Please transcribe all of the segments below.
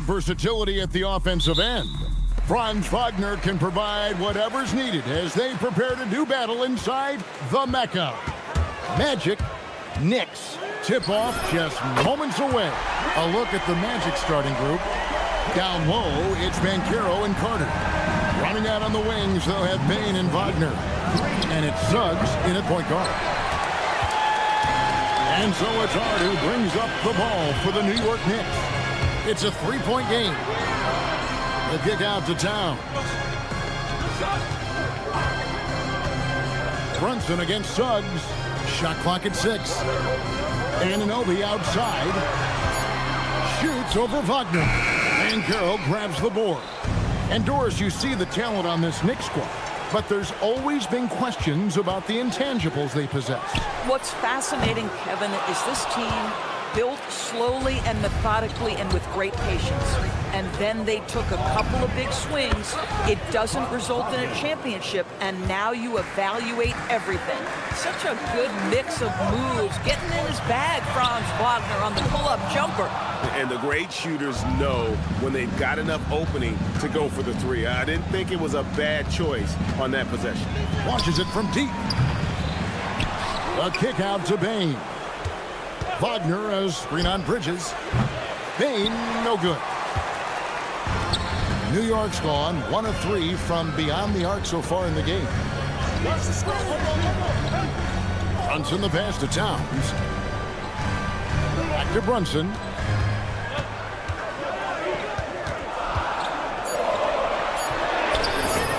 versatility at the offensive end. Franz Wagner can provide whatever's needed as they prepare to do battle inside the Mecca. Magic, Knicks. Tip-off just moments away. A look at the Magic starting group. Down low, it's Banchero and Carter. Running out on the wings, they'll have Bane and Wagner. And it's Suggs in at point guard. And so it's Hart who brings up the ball for the New York Knicks. It's a three-point game. The kick out to Towns. Brunson against Suggs. Shot clock at 6. Anunoby outside. Shoots over Wagner. And Carroll grabs the board. And Doris, you see the talent on this Knicks squad, but there's always been questions about the intangibles they possess. What's fascinating, Kevin, is this team built slowly and methodically and with great patience. And then they took a couple of big swings. It doesn't result in a championship, and now you evaluate everything. Such a good mix of moves. Getting in his bag, Franz Wagner on the pull-up jumper. And the great shooters know when they've got enough opening to go for the three. I didn't think it was a bad choice on that possession. Launches it from deep. A kick out to Bane. Wagner as screen on Bridges. Bane, no good. New York's gone 1 of 3 from beyond the arc so far in the game. Brunson the pass to Towns. Back to Brunson.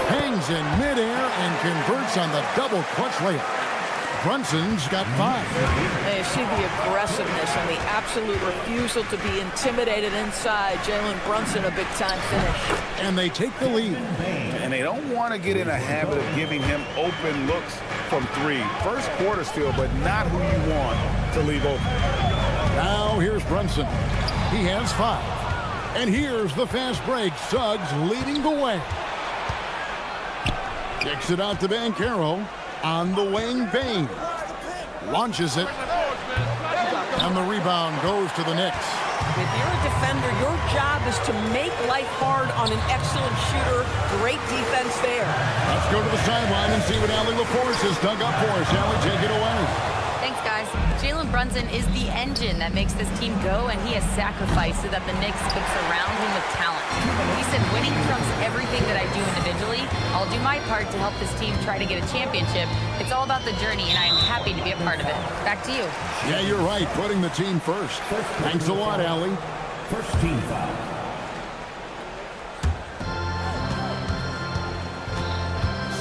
Hangs in midair and converts on the double clutch layup. Brunson's got 5. And you see the aggressiveness and the absolute refusal to be intimidated inside. Jalen Brunson, a big-time finish. And they take the lead. And they don't want to get in a habit of giving him open looks from 3. First quarter still, but not who you want to leave open. Now here's Brunson. He has 5. And here's the fast break. Suggs leading the way. Kicks it out to Banchero. On the wing, Bane launches it, and the rebound goes to the Knicks. If you're a defender, your job is to make life hard on an excellent shooter. Great defense there. Let's go to the sideline and see what Allie LaForce has dug up for us. Allie, take it away. Thanks, guys. Jalen Brunson is the engine that makes this team go, and he has sacrificed so that the Knicks could surround him with talent. He said, winning trumps everything that I do individually. I'll do my part to help this team try to get a championship. It's all about the journey, and I am happy to be a part of it. Back to you. Yeah, you're right. Putting the team first. Thanks a lot, Allie. First team foul.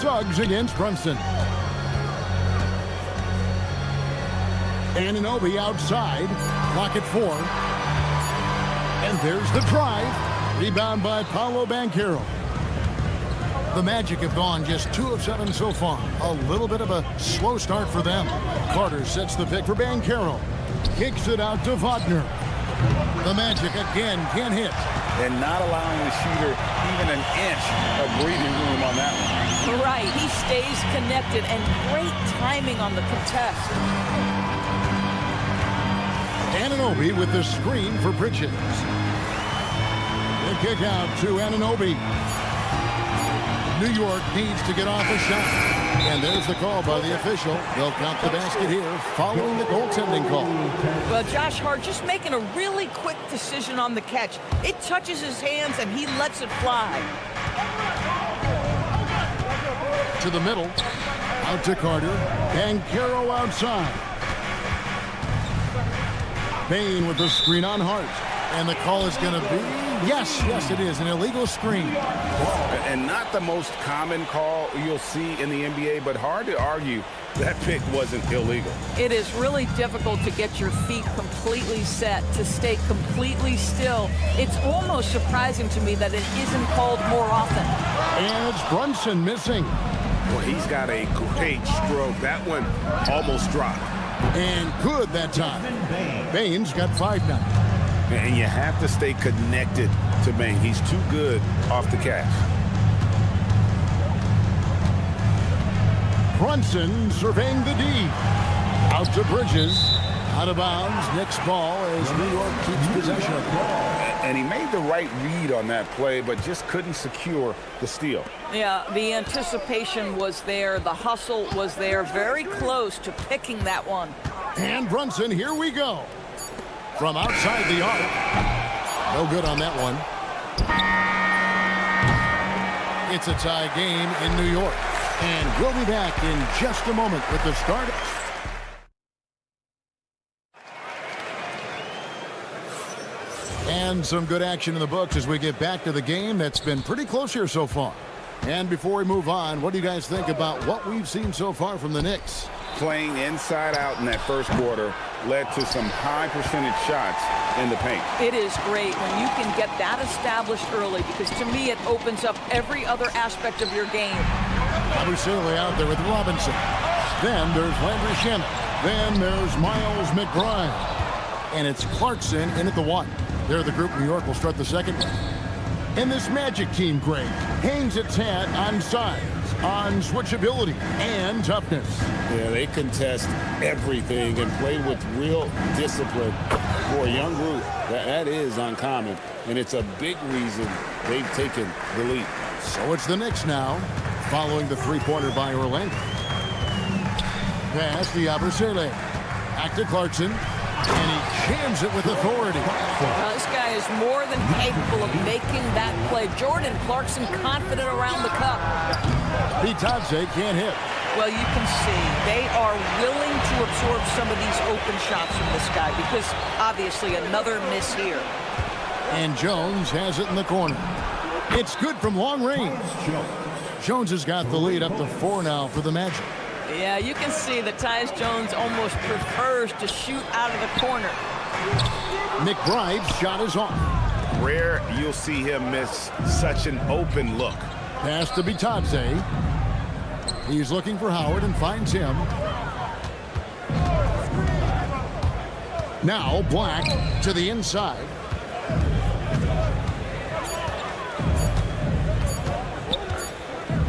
Suggs against Brunson. Anunoby outside. Clock at 4. And there's the drive. Rebound by Paolo Banchero. The Magic have gone just 2 of 7 so far. A little bit of a slow start for them. Carter sets the pick for Banchero. Kicks it out to Wagner. The Magic again can't hit. And not allowing the shooter even an inch of breathing room on that one. Right, he stays connected, and great timing on the contest. Anunoby with the screen for Bridges. The kick out to Anunoby. New York needs to get off a shot. And there's the call by the official. They'll count the basket here following the goaltending call. Well, Josh Hart just making a really quick decision on the catch. It touches his hands, and he lets it fly. To the middle. Out to Carter. Banchero outside. Bane with the screen on Hart. And the call is going to be, yes, it is, an illegal screen. And not the most common call you'll see in the NBA, but hard to argue that pick wasn't illegal. It is really difficult to get your feet completely set, to stay completely still. It's almost surprising to me that it isn't called more often. And it's Brunson missing. Well, he's got a great stroke. That one almost dropped. And good that time. Bane's got 5 now. And you have to stay connected to Bane. He's too good off the catch. Brunson surveying the D. Out to Bridges. Out of bounds. Knicks ball as New York keeps possession of the ball. And he made the right read on that play, but just couldn't secure the steal. Yeah, the anticipation was there. The hustle was there. Very close to picking that one. And Brunson, here we go. From outside the arc. No good on that one. It's a tie game in New York. And we'll be back in just a moment with the start. And some good action in the books as we get back to the game that's been pretty close here so far. And before we move on, what do you guys think about what we've seen so far from the Knicks? Playing inside out in that first quarter led to some high percentage shots in the paint. It is great when you can get that established early, because to me it opens up every other aspect of your game. Obviously out there with Robinson. Then there's Landry Shamet. Then there's Miles McBride. And it's Clarkson in at the one. There the group New York will start the second one. And this Magic team, Greg, hangs its hat on size, on switchability, and toughness. Yeah, they contest everything and play with real discipline. For a young group, that is uncommon, and it's a big reason they've taken the lead. So it's the Knicks now, following the three-pointer by Orlando. Pass to Yabusele. Back to Clarkson. And he jams it with authority. This guy is more than capable of making that play. Jordan Clarkson confident around the cup. Bitadze can't hit. Well, you can see they are willing to absorb some of these open shots from this guy, because obviously another miss here. And Jones has it in the corner. It's good from long range. Jones has got the lead up to 4 now for the Magic. Yeah, you can see that Tyus Jones almost prefers to shoot out of the corner. McBride's shot is off. Rare you'll see him miss such an open look. Pass to Bitadze. He's looking for Howard and finds him. Now Black to the inside.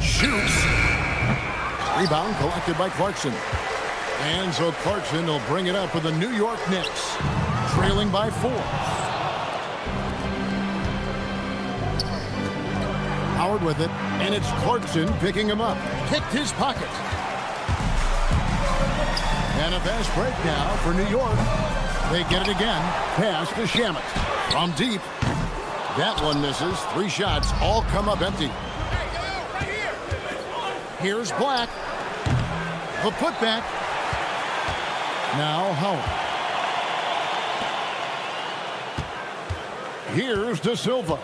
Shoots. Rebound collected by Clarkson. And so Clarkson will bring it up for the New York Knicks, trailing by 4. Howard with it, and it's Clarkson picking him up. Picked his pocket. And a fast break now for New York. They get it again. Pass to Shamet. From deep. That one misses. 3 shots all come up empty. Here's Black. The putback. Now Howard. Here's De Silva.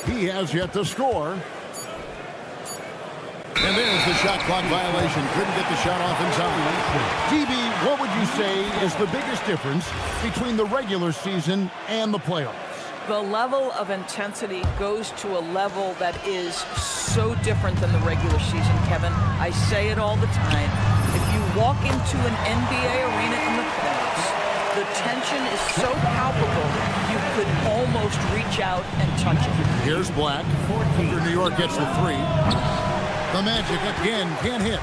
He has yet to score. And there's the shot clock violation. Couldn't get the shot off in time. DB, what would you say is the biggest difference between the regular season and the playoffs? The level of intensity goes to a level that is so different than the regular season, Kevin. I say it all the time. If you walk into an NBA arena in the playoffs, the tension is so palpable, you could almost reach out and touch it. Here's Black. After New York gets the 3. The Magic again can't hit.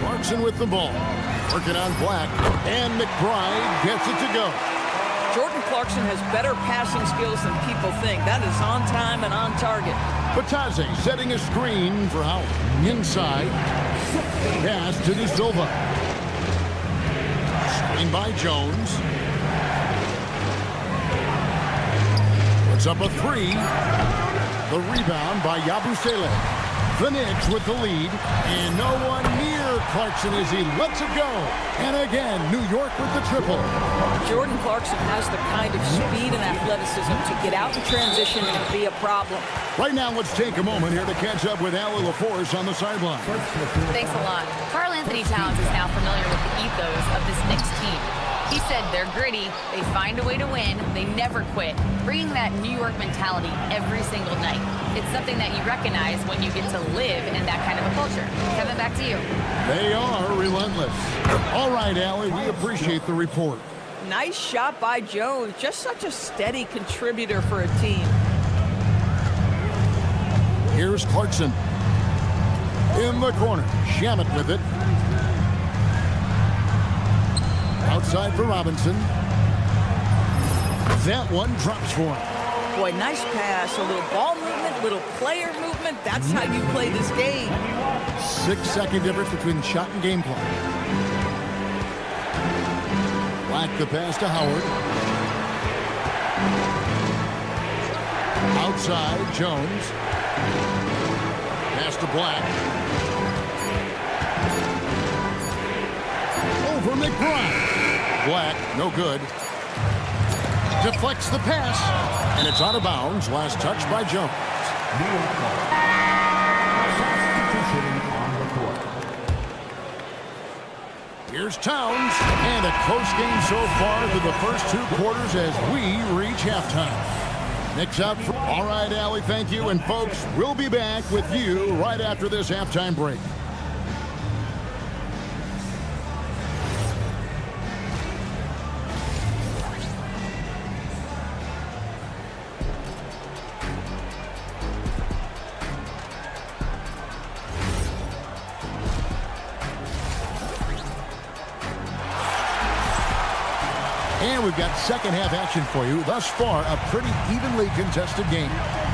Clarkson with the ball. Working on Black. And McBride gets it to go. Jordan Clarkson has better passing skills than people think. That is on time and on target. Bitadze setting a screen for Howard. Inside. Pass to De Silva. Screen by Jones. Puts up a 3. The rebound by Yabusele. The Knicks with the lead. And no one near Clarkson as he lets it go. And again, New York with the triple. Jordan Clarkson has the kind of speed and athleticism to get out in transition and be a problem. Right now, let's take a moment here to catch up with Allie LaForce on the sideline. Thanks a lot. Karl Anthony Towns is now familiar with the ethos of this Knicks team. He said they're gritty, they find a way to win, they never quit, bringing that New York mentality every single night. It's something that you recognize when you get to live in that kind of a culture. Kevin, back to you. They are relentless. All right, Allie, we appreciate the report. Nice shot by Jones. Just such a steady contributor for a team. Here's Clarkson. In the corner. Shamet with it. Outside for Robinson. That one drops for him. Boy, nice pass, a little ball movement, little player movement. That's how you play this game. 6-second difference between shot and game clock. Black the pass to Howard. Outside, Jones. Pass to Black. Over McBride. Black, no good. Deflects the pass, and it's out of bounds. Last touch by Jones. Here's Towns, and a close game so far through the first 2 quarters as we reach halftime. Knicks out. All right, Allie, thank you. And folks, we'll be back with you right after this halftime break. And we've got second half action for you. Thus far, a pretty evenly contested game.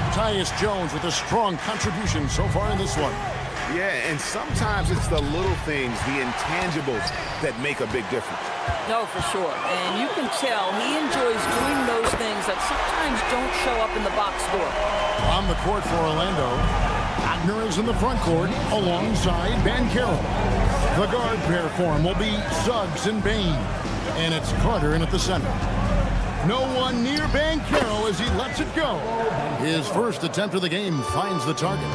Tyus Jones with a strong contribution so far in this one. Yeah, and sometimes it's the little things, the intangibles, that make a big difference. No, for sure. And you can tell he enjoys doing those things that sometimes don't show up in the box score. On the court for Orlando, Wagner is in the front court alongside Banchero. The guard pair for him will be Suggs and Bain. And it's Carter in at the center. No one near Banchero as he lets it go. His first attempt of the game finds the target.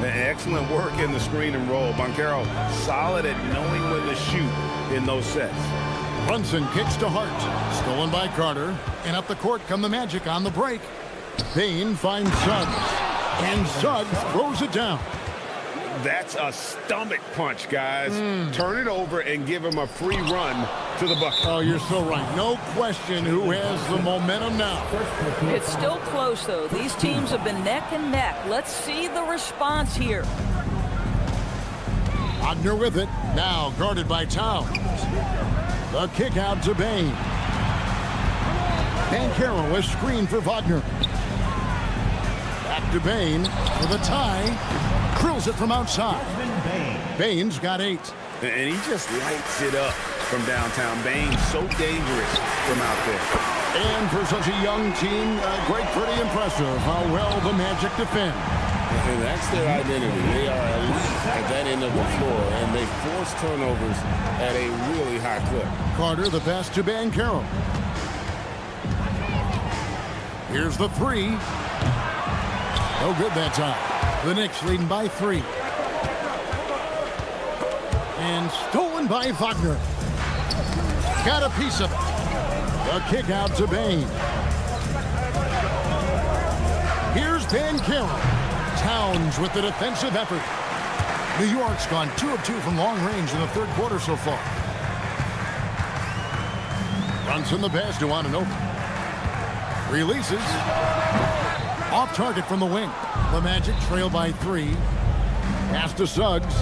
Excellent work in the screen and roll. Banchero solid at knowing when to shoot in those sets. Brunson kicks to Hart. Stolen by Carter. And up the court come the Magic on the break. Bain finds Suggs. And Suggs throws it down. That's a stomach punch, guys. Turn it over and give him a free run to the bucket. Oh, you're so right. No question who has the momentum now. It's still close, though. These teams have been neck and neck. Let's see the response here. Wagner with it. Now guarded by Towns. The kick out to Bain. Banchero is screened for Wagner. Back to Bain for the tie. Drills it from outside. Bain's got 8. And he just lights it up from downtown. Bain so dangerous from out there. And for such a young team, pretty impressive how well the Magic defend. And that's their identity. They are at that end of the floor, and they force turnovers at a really high clip. Carter, the pass to Banchero. Here's the 3. No good that time. The Knicks leading by 3. And stolen by Wagner. Got a piece of it. The kick out to Bain. Here's Banchero. Towns with the defensive effort. New York's gone 2 of 2 from long range in the third quarter so far. Brunson the pass to Anunoby. Releases. Off target from the wing. The Magic trail by 3. Pass to Suggs.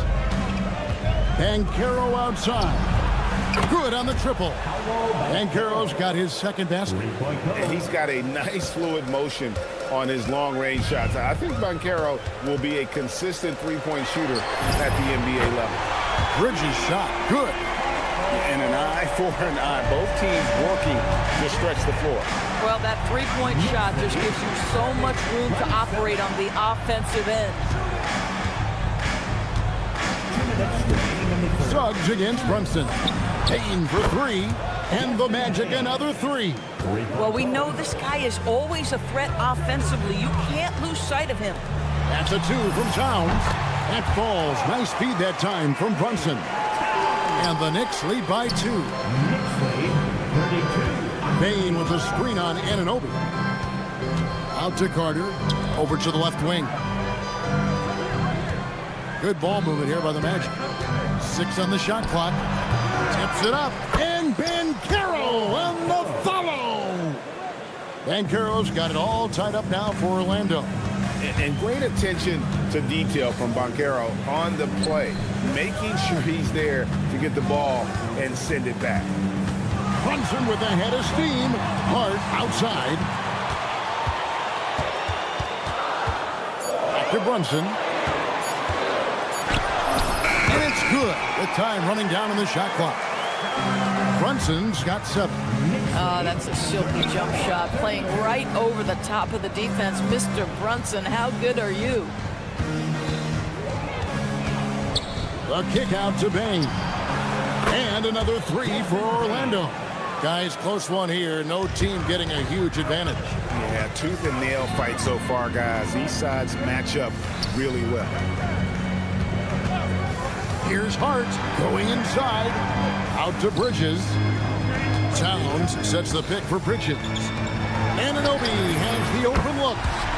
Banchero outside. Good on the triple. Banchero's got his second basket. And he's got a nice fluid motion on his long-range shots. I think Banchero will be a consistent three-point shooter at the NBA level. Bridges shot. Good. And an eye for an eye. Both teams working to stretch the floor. Well, that three-point shot just gives you so much room to operate on the offensive end. Suggs against Brunson. Bain for 3. And the Magic another 3. Well, we know this guy is always a threat offensively. You can't lose sight of him. That's a 2 from Towns. That falls. Nice feed that time from Brunson. And the Knicks lead by 2. Bain with a screen on Anunoby. Out to Carter. Over to the left wing. Good ball movement here by the Magic. 6 on the shot clock. Tips it up. And Banchero on the follow. Banchero's got it all tied up now for Orlando. And great attention to detail from Banchero on the play, making sure he's there to get the ball and send it back. Brunson with a head of steam. Hart outside. Back to Brunson. And it's good with time running down on the shot clock. Brunson's got 7. Oh, that's a silky jump shot, playing right over the top of the defense. Mr. Brunson, how good are you? The kick out to Bain. And another 3 for Orlando. Guys, close one here. No team getting a huge advantage. Yeah, tooth and nail fight so far, guys. These sides match up really well. Here's Hart going inside. Out to Bridges. Towns sets the pick for Bridges. Anunoby has the open look.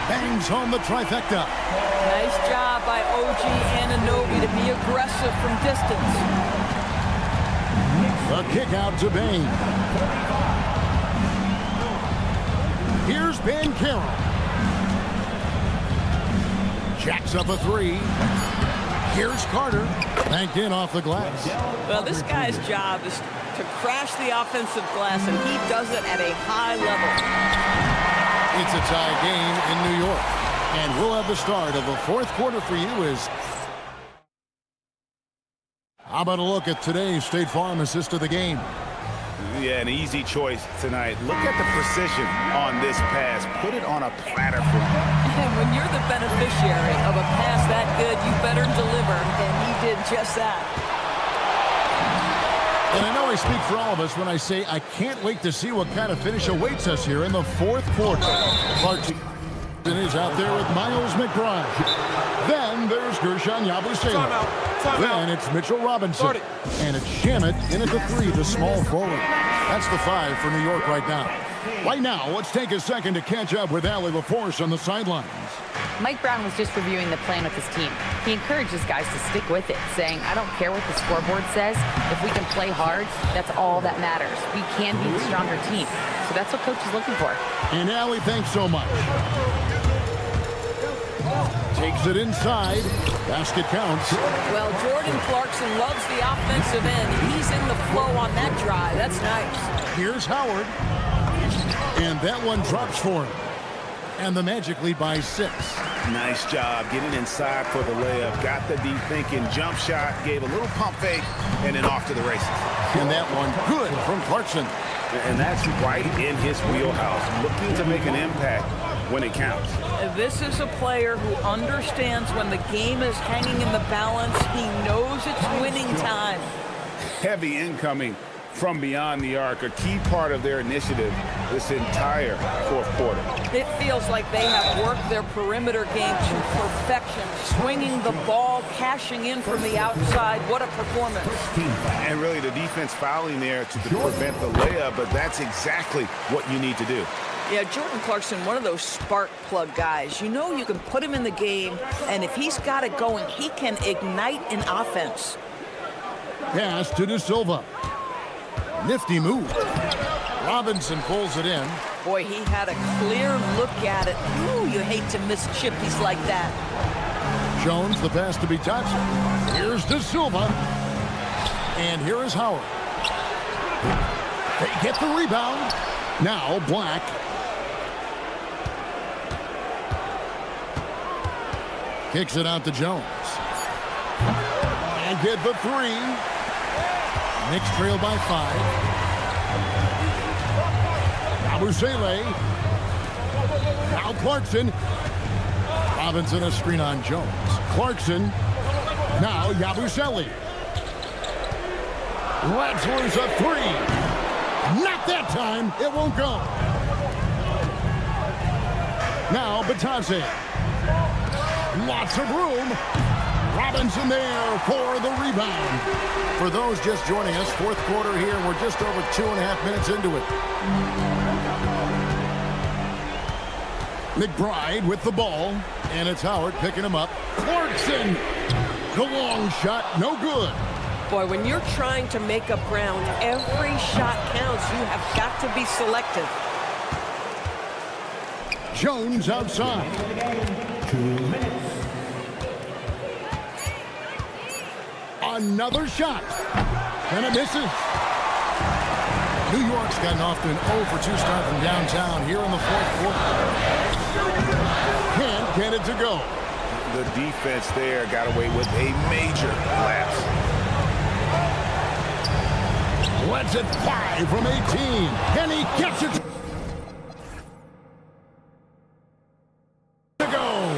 Bangs home the trifecta. Nice job by OG Anunoby to be aggressive from distance. The kick out to Bain. Here's Banchero. Jacks up a 3. Here's Carter. Banked in off the glass. Well, this guy's job is to crash the offensive glass, and he does it at a high level. It's a tie game in New York. And we'll have the start of the fourth quarter for you as... How about a look at today's State Farm assist of the game? Yeah, an easy choice tonight. Look at the precision on this pass. Put it on a platter for him. And when you're the beneficiary of a pass that good, you better deliver, and he did just that. And I know I speak for all of us when I say I can't wait to see what kind of finish awaits us here in the fourth quarter. Clarkson is out there with Miles McBride. Then there's Gershon Yabusele. Then it's Mitchell Robinson. And it's Shamet in at the 3, the small forward. That's the 5 for New York right now. Right now, let's take a second to catch up with Allie LaForce on the sidelines. Mike Brown was just reviewing the plan with his team. He encourages guys to stick with it, saying, I don't care what the scoreboard says. If we can play hard, that's all that matters. We can be the stronger team. So that's what coach is looking for. And Allie, thanks so much. Takes it inside. Basket counts. Well, Jordan Clarkson loves the offensive end. He's in the flow on that drive. That's nice. Here's Howard. And that one drops for him. And the Magic lead by 6. Nice job getting inside for the layup. Got the deep thinking jump shot, gave a little pump fake, and then off to the races. And that one good from Clarkson. And that's right in his wheelhouse, looking to make an impact when it counts. This is a player who understands when the game is hanging in the balance. He knows it's winning time. Heavy incoming from beyond the arc, a key part of their initiative this entire fourth quarter. It feels like they have worked their perimeter game to perfection, swinging the ball, cashing in from the outside. What a performance. And really the defense fouling there to prevent the layup, but that's exactly what you need to do. Yeah, Jordan Clarkson, one of those spark plug guys. You know you can put him in the game, and if he's got it going, he can ignite an offense. Pass to De Silva. Nifty move. Robinson pulls it in. Boy, he had a clear look at it. Ooh, you hate to miss chippies like that. Jones, the pass to be touched. Here's De Silva. And here is Howard. They get the rebound. Now Black. Kicks it out to Jones. And get the 3. Knicks trail by 5. Yabusele. Now Clarkson. Robinson a screen on Jones. Clarkson. Now Yabusele. Let's lose a 3. Not that time. It won't go. Now Batase. Lots of room. Robinson there for the rebound. For those just joining us, fourth quarter here. We're just over 2.5 minutes into it. McBride with the ball. And it's Howard picking him up. Clarkson. The long shot. No good. Boy, when you're trying to make up ground, every shot counts. You have got to be selective. Jones outside. 2 minutes. Another shot. And it misses. New York's gotten off to an 0 for 2 start from downtown here in the fourth quarter. Can't get it to go. The defense there got away with a major lapse. Lets it fly from 18. And he gets it to go.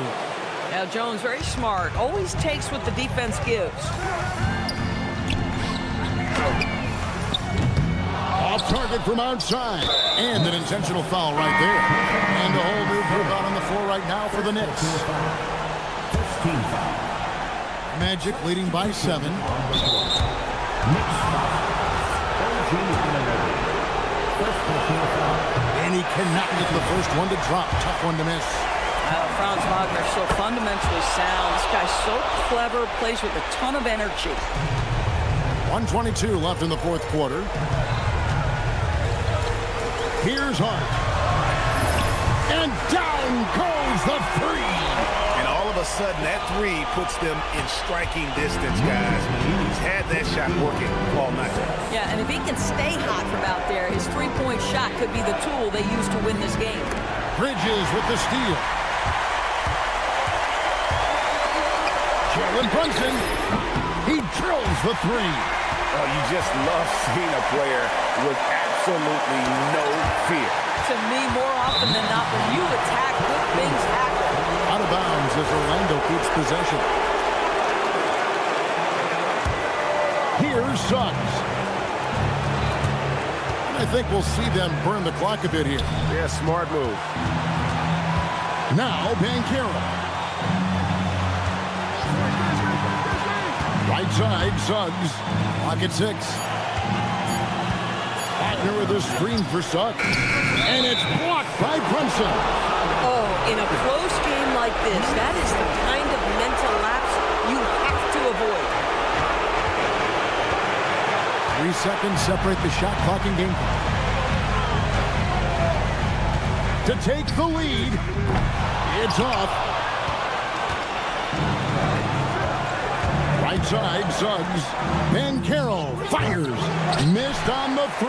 Now Jones, very smart, always takes what the defense gives. Off target from outside. And an intentional foul right there. And a whole new group out on the floor right now for the Knicks. Magic leading by 7. And he cannot get the first one to drop. Tough one to miss. Franz Wagner, so fundamentally sound. This guy's so clever, plays with a ton of energy. 1:22 left in the fourth quarter. Here's Hart. And down goes the three. And all of a sudden, that three puts them in striking distance, guys. He's had that shot working all night. Yeah, and if he can stay hot from out there, his three-point shot could be the tool they use to win this game. Bridges with the steal. Jalen Brunson. He drills the three. Oh, you just love seeing a player with absolutely no fear. To me, more often than not, when you attack, good things happen. Out of bounds as Orlando keeps possession. Here's Suggs. I think we'll see them burn the clock a bit here. Yeah, smart move. Now Banchero. Right side, Suggs. Lock at 6. Wagner with a screen for Suggs. And it's blocked by Brunson. Oh, in a close game like this, that is the kind of mental lapse you have to avoid. 3 seconds separate the shot clock and game clock. To take the lead. It's off. Right side, Suggs. Banchero fires. Missed on the 3.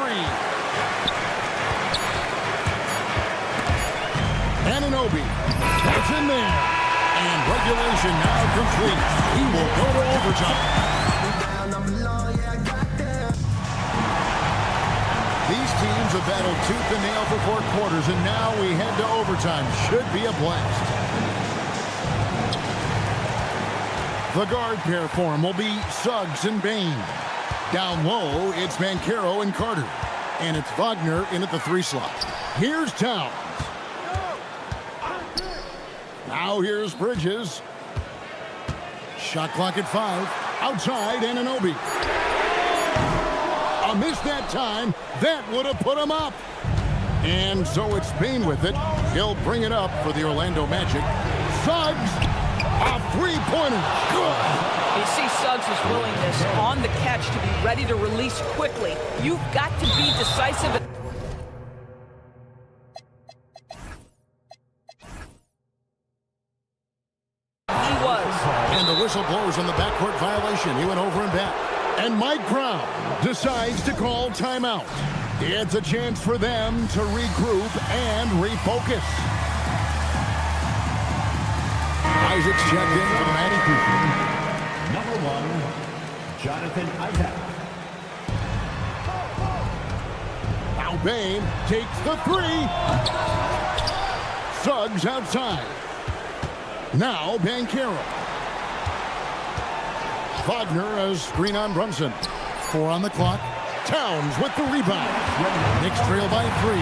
Anunoby. That's in there. And regulation now complete. He will go to overtime. These teams have battled tooth and nail for 4 quarters, and now we head to overtime. Should be a blast. The guard pair for him will be Suggs and Bain. Down low, it's Banchero and Carter. And it's Wagner in at the 3 slot. Here's Towns. Now here's Bridges. Shot clock at 5. Outside, Anunoby. A miss that time. That would have put him up. And so it's Bain with it. He'll bring it up for the Orlando Magic. Suggs, a 3-pointer. Good. You see Suggs' willingness on the catch to be ready to release quickly. You've got to be decisive. He was. And the whistle blows on the backcourt violation. He went over and back. And Mike Brown decides to call timeout. It's a chance for them to regroup and refocus. Isaac's checked in for the Matty Cooper. Number 1, Jonathan Isaac. Now Bain takes the 3. Suggs outside. Now Banchero. Wagner as screen on Brunson. 4 on the clock. Towns with the rebound. Knicks trail by 3.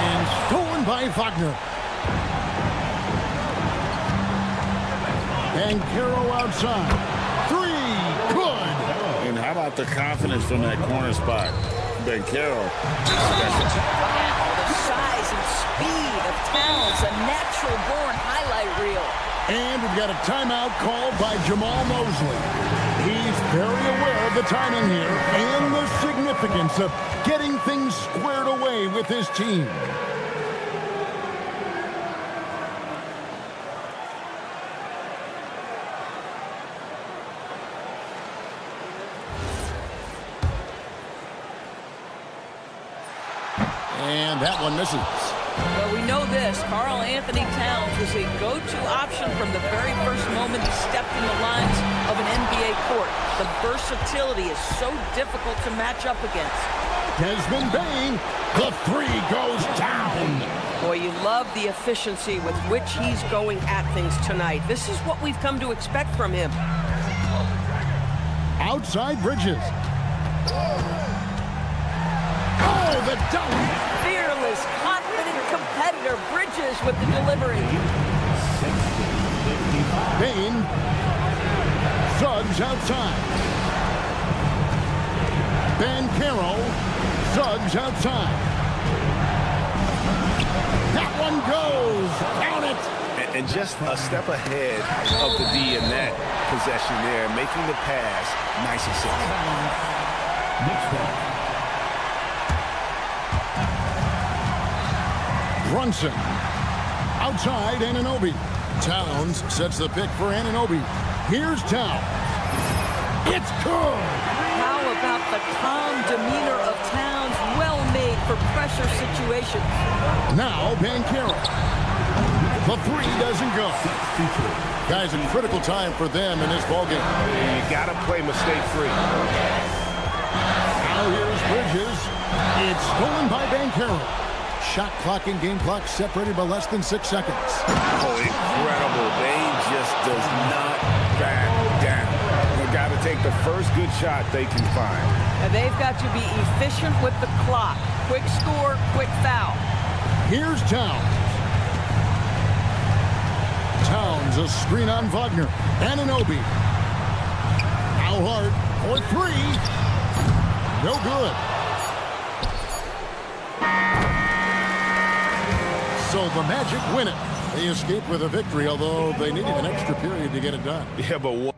And stolen by Wagner. Banchero outside. 3. Good. And how about the confidence from that corner spot? Banchero. The size and speed of Towns, a natural-born highlight reel. And we've got a timeout called by Jamal Mosley. He's very aware of the timing here and the significance of getting things squared away with his team. And that one misses. Well, we know this. Karl Anthony Towns was a go-to option from the very first moment he stepped in the lines of an NBA court. The versatility is so difficult to match up against. Desmond Bain, the three goes down. Boy, you love the efficiency with which he's going at things tonight. This is what we've come to expect from him. Outside Bridges. Oh, the dunk. Fearless, confident competitor. Bridges with the delivery. Bain. Suggs outside. Banchero. Suggs outside. That one goes. Count it. And just a step ahead of the D in that possession there, making the pass nice and simple. Brunson. Outside Anunoby. Towns sets the pick for Anunoby. Here's Towns. It's good. How about the calm demeanor of Towns? Well made for pressure situations. Now Banchero. The three doesn't go. Guys, a critical time for them in this ballgame. You got to play mistake-free. Now here's Bridges. It's stolen by Banchero. Shot clock and game clock separated by less than 6 seconds. Oh, incredible. Bain just does not back down. They've got to take the first good shot they can find. And they've got to be efficient with the clock. Quick score, quick foul. Here's Towns. Towns, a screen on Wagner. Anunoby. Now Hart for three. No good. So the Magic win it. They escaped with a victory, although they needed an extra period to get it done. Yeah, but what?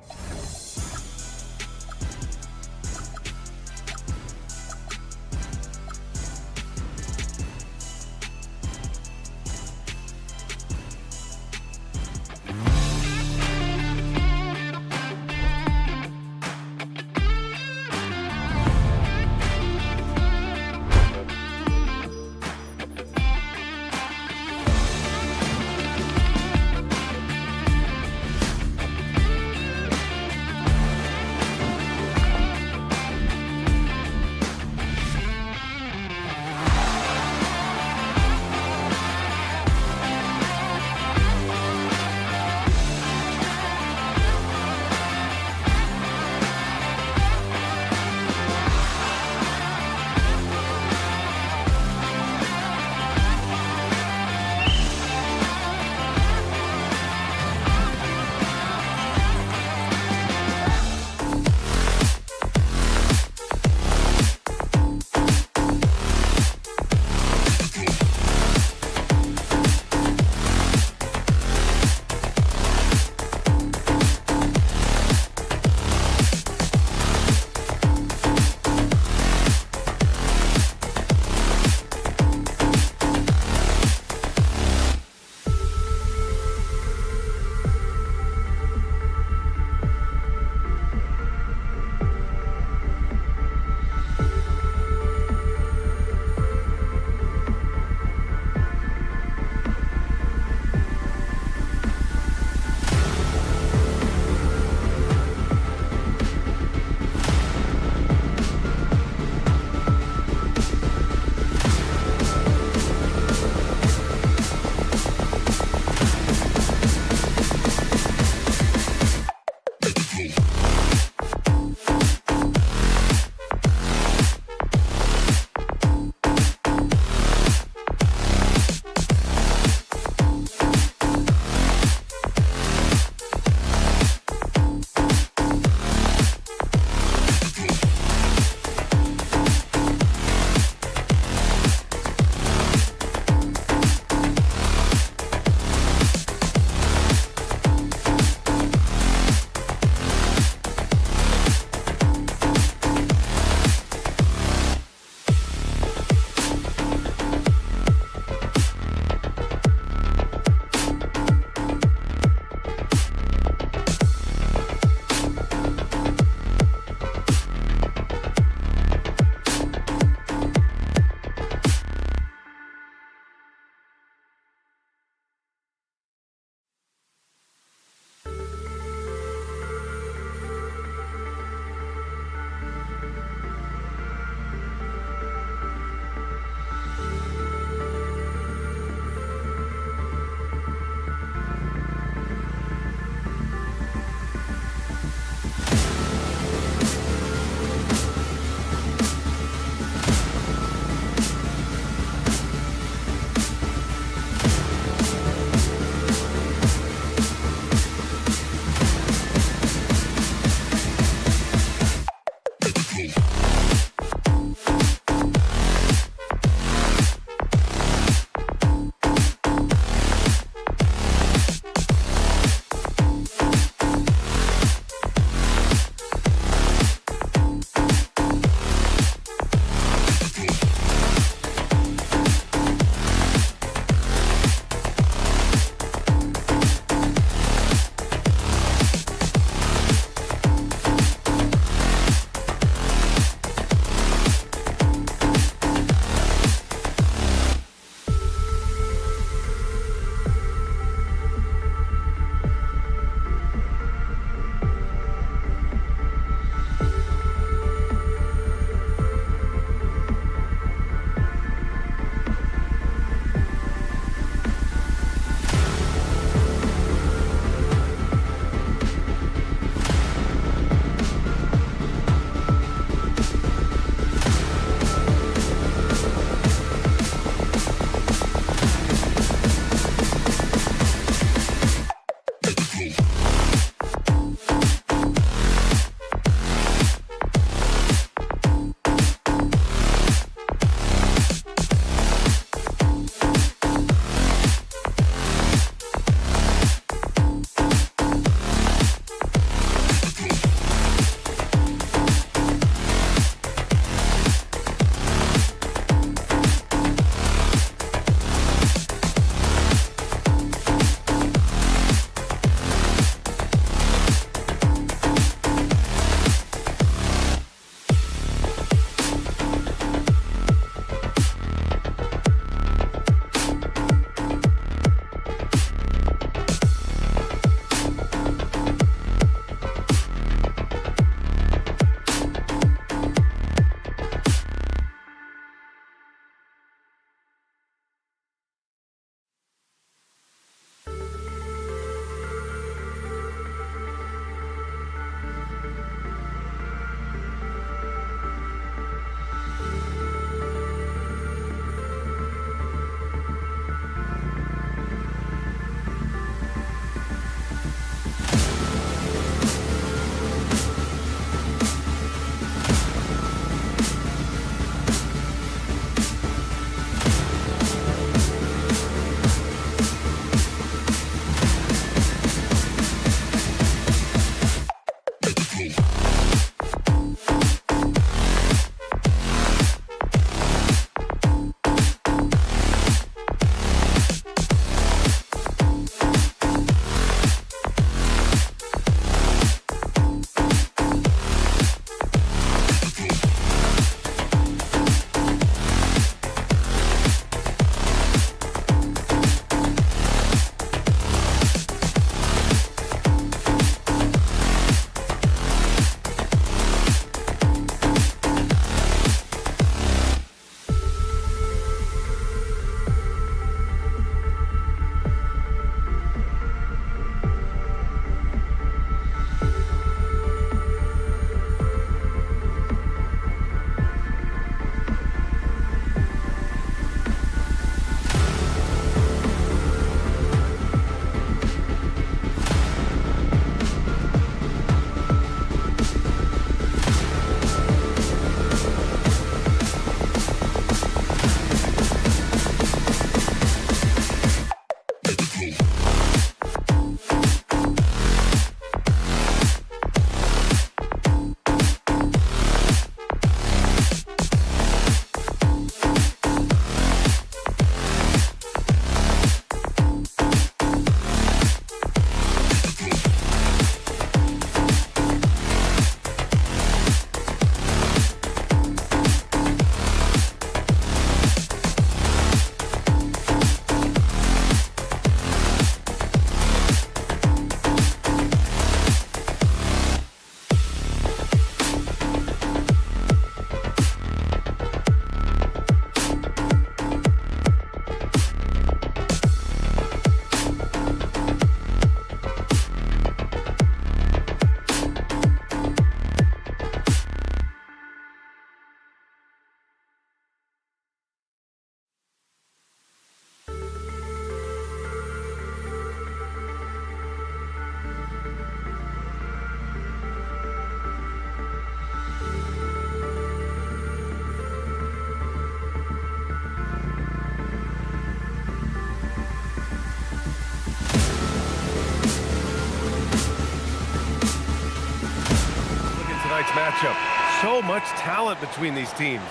tonight's matchup. So much talent between these teams.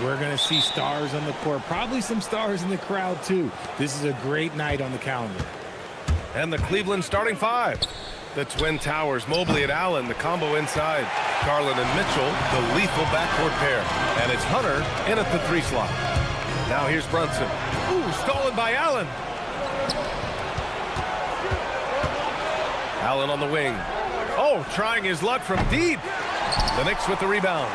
We're going to see stars on the court, probably some stars in the crowd too. This is a great night on the calendar. And the Cleveland starting five. The Twin Towers, Mobley and Allen, the combo inside. Garland and Mitchell, the lethal backcourt pair. And it's Hunter in at the 3 slot. Now here's Brunson. Ooh, stolen by Allen. Allen on the wing. Oh, trying his luck from deep. The Knicks with the rebound.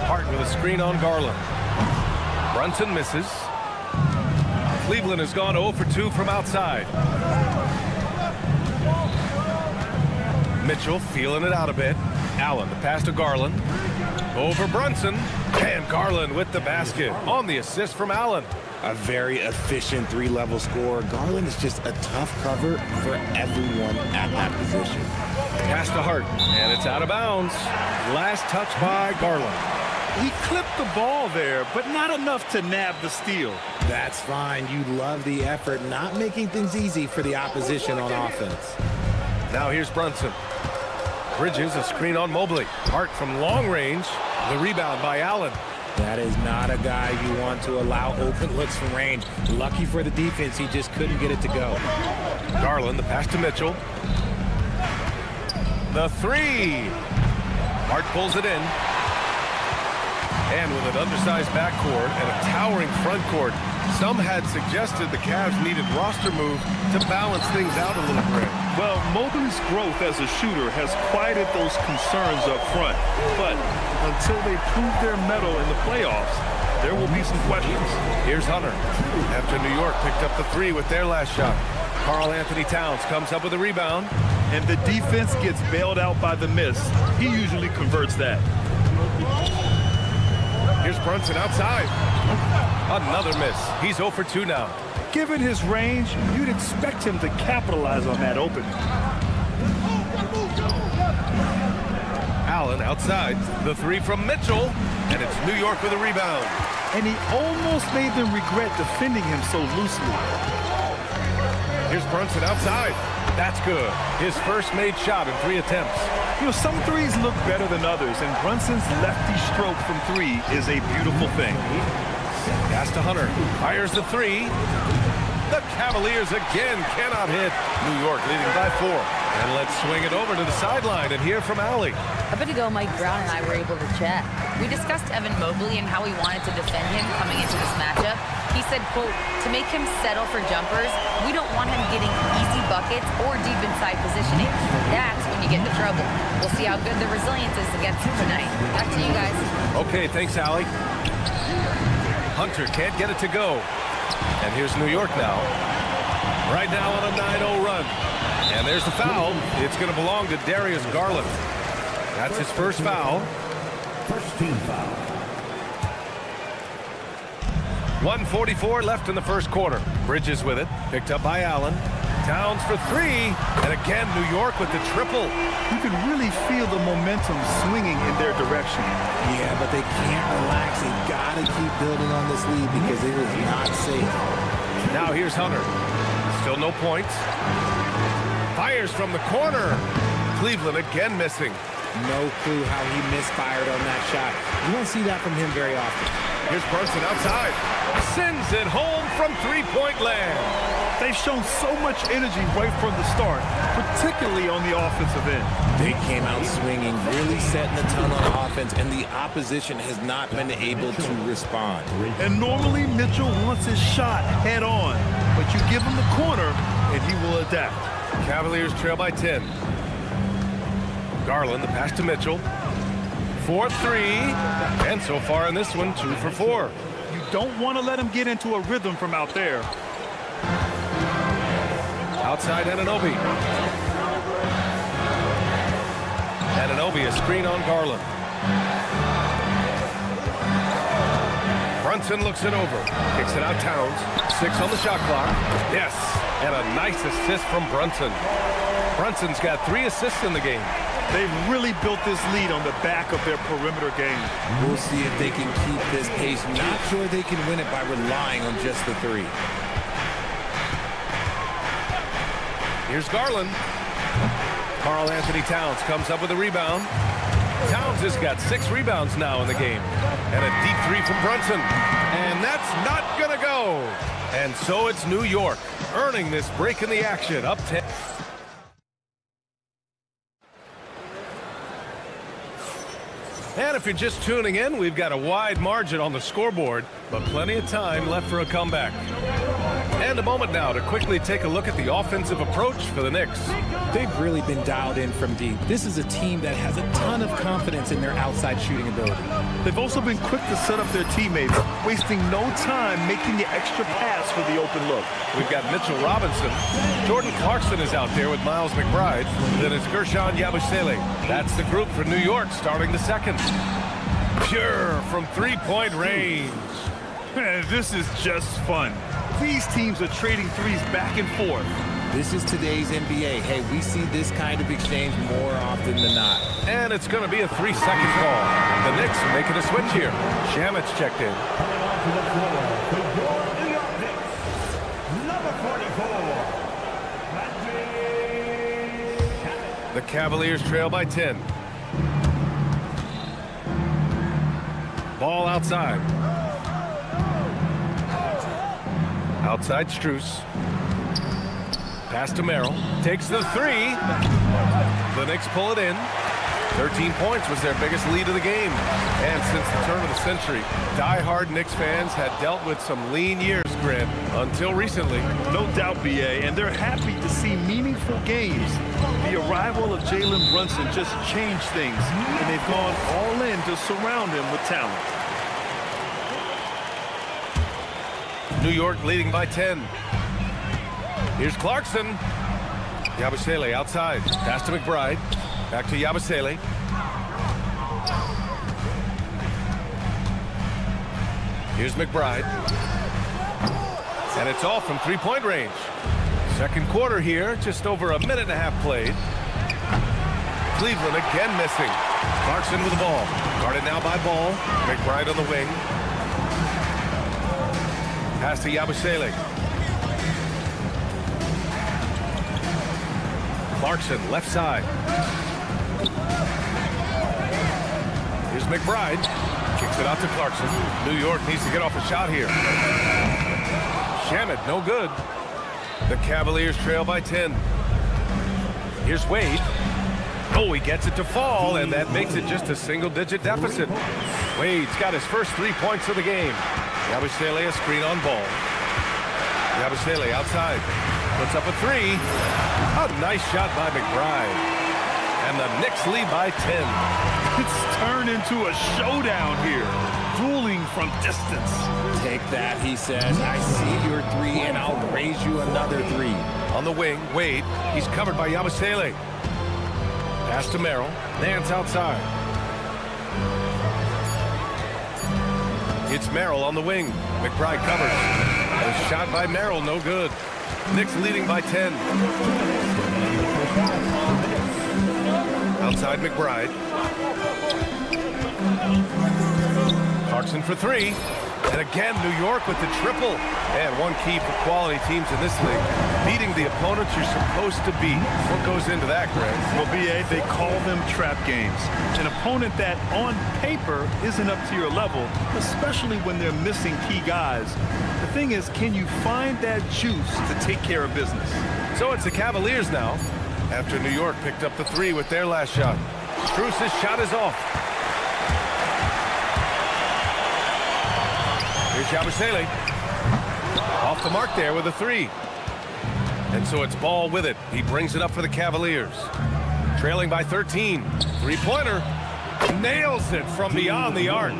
Hart with a screen on Garland. Brunson misses. Cleveland has gone 0 for 2 from outside. Mitchell feeling it out a bit. Allen, the pass to Garland. Over Brunson. And Garland with the basket on the assist from Allen. A very efficient 3-level scorer. Garland is just a tough cover for everyone at that position. Pass to Hart, and it's out of bounds. Last touch by Garland. He clipped the ball there, but not enough to nab the steal. That's fine. You love the effort, not making things easy for the opposition on offense. Now here's Brunson. Bridges, a screen on Mobley. Hart from long range. The rebound by Allen. That is not a guy you want to allow open looks from range. Lucky for the defense, he just couldn't get it to go. Garland, the pass to Mitchell. The 3. Hart pulls it in. And with an undersized backcourt and a towering front court, some had suggested the Cavs needed roster move to balance things out a little bit. Well, Mobley's growth as a shooter has quieted those concerns up front. But until they prove their mettle in the playoffs, there will be some questions. Here's Hunter. After New York picked up the 3 with their last shot. Karl Anthony Towns comes up with a rebound. And the defense gets bailed out by the miss. He usually converts that. Here's Brunson outside. Another miss. He's 0 for 2 now. Given his range, you'd expect him to capitalize on that opening. Allen outside. The 3 from Mitchell. And it's New York with a rebound. And he almost made them regret defending him so loosely. Here's Brunson outside. That's good. His first made shot in 3 attempts. You know, some threes look better than others, and Brunson's lefty stroke from 3 is a beautiful thing. Pass to Hunter. Fires the 3. The Cavaliers again cannot hit. New York leading by 4. And let's swing it over to the sideline and hear from Allie. A bit ago, Mike Brown and I were able to chat. We discussed Evan Mobley and how we wanted to defend him coming into this matchup. He said, quote, to make him settle for jumpers, we don't want him getting easy buckets or deep inside positioning. That's when you get into trouble. We'll see how good the resilience is against him tonight. Back to you guys. Okay, thanks, Allie. Hunter can't get it to go. And here's New York now. Right now on a 9-0 run. And there's the foul. It's going to belong to Darius Garland. That's his first foul. First team foul. 1:44 left in the first quarter. Bridges with it. Picked up by Allen. Towns for 3. And again, New York with the triple. You can really feel the momentum swinging in their direction. Yeah, but they can't relax. They've got to keep building on this lead because it is not safe. Now here's Hunter. Still no points. Fires from the corner. Cleveland again missing. No clue how he misfired on that shot. You don't see that from him very often. Here's Brunson outside. Sends it home from 3-point land. They've shown so much energy right from the start, particularly on the offensive end. They came out swinging, really setting the tone on offense, and the opposition has not been able to respond. And normally Mitchell wants his shot head on, but you give him the corner and he will adapt. Cavaliers trail by 10. Garland, the pass to Mitchell. 4-3. And so far in this one, 2 for 4. You don't want to let him get into a rhythm from out there. Outside Anunoby. Anunoby, a screen on Garland. Brunson looks it over. Kicks it out Towns. 6 on the shot clock. Yes. And a nice assist from Brunson. Brunson's got 3 assists in the game. They've really built this lead on the back of their perimeter game. We'll see if they can keep this pace. Not sure they can win it by relying on just the 3. Here's Garland. Karl Anthony Towns comes up with a rebound. Towns has got 6 rebounds now in the game. And a deep 3 from Brunson. And that's not going to go. And so it's New York earning this break in the action, up 10. And if you're just tuning in, we've got a wide margin on the scoreboard, but plenty of time left for a comeback. And a moment now to quickly take a look at the offensive approach for the Knicks. They've really been dialed in from deep. This is a team that has a ton of confidence in their outside shooting ability. They've also been quick to set up their teammates, wasting no time making the extra pass for the open look. We've got Mitchell Robinson. Jordan Clarkson is out there with Miles McBride. Then it's Gershon Yabusele. That's the group for New York starting the second. Pure from three-point range. This is just fun. These teams are trading threes back and forth. This is today's NBA. Hey, we see this kind of exchange more often than not. And it's going to be a 3-second call. The Knicks are making a switch here. Shamit's checked in. The Cavaliers trail by 10. Ball outside. Outside Strus. Pass to Merrill. Takes the 3. The Knicks pull it in. 13 points was their biggest lead of the game. And since the turn of the century, die-hard Knicks fans had dealt with some lean years, Grant, until recently. No doubt, BA, and they're happy to see meaningful games. The arrival of Jalen Brunson just changed things, and they've gone all in to surround him with talent. New York leading by 10. Here's Clarkson. Yabusele outside. Pass to McBride. Back to Yabusele. Here's McBride. And it's off from three-point range. Second quarter here, just over a minute and a half played. Cleveland again missing. Clarkson with the ball. Guarded now by Ball. McBride on the wing. Pass to Yabusele. Clarkson left side. Here's McBride. Kicks it out to Clarkson. New York needs to get off a shot here. Shamit, no good. The Cavaliers trail by 10. Here's Wade. Oh, he gets it to fall, and that makes it just a single-digit deficit. Wade's got his first 3 points of the game. Yabusele a screen on Ball. Yabusele outside. Puts up a 3. A nice shot by McBride. And the Knicks lead by 10. It's turned into a showdown here. Dueling from distance. Take that, he says. I see your 3, and I'll raise you another 3. On the wing, Wade. He's covered by Yabusele. Pass to Merrill. Nance outside. It's Merrill on the wing. McBride covers. A shot by Merrill, no good. Knicks leading by 10. Outside McBride. Clarkson for 3. And again, New York with the triple. And one key for quality teams in this league, beating the opponents you're supposed to beat. What goes into that, Greg? Well, BA, they call them trap games. An opponent that, on paper, isn't up to your level, especially when they're missing key guys. The thing is, can you find that juice to take care of business? So it's the Cavaliers now, after New York picked up the 3 with their last shot. Strus's shot is off. Here's Yabusele. Off the mark there with a 3. And so it's Ball with it. He brings it up for the Cavaliers. Trailing by 13. Three-pointer. Nails it from beyond the arc.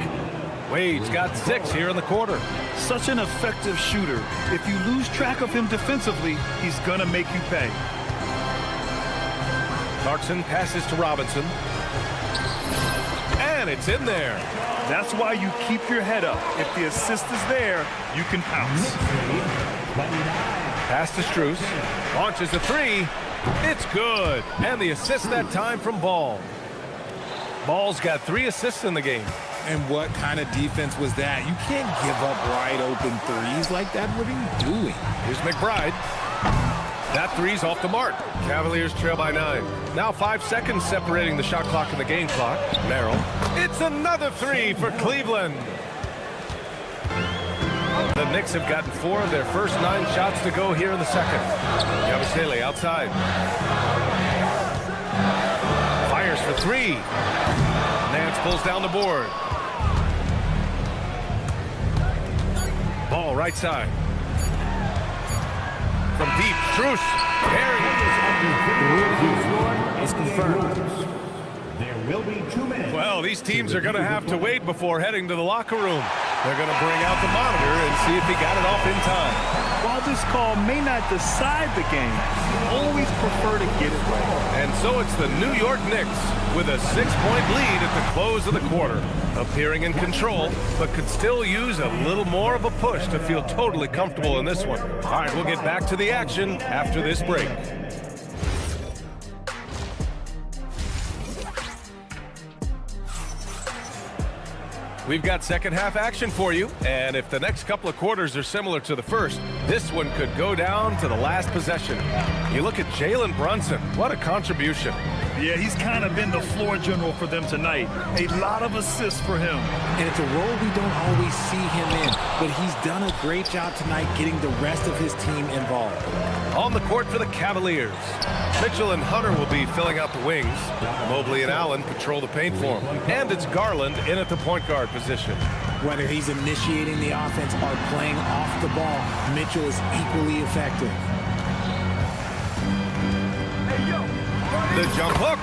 Wade's got 6 here in the quarter. Such an effective shooter. If you lose track of him defensively, he's going to make you pay. Clarkson passes to Robinson. And it's in there. That's why you keep your head up. If the assist is there, you can pounce. Pass to Strus. Launches a 3. It's good. And the assist that time from Ball. Ball's got 3 assists in the game. And what kind of defense was that? You can't give up wide open 3s like that. What are you doing? Here's McBride. That three's off the mark. Cavaliers trail by 9. Now 5 seconds separating the shot clock and the game clock. Merrill. It's another three for Cleveland. The Knicks have gotten 4 of their first 9 shots to go here in the second. Yabusele outside. Fires for 3. Nance pulls down the board. Ball right side. From deep, Strus. Is confirmed. There will be 2 minutes. Well, these teams are going to have to wait before heading to the locker room. They're going to bring out the monitor and see if he got it off in time. While this call may not decide the game, you always prefer to get it right. And so it's the New York Knicks with a 6-point lead at the close of the quarter. Appearing in control, but could still use a little more of a push to feel totally comfortable in this one. All right, we'll get back to the action after this break. We've got second half action for you, and if the next couple of quarters are similar to the first, this one could go down to the last possession. You look at Jalen Brunson, what a contribution. Yeah, he's kind of been the floor general for them tonight. A lot of assists for him. And it's a role we don't always see him in, but he's done a great job tonight getting the rest of his team involved. On the court for the Cavaliers, Mitchell and Hunter will be filling out the wings. Mobley and Allen patrol the paint for him. And it's Garland in at the point guard position. Whether he's initiating the offense or playing off the ball, Mitchell is equally effective. The jump hook,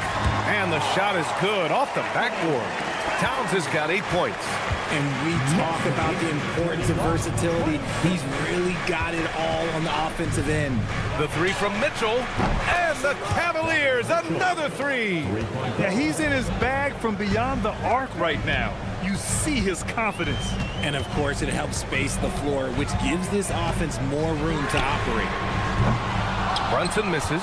and the shot is good off the backboard. Towns has got 8 points. And we talk about the importance of versatility. He's really got it all on the offensive end. The three from Mitchell, and the Cavaliers, another three. Yeah, he's in his bag from beyond the arc right now. You see his confidence. And of course, it helps space the floor, which gives this offense more room to operate. Brunson misses.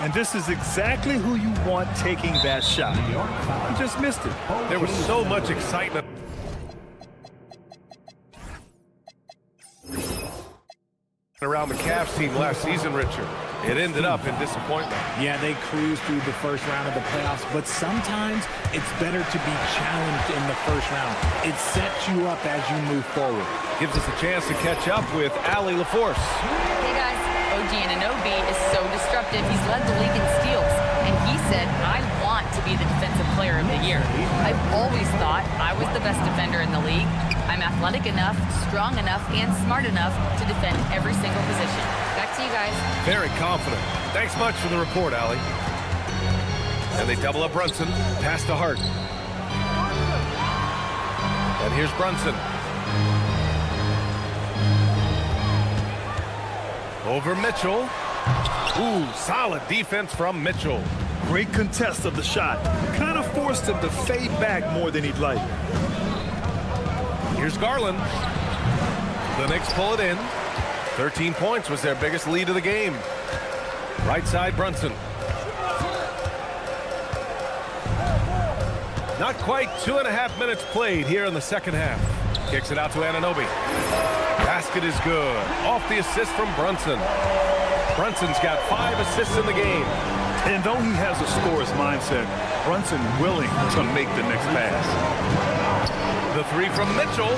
And this is exactly who you want taking that shot. He just missed it. There was so much excitement around the Cavs team last season, Richard. It ended up in disappointment. Yeah, they cruised through the first round of the playoffs, but sometimes it's better to be challenged in the first round. It sets you up as you move forward. Gives us a chance to catch up with Allie LaForce. Hey guys, OG Anunoby is so disruptive. He's led the league in steals, and he said, I want to be the defensive player of the year. I've always thought I was the best defender in the league. I'm athletic enough, strong enough, and smart enough to defend every single position. Back to you guys. Very confident. Thanks much for the report, Allie. And they double up Brunson. Pass to Hart. And here's Brunson. Over Mitchell. Ooh, solid defense from Mitchell. Great contest of the shot. Kind of forced him to fade back more than he'd like. Here's Garland. The Knicks pull it in. 13 points was their biggest lead of the game. Right side, Brunson. Not quite 2.5 minutes played here in the second half. Kicks it out to Anunoby. Basket is good. Off the assist from Brunson. Brunson's got 5 assists in the game. And though he has a scorer's mindset, Brunson willing to make the next pass. The three from Mitchell.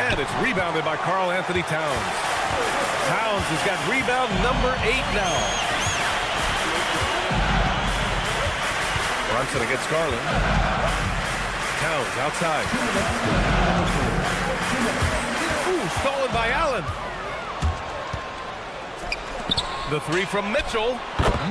And it's rebounded by Karl Anthony Towns. Towns has got rebound number 8 now. Brunson against Garland. Towns outside. Ooh, stolen by Allen. The three from Mitchell.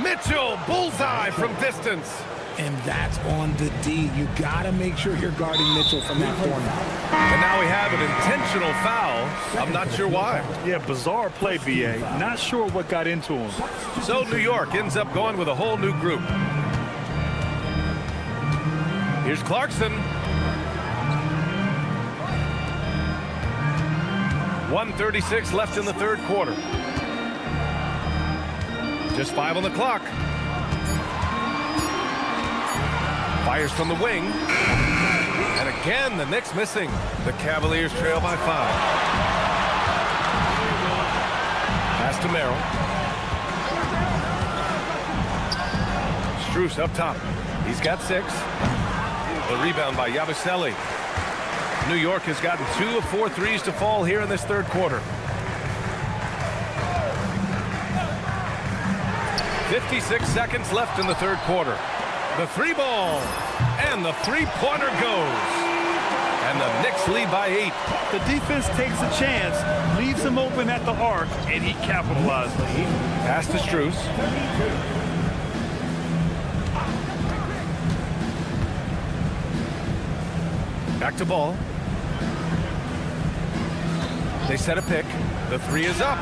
Mitchell, bullseye from distance. And that's on the D. You got to make sure you're guarding Mitchell from that corner. And now we have an intentional foul. I'm not sure why. Yeah, bizarre play, BA. Not sure what got into him. So New York ends up going with a whole new group. Here's Clarkson. 1:36 left in the third quarter. Just 5 on the clock. Fires from the wing. And again, the Knicks missing. The Cavaliers trail by 5. Pass to Merrill. Strus up top. He's got 6. The rebound by Yabusele. New York has gotten 2 of 4 threes to fall here in this third quarter. 56 seconds left in the third quarter. The 3-ball. And the 3-pointer goes. And the Knicks lead by 8. The defense takes a chance, leaves him open at the arc, and he capitalized. Pass to Strus. Back to Ball. They set a pick. The 3 is up.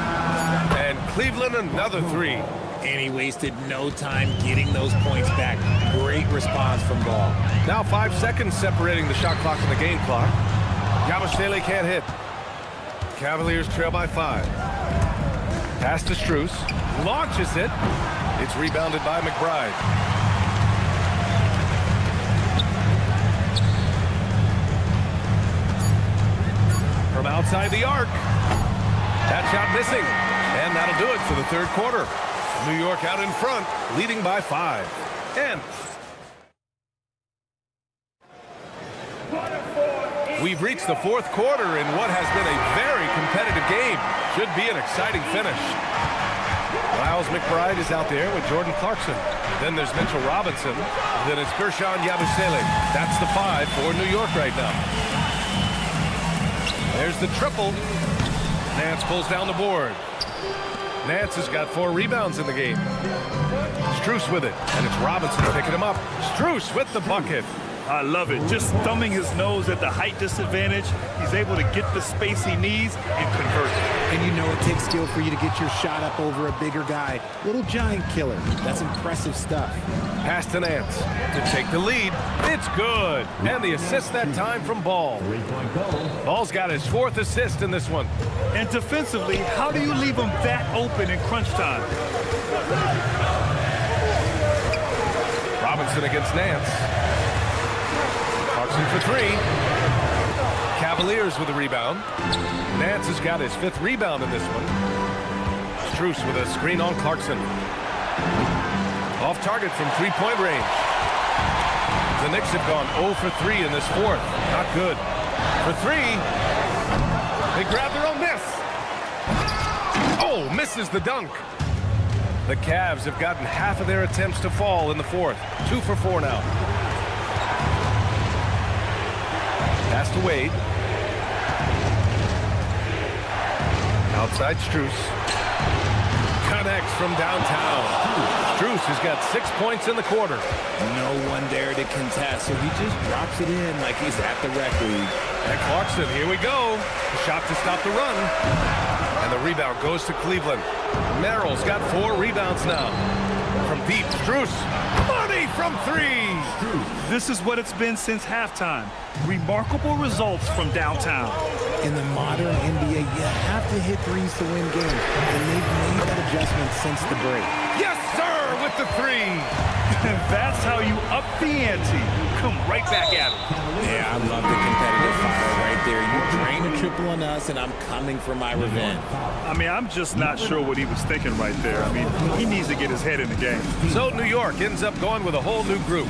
And Cleveland another 3. And he wasted no time getting those points back. Great response from Ball. Now 5 seconds separating the shot clock and the game clock. Yabusele can't hit. Cavaliers trail by 5. Pass to Strus. Launches it. It's rebounded by McBride. From outside the arc. That shot missing. And that'll do it for the third quarter. New York out in front, leading by 5. And we've reached the fourth quarter in what has been a very competitive game. Should be an exciting finish. Miles McBride is out there with Jordan Clarkson. Then there's Mitchell Robinson. Then it's Gershon Yabusele. That's the 5 for New York right now. There's the triple. Nance pulls down the board. Nance has got 4 rebounds in the game. Strus with it, and it's Robinson picking him up. Strus with the bucket. I love it. Just thumbing his nose at the height disadvantage. He's able to get the space he needs and convert it. And you know it takes skill for you to get your shot up over a bigger guy. Little giant killer. That's impressive stuff. Pass to Nance to take the lead. It's good. And the assist that time from Ball. Ball's got his 4th assist in this one. And defensively, how do you leave him that open in crunch time? Robinson against Nance. Clarkson for 3. Cavaliers with a rebound. Nance has got his 5th rebound in this one. Strus with a screen on Clarkson. Off target from 3-point range. The Knicks have gone 0 for 3 in this 4th. Not good. For 3. They grab their own miss. Oh, misses the dunk. The Cavs have gotten half of their attempts to fall in the 4th. 2 for 4 now. Pass to Wade. Outside Strus. Connects from downtown. Strus has got 6 points in the quarter. No one there to contest, so he just drops it in like he's at the rec league. And Clarkson, here we go. Shot to stop the run. And the rebound goes to Cleveland. Merrill's got 4 rebounds now. From deep, Strus. Money from 3. This is what it's been since halftime. Remarkable results from downtown. In the modern NBA, you have to hit threes to win games, and they've made that adjustment since the break. Yes, sir, with the 3. And that's how you up the ante. Come right back at him. Yeah, I love the competitive fire right there. You drain a triple on us, and I'm coming for my revenge. I mean, I'm just not sure what he was thinking right there. I mean, he needs to get his head in the game. So New York ends up going with a whole new group.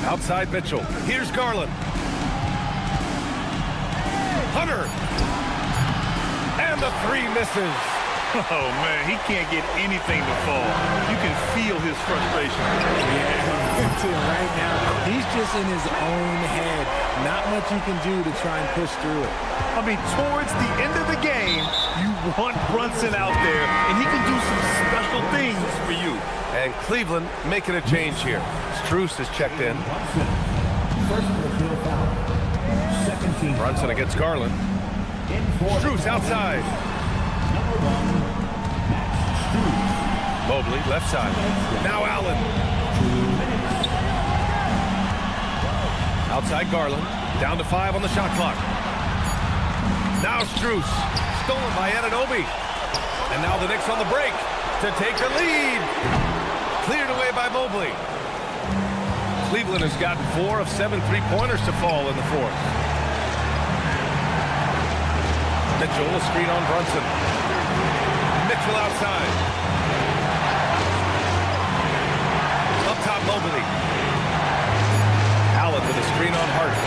Outside Mitchell. Here's Garland. Hunter. And the 3 misses. Oh, man, he can't get anything to fall. You can feel his frustration. Yeah, right now, he's just in his own head. Not much you can do to try and push through it. I mean, towards the end of the game, you want Brunson out there, and he can do some special things for you. And Cleveland making a change here. Strus is checked in. Brunson against Garland. Strus outside. Mobley, left side. Now Allen. Outside Garland. Down to 5 on the shot clock. Now Strus. Stolen by Anunoby. And now the Knicks on the break to take the lead. Cleared away by Mobley. Cleveland has gotten 4 of 7 3-pointers to fall in the 4th. Mitchell will screen on Brunson. Mitchell outside. Mobley. Allen with a screen on Hart.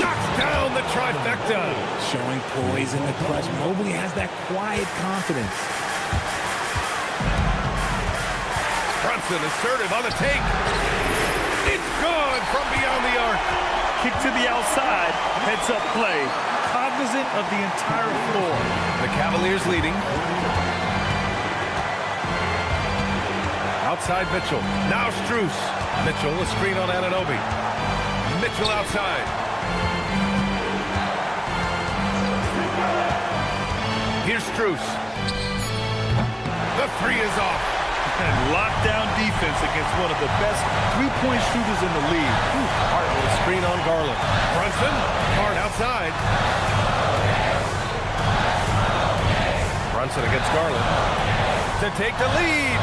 Knocks down the trifecta. Showing poise in the clutch. Mobley has that quiet confidence. Brunson assertive on the take. It's gone from beyond the arc. Kick to the outside, heads-up play, cognizant of the entire floor. The Cavaliers leading. Outside Mitchell. Now Strus. Mitchell, a screen on Anunoby. Mitchell outside. Here's Strus. The three is off. And lockdown defense against one of the best three-point shooters in the league. Hart with a screen on Garland. Brunson. Hart outside. Brunson against Garland. To take the lead.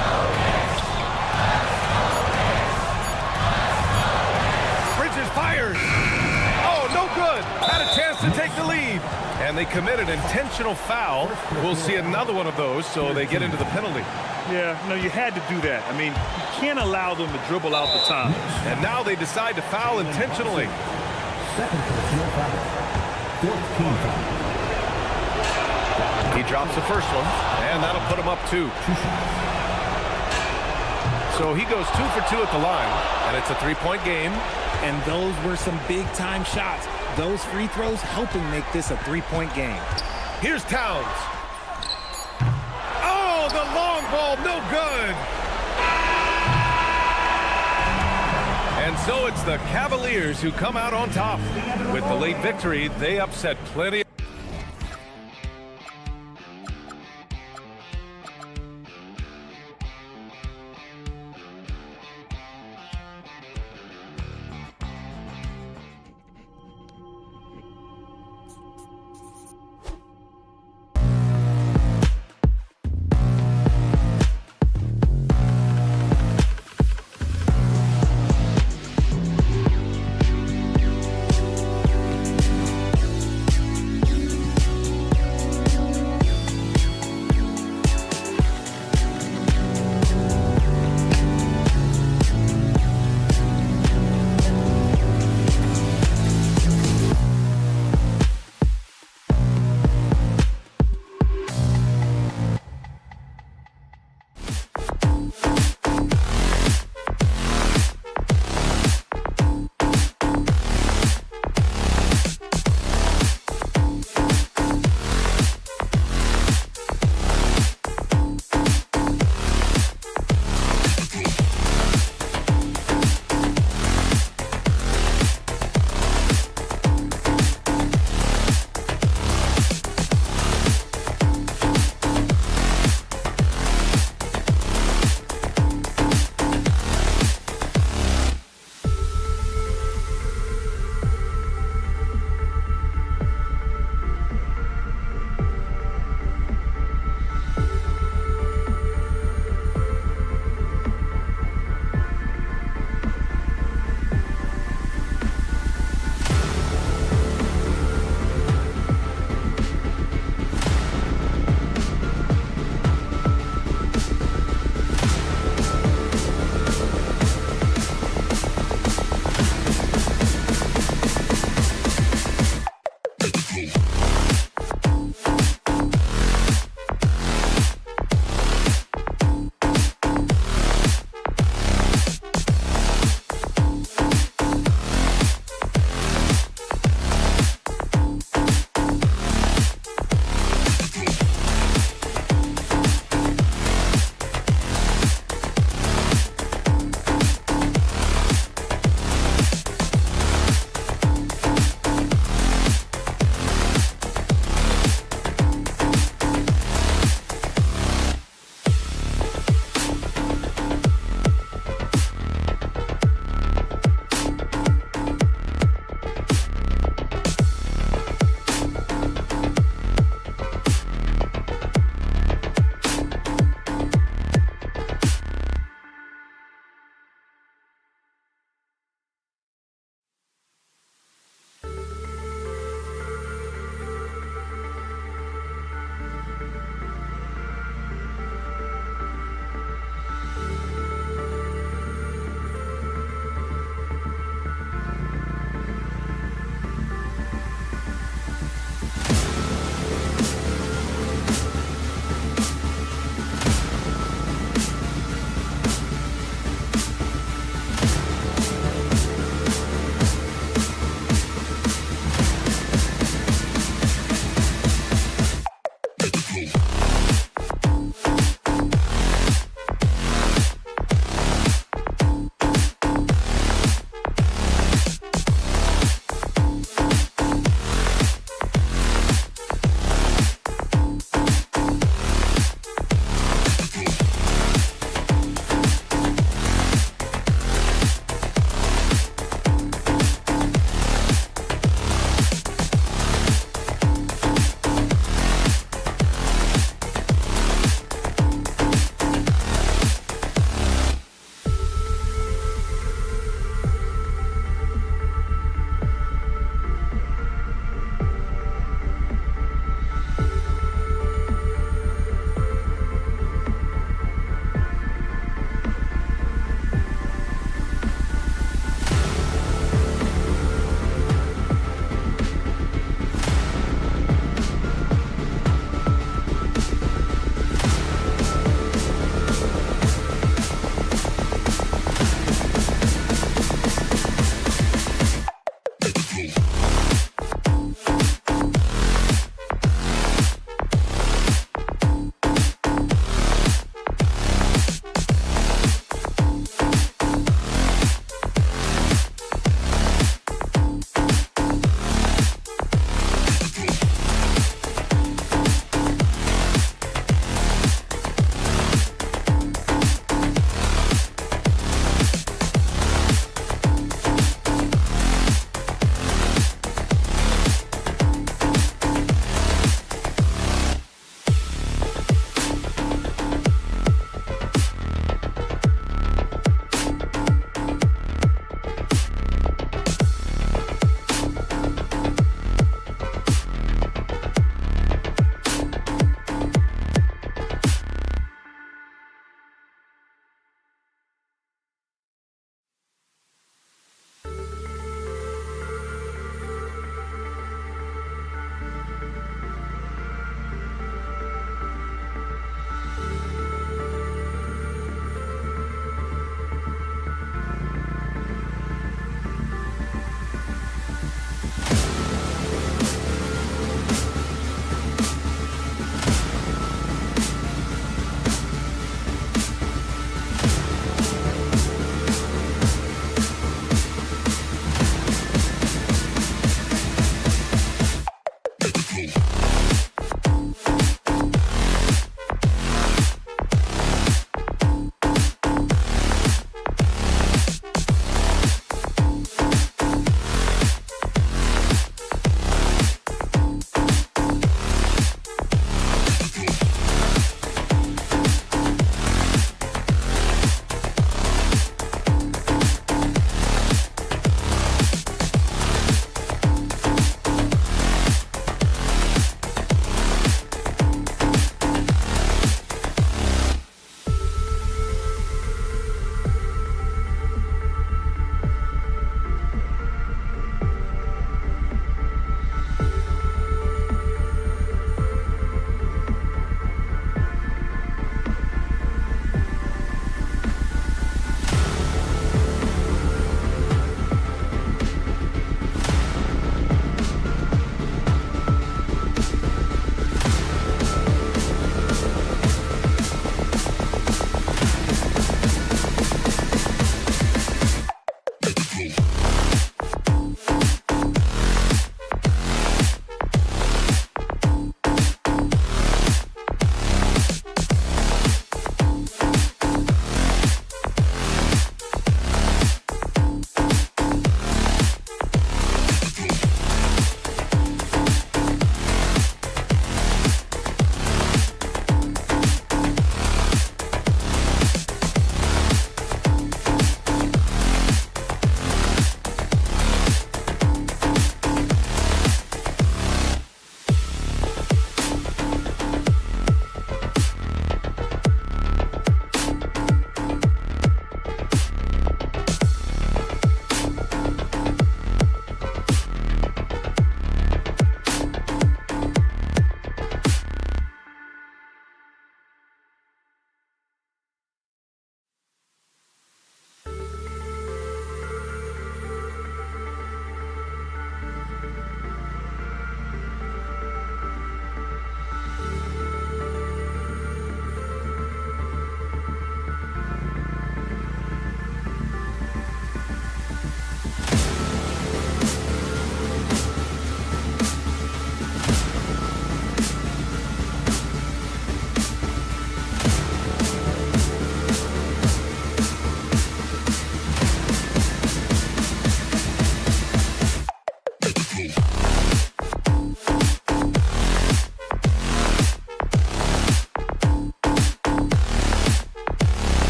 Bridges fires. Oh, no good. Had a chance to take the lead. And they commit an intentional foul. We'll see another one of those, so they get into the penalty. Yeah, no, you had to do that. I mean, you can't allow them to dribble out the time. And now they decide to foul intentionally. Second personal foul. 14th foul. He drops the first one, and that'll put him up 2. So he goes 2 for 2 at the line, and it's a 3-point game. And those were some big-time shots. Those free throws helping make this a 3-point game. Here's Towns. Oh, the long ball, no good. And so it's the Cavaliers who come out on top. With the late victory, they upset plenty.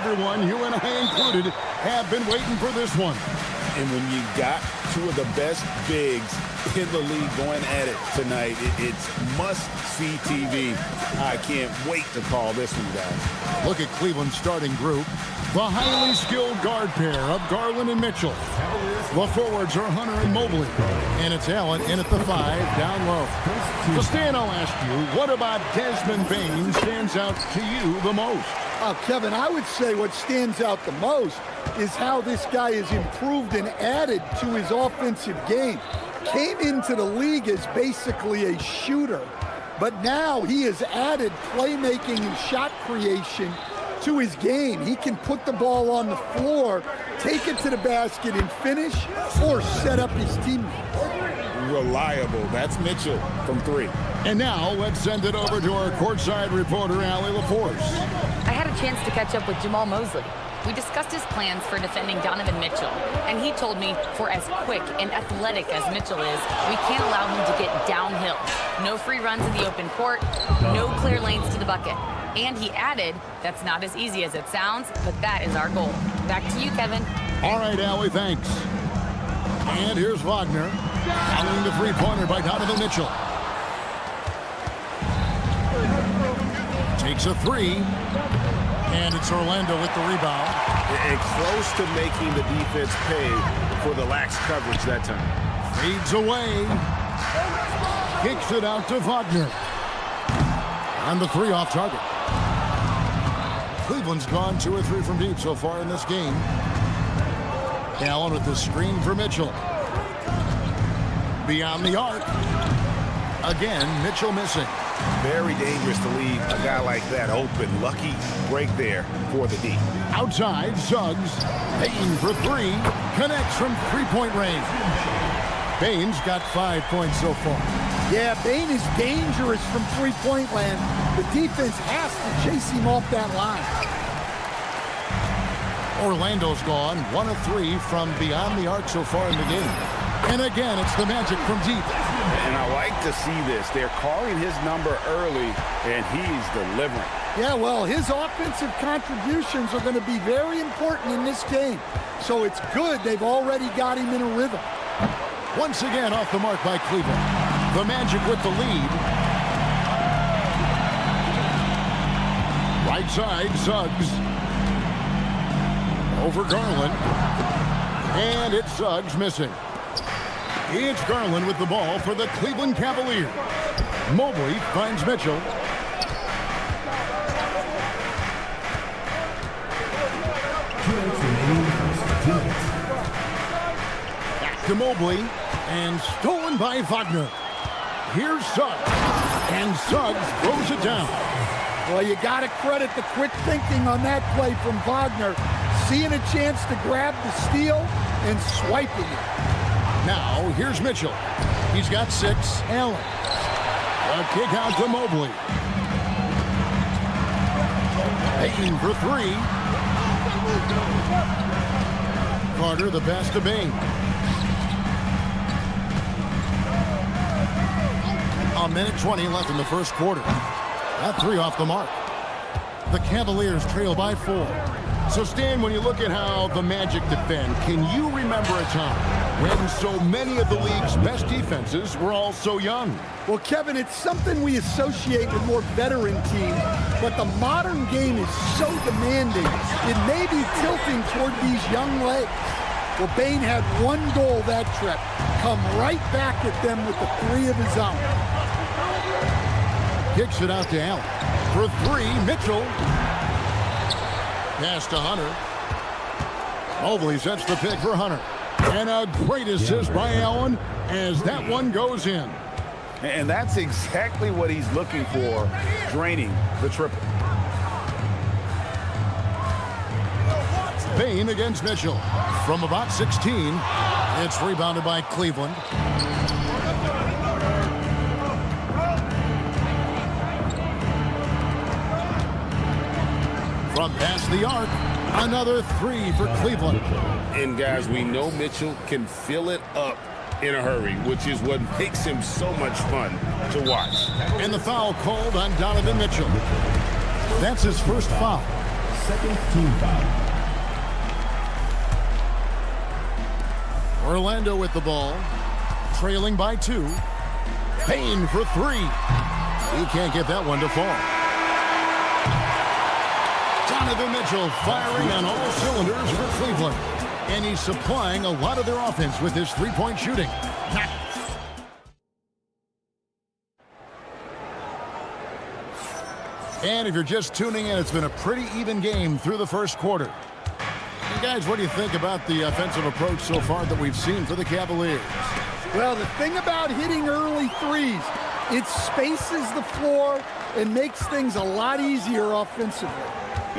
everyone, you and I included, have been waiting for this one. And when you got two of the best bigs in the league going at it tonight, it's must-see TV. I can't wait to call this one, guys. Look at Cleveland's starting group. The highly skilled guard pair of Garland and Mitchell. The forwards are Hunter and Mobley. And it's Allen in at the 5, down low. So Stan, I'll ask you, what about Desmond Bane stands out to you the most? Kevin, I would say what stands out the most is how this guy has improved and added to his offensive game. Came into the league as basically a shooter, but now he has added playmaking and shot creation to his game. He can put the ball on the floor, take it to the basket and finish, or set up his teammates. Reliable. That's Mitchell from 3. And now let's send it over to our courtside reporter, Allie LaForce. I had a chance to catch up with Jamal Mosley. We discussed his plans for defending Donovan Mitchell, and he told me for as quick and athletic as Mitchell is, we can't allow him to get downhill. No free runs in the open court, no clear lanes to the bucket. And he added, that's not as easy as it sounds, but that is our goal. Back to you, Kevin. All right, Allie, thanks. And here's Wagner. Following the three-pointer by Donovan Mitchell. Takes a 3. And it's Orlando with the rebound. And close to making the defense pay for the lax coverage that time. Fades away. Kicks it out to Wagner. On the 3 off target. Cleveland's gone 2 or 3 from deep so far in this game. Allen with the screen for Mitchell. Beyond the arc. Again, Mitchell missing. Very dangerous to leave a guy like that open. Lucky break there for the D. Outside, Suggs. Payne for 3. Connects from three-point range. Bane's got 5 points so far. Yeah, Bane is dangerous from three-point land. The defense has to chase him off that line. Orlando's gone 1 of 3 from beyond the arc so far in the game. And again, it's the Magic from deep. And I like to see this. They're calling his number early, and he's delivering. Yeah, well, his offensive contributions are going to be very important in this game. So it's good they've already got him in a rhythm. Once again, off the mark by Cleveland. The Magic with the lead. Right side, Suggs. Over Garland. And it's Suggs missing. It's Garland with the ball for the Cleveland Cavaliers. Mobley finds Mitchell. Back to Mobley. And stolen by Wagner. Here's Suggs. And Suggs throws it down. Well, you got to credit the quick thinking on that play from Wagner. Seeing a chance to grab the steal and swiping it. Now, here's Mitchell. He's got 6. Allen. A kick out to Mobley. Payne for 3. Carter, the pass to Bane. A minute 20 left in the first quarter. That 3 off the mark. The Cavaliers trail by 4. So, Stan, when you look at how the Magic defend, can you remember a time when so many of the league's best defenses were all so young? Well, Kevin, it's something we associate with more veteran teams, but the modern game is so demanding, it may be tilting toward these young legs. Well, Bane had one goal that trip, come right back at them with the 3 of his own. Kicks it out to Allen. For 3, Mitchell. Pass to Hunter. Mobley sets the pick for Hunter. And a great assist by Allen as that one goes in. And that's exactly what he's looking for, draining the triple. Bane against Mitchell. From about 16, it's rebounded by Cleveland. From past the arc, another 3 for Cleveland. And guys, we know Mitchell can fill it up in a hurry, which is what makes him so much fun to watch. And the foul called on Donovan Mitchell. That's his first foul. second team foul. Orlando with the ball, trailing by 2. Payne for 3. He can't get that one to fall. Donovan Mitchell firing on all cylinders for Cleveland. And he's supplying a lot of their offense with his three-point shooting. And if you're just tuning in, it's been a pretty even game through the first quarter. You guys, what do you think about the offensive approach so far that we've seen for the Cavaliers? Well, the thing about hitting early threes, it spaces the floor and makes things a lot easier offensively.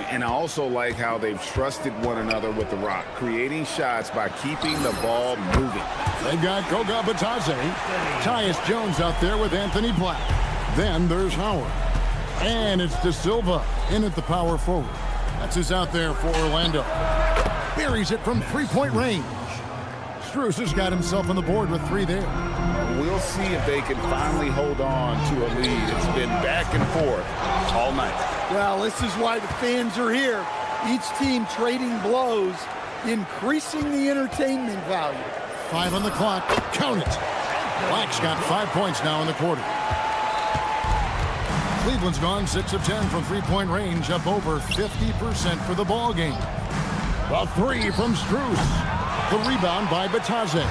And I also like how they've trusted one another with the rock, creating shots by keeping the ball moving. They've got Goga Batadze, Tyus Jones out there with Anthony Black. Then there's Howard. And it's De Silva in at the power forward. That's who's out there for Orlando. Buries it from three-point range. Strus has got himself on the board with 3 there. We'll see if they can finally hold on to a lead. It's been back and forth all night. Well, this is why the fans are here. Each team trading blows, increasing the entertainment value. 5 on the clock. Count it. Black's got 5 points now in the quarter. Cleveland's gone 6 of 10 from three-point range, up over 50% for the ball game. A 3 from Strus. The rebound by Batadze.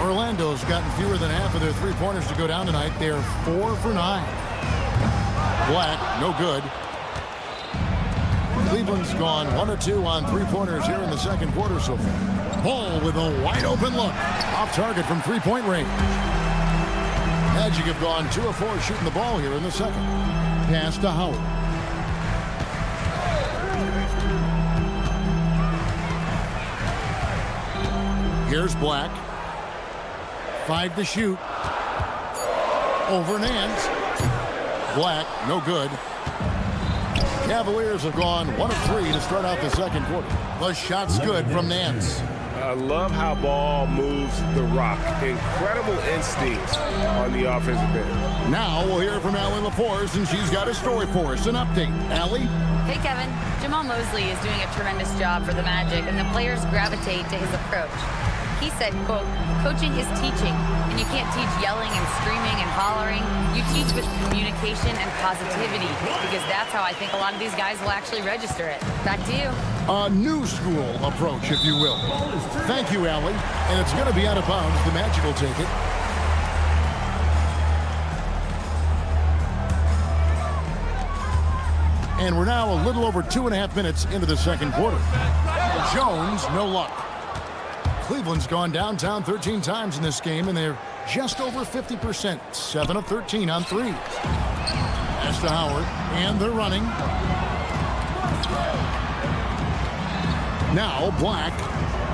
Orlando's gotten fewer than half of their three-pointers to go down tonight. They're 4 for 9. Black, no good. Cleveland's gone 1 of 2 on three-pointers here in the second quarter so far. Ball with a wide-open look. Off target from three-point range. Magic have gone 2 of 4 shooting the ball here in the second. Pass to Howard. Here's Black. 5 to shoot. Over Nance. Black, no good. Cavaliers have gone 1 of 3 to start out the second quarter. The shot's good from Nance. I love how ball moves the rock. Incredible instincts on the offensive end. Now we'll hear from Allie LaForce, and she's got a story for us. An update. Allie? Hey, Kevin. Jamal Mosley is doing a tremendous job for the Magic, and the players gravitate to his approach. He said, quote, "Coaching is teaching, and you can't teach yelling and screaming and hollering. You teach with communication and positivity, because that's how I think a lot of these guys will actually register it." Back to you. A new school approach, if you will. Thank you, Allie. And it's going to be out of bounds. The Magic will take it. And we're now a little over 2.5 minutes into the second quarter. Jones, no luck. Cleveland's gone downtown 13 times in this game, and they're just over 50%. 7 of 13 on threes. Pass to Howard, and they're running. Now Black,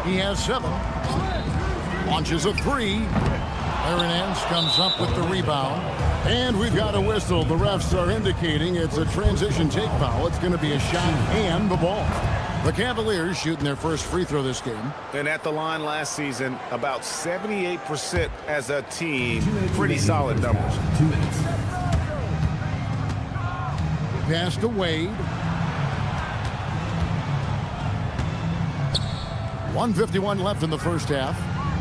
he has 7. Launches a 3. Larry Nance comes up with the rebound. And we've got a whistle. The refs are indicating it's a transition take foul. It's going to be a shot and the ball. The Cavaliers shooting their first free throw this game. And at the line last season, about 78% as a team. Pretty solid numbers. 2 minutes. Pass to Wade. 1:51 left in the first half.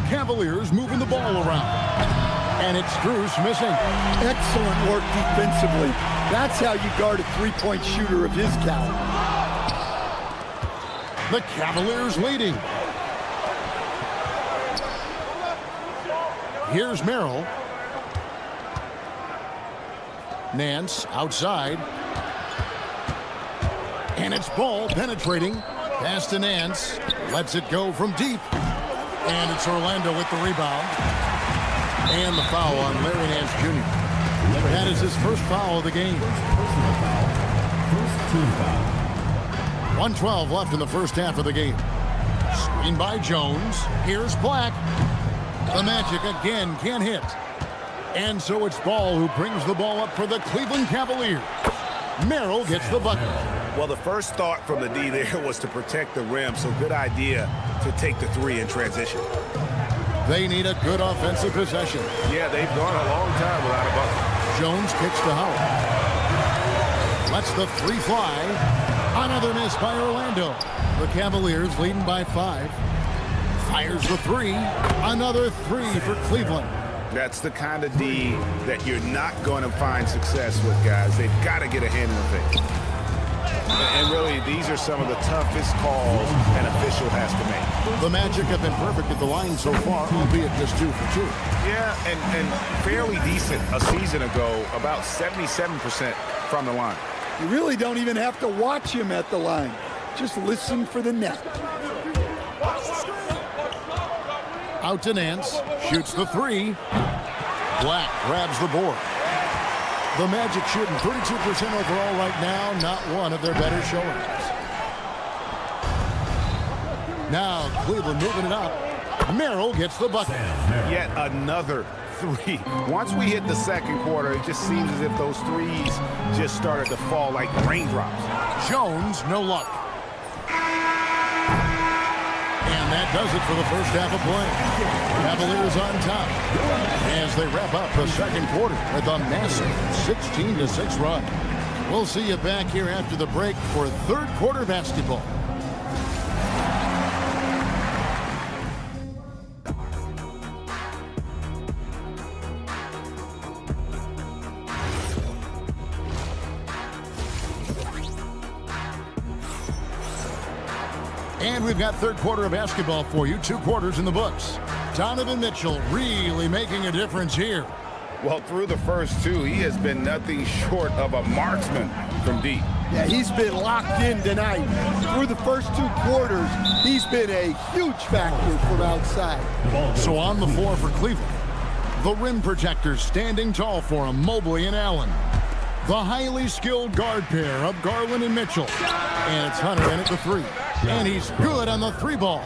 Cavaliers moving the ball around. And it's Strus missing. Excellent work defensively. That's how you guard a three-point shooter of his caliber. The Cavaliers leading. Here's Merrill. Nance outside. And it's Ball penetrating. Pass to Nance. Lets it go from deep. And it's Orlando with the rebound. And the foul on Larry Nance Jr. That is his first foul of the game. Personal foul. First team foul. 1:12 left in the first half of the game. Screen by Jones. Here's Black. The Magic again can't hit. And so it's Ball who brings the ball up for the Cleveland Cavaliers. Merrill gets the bucket. Well, the first thought from the D there was to protect the rim, so good idea to take the 3 in transition. They need a good offensive possession. Yeah, they've gone a long time without a bucket. Jones kicks to Howard. Lets the 3 fly. Another miss by Orlando. The Cavaliers leading by 5. Fires the 3. Another 3 for Cleveland. That's the kind of D that you're not going to find success with, guys. They've got to get a handle of it. And really, these are some of the toughest calls an official has to make. The Magic have been perfect at the line so far, albeit just 2 for 2. Yeah, and fairly decent a season ago, about 77% from the line. You really don't even have to watch him at the line. Just listen for the net. Out to Nance, shoots the 3. Black grabs the board. The Magic shooting 32% overall right now, not one of their better showings. Now Cleveland moving it up. Merrill gets the bucket. Yet another 3. Once we hit the second quarter, it just seems as if those threes just started to fall like raindrops. Jones, no luck. And that does it for the first half of play. Cavaliers on top as they wrap up the second quarter with a massive 16-6 run. We'll see you back here after the break for third quarter basketball. And we've got third quarter of basketball for you. 2 quarters in the books. Donovan Mitchell really making a difference here. Well, through the first 2, he has been nothing short of a marksman from deep. Yeah, he's been locked in tonight. Through the first 2 quarters, he's been a huge factor from outside. So on the floor for Cleveland, the rim protectors standing tall for him, Mobley and Allen. The highly skilled guard pair of Garland and Mitchell. And it's Hunter in at the 3. And he's good on the 3 ball.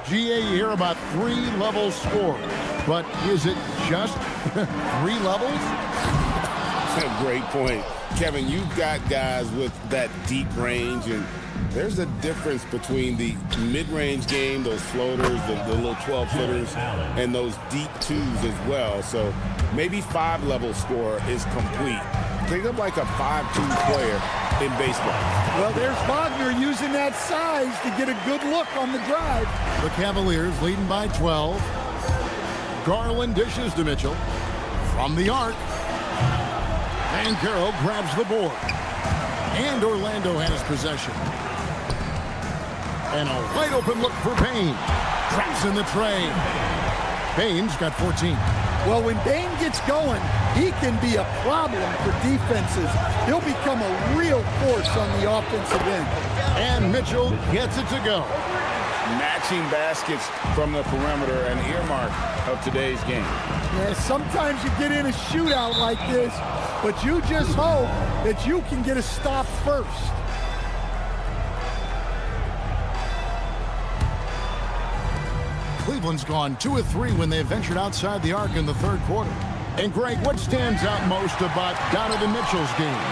GA, you hear about 3 levels scored. But is it just 3 levels? That's a great point. Kevin, you've got guys with that deep range, and there's a difference between the mid-range game, those floaters, the little 12-footers, and those deep 2s as well. So maybe 5-level score is complete. Think of like a 5-2 player in baseball. Well, there's Wagner using that size to get a good look on the drive. The Cavaliers leading by 12. Garland dishes to Mitchell. From the arc. Banchero grabs the board. And Orlando has possession. And a wide open look for Payne. Traps in the tray. Payne's got 14. Well, when Payne gets going, he can be a problem for defenses. He'll become a real force on the offensive end. And Mitchell gets it to go. Matching baskets from the perimeter, an earmark of today's game. Yeah, sometimes you get in a shootout like this, but you just hope that you can get a stop first. Cleveland's gone 2 of 3 when they ventured outside the arc in the third quarter. And Greg, what stands out most about Donovan Mitchell's game?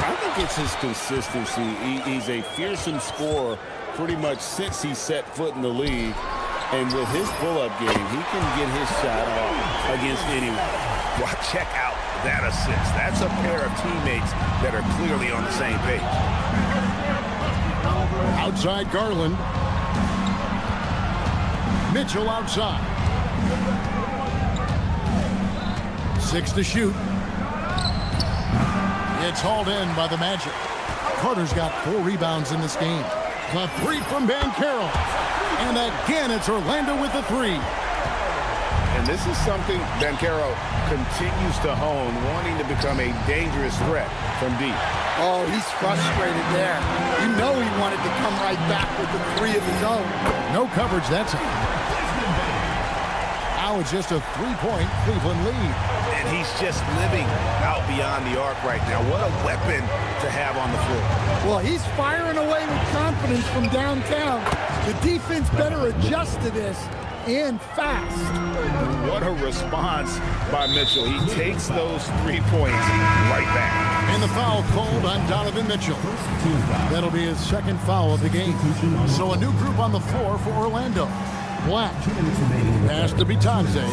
I think it's his consistency. He's a fearsome scorer pretty much since he set foot in the league. And with his pull-up game, he can get his shot off against anyone. Well, check out that assist. That's a pair of teammates that are clearly on the same page. Outside Garland. Mitchell outside. 6 to shoot. It's hauled in by the Magic. Carter's got 4 rebounds in this game. The 3 from Banchero. And again, it's Orlando with the 3. And this is something Banchero continues to hone, wanting to become a dangerous threat from deep. Oh, he's frustrated there. You know he wanted to come right back with the 3 of his own. No coverage that time. Now it's just a 3-point Cleveland lead. And he's just living out beyond the arc right now. What a weapon to have on the floor. Well, he's firing away with confidence from downtown. The defense better adjust to this, and fast. What a response by Mitchell. He takes those 3 points right back. And the foul called on Donovan Mitchell. That'll be his second foul of the game. So a new group on the floor for Orlando. Black. Pass to Bitadze.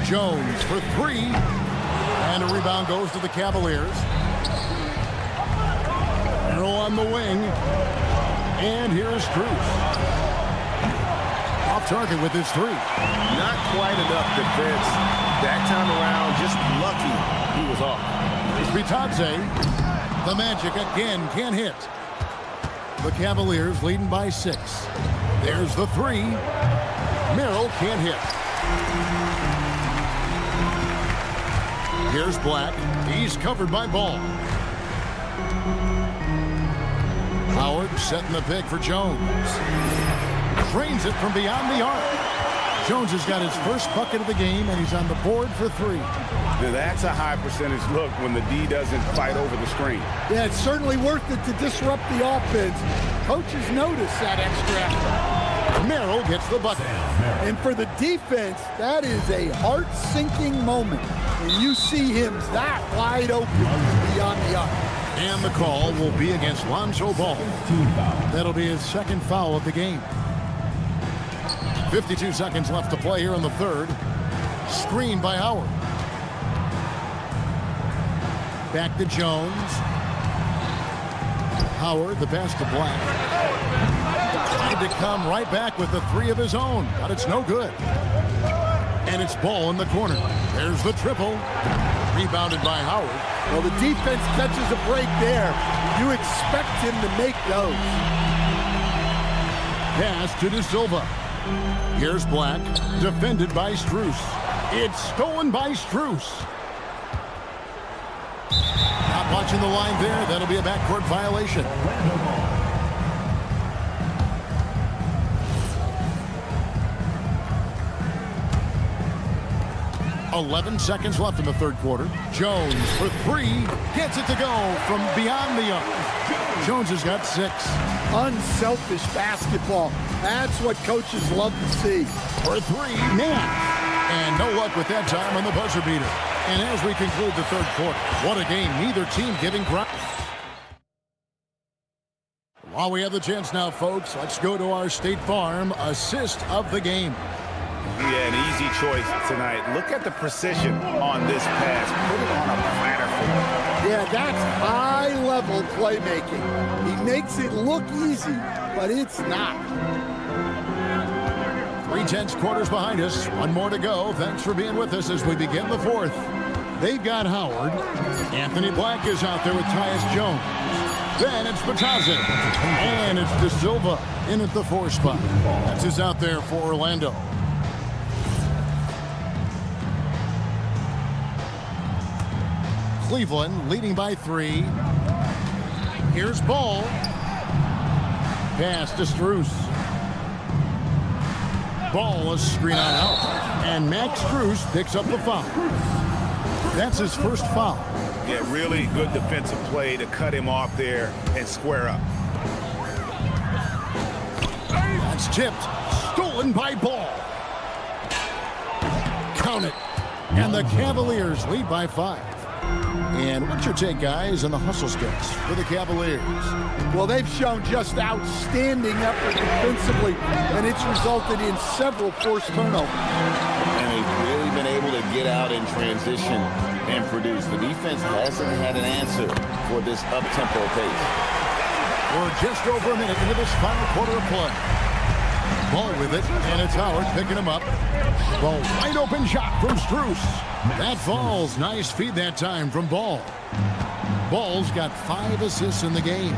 Jones for 3. And a rebound goes to the Cavaliers. Merrill on the wing. And here's Strus. Off target with his three. Not quite enough defense. That time around, just lucky he was off. Bitadze. The Magic again can't hit. The Cavaliers leading by 6. There's the three. Merrill can't hit. Here's Black. He's covered by Ball. Howard setting the pick for Jones. Drains it from beyond the arc. Jones has got his first bucket of the game, and he's on the board for 3. Now that's a high percentage look when the D doesn't fight over the screen. Yeah, it's certainly worth it to disrupt the offense. Coaches notice that extra effort. Merrill gets the bucket. And for the defense, that is a heart-sinking moment when you see him that wide open beyond the arc. And the call will be against Lonzo Ball. That'll be his second foul of the game. 52 seconds left to play here in the third. Screen by Howard. Back to Jones. Howard, the pass to Black. Tried to come right back with the three of his own, but it's no good. And it's Ball in the corner. There's the triple. Rebounded by Howard. Well, the defense catches a break there. You expect him to make those. Pass to De Silva. Here's Black, defended by Strus. It's stolen by Strus. Not watching the line there. That'll be a backcourt violation. 11 seconds left in the third quarter. Jones for 3. Gets it to go from beyond the arc. Jones has got 6. Unselfish basketball. That's what coaches love to see. For 3, Nance. And no luck with that time on the buzzer beater. And as we conclude the third quarter, what a game. Neither team giving ground. While we have the chance now, folks, let's go to our State Farm assist of the game. Yeah, an easy choice tonight. Look at the precision on this pass. Put it on a platter for him. Yeah, that's high-level playmaking. He makes it look easy, but it's not. 3/10 quarters behind us. One more to go. Thanks for being with us as we begin the fourth. They've got Howard. Anthony Black is out there with Tyus Jones. Then it's Bitadze. And it's De Silva in at the 4 spot. That's who's out there for Orlando. Cleveland leading by 3. Here's Ball. Pass to Strus. Ball is screen on out. And Max Strus picks up the foul. That's his first foul. Yeah, really good defensive play to cut him off there and square up. That's tipped. Stolen by Ball. Count it. And the Cavaliers lead by 5. And what's your take, guys, on the hustle skills for the Cavaliers? Well, they've shown just outstanding effort defensively, and it's resulted in several forced turnovers. And they've really been able to get out in transition and produce. The defense hasn't had an answer for this up-tempo pace. We're just over a minute into this final quarter of play. Ball with it, and it's Howard picking him up. Ball wide open shot from Strus. That falls. Nice feed that time from Ball. Ball's got 5 assists in the game.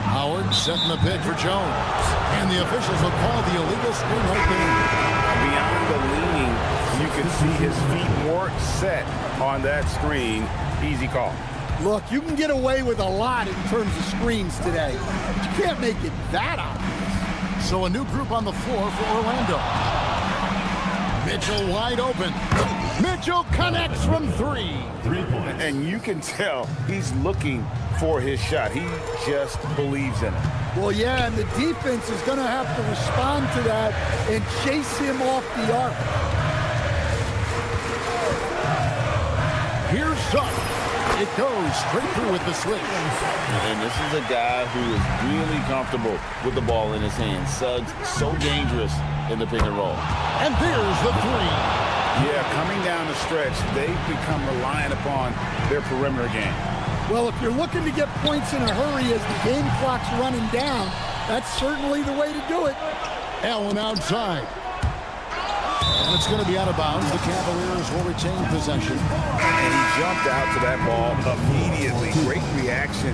Howard setting the pick for Jones. And the officials will call the illegal screen right there. Beyond the leaning, you can see his feet weren't set on that screen. Easy call. Look, you can get away with a lot in terms of screens today. But you can't make it that obvious. So a new group on the floor for Orlando. Mitchell wide open. Mitchell connects from 3. 3 points. And you can tell he's looking for his shot. He just believes in it. Well, yeah, and the defense is going to have to respond to that and chase him off the arc. Here's Suggs. It goes straight through with the switch. And this is a guy who is really comfortable with the ball in his hands. Suggs, so dangerous in the pick and roll. And there's the 3. Yeah, coming down the stretch, they've become reliant upon their perimeter game. Well, if you're looking to get points in a hurry as the game clock's running down, that's certainly the way to do it. Allen outside. And it's going to be out of bounds. The Cavaliers will retain possession. And he jumped out to that ball immediately. Great reaction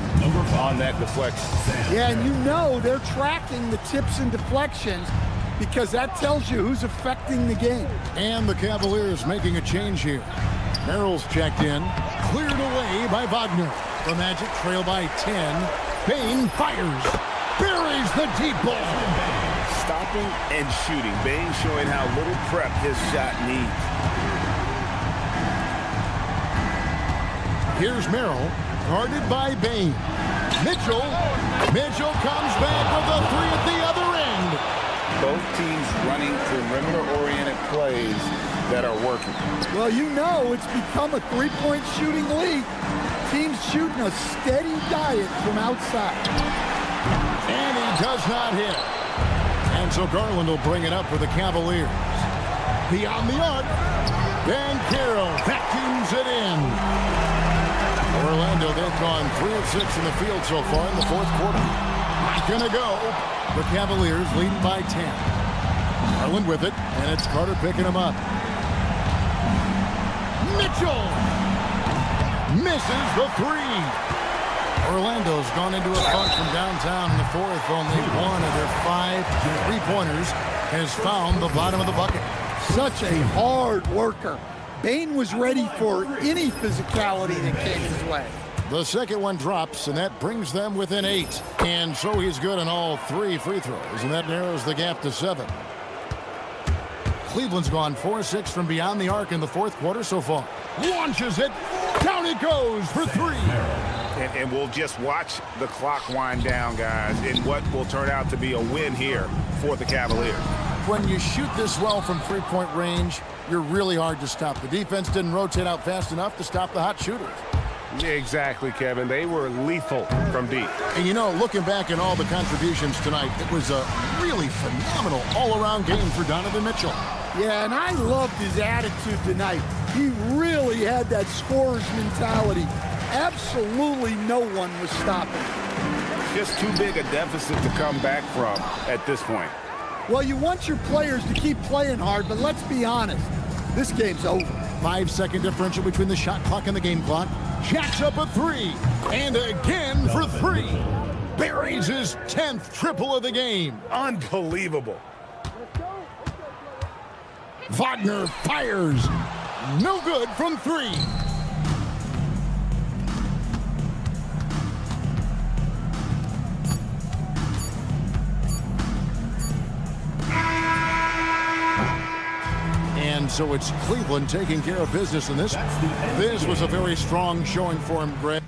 on that deflection. Yeah, and you know they're tracking the tips and deflections because that tells you who's affecting the game. And the Cavaliers making a change here. Merrill's checked in. Cleared away by Wagner. The Magic trail by 10. Bain fires. Buries the deep ball. Stopping and shooting. Bain showing how little prep his shot needs. Here's Merrill, guarded by Bain. Mitchell comes back with a three at the other end. Both teams running perimeter-oriented plays that are working. Well, you know it's become a three-point shooting league. Teams shooting a steady diet from outside. And he does not hit. And so Garland will bring it up for the Cavaliers. Beyond the arc. Van Carroll vacuums it in. Orlando, they've gone 3 of 6 in the field so far in the fourth quarter. Not gonna go. The Cavaliers leading by 10. Garland with it, and it's Carter picking him up. Mitchell misses the three. Orlando's gone into a funk from downtown in the fourth. Only one of their 5 three-pointers has found the bottom of the bucket. Such a hard worker. Bain was ready for any physicality that came his way. The second one drops, and that brings them within 8. And so he's good on all 3 free throws, and that narrows the gap to 7. Cleveland's gone 4-6 from beyond the arc in the fourth quarter so far. Launches it. Down it goes for 3. And we'll just watch the clock wind down, guys, in what will turn out to be a win here for the Cavaliers. When you shoot this well from three-point range, you're really hard to stop. The defense didn't rotate out fast enough to stop the hot shooters. Exactly, Kevin. They were lethal from deep. And you know, looking back at all the contributions tonight, it was a really phenomenal all-around game for Donovan Mitchell. Yeah, and I loved his attitude tonight. He really had that scorer's mentality. Absolutely no one was stopping. Just too big a deficit to come back from at this point. Well, you want your players to keep playing hard, but let's be honest. This game's over. 5-second differential between the shot clock and the game clock. Jacks up a 3. And again for 3. Buries his 10th triple of the game. Unbelievable. Wagner fires. No good from 3. And so it's Cleveland taking care of business in this. This was a very strong showing for him, Greg.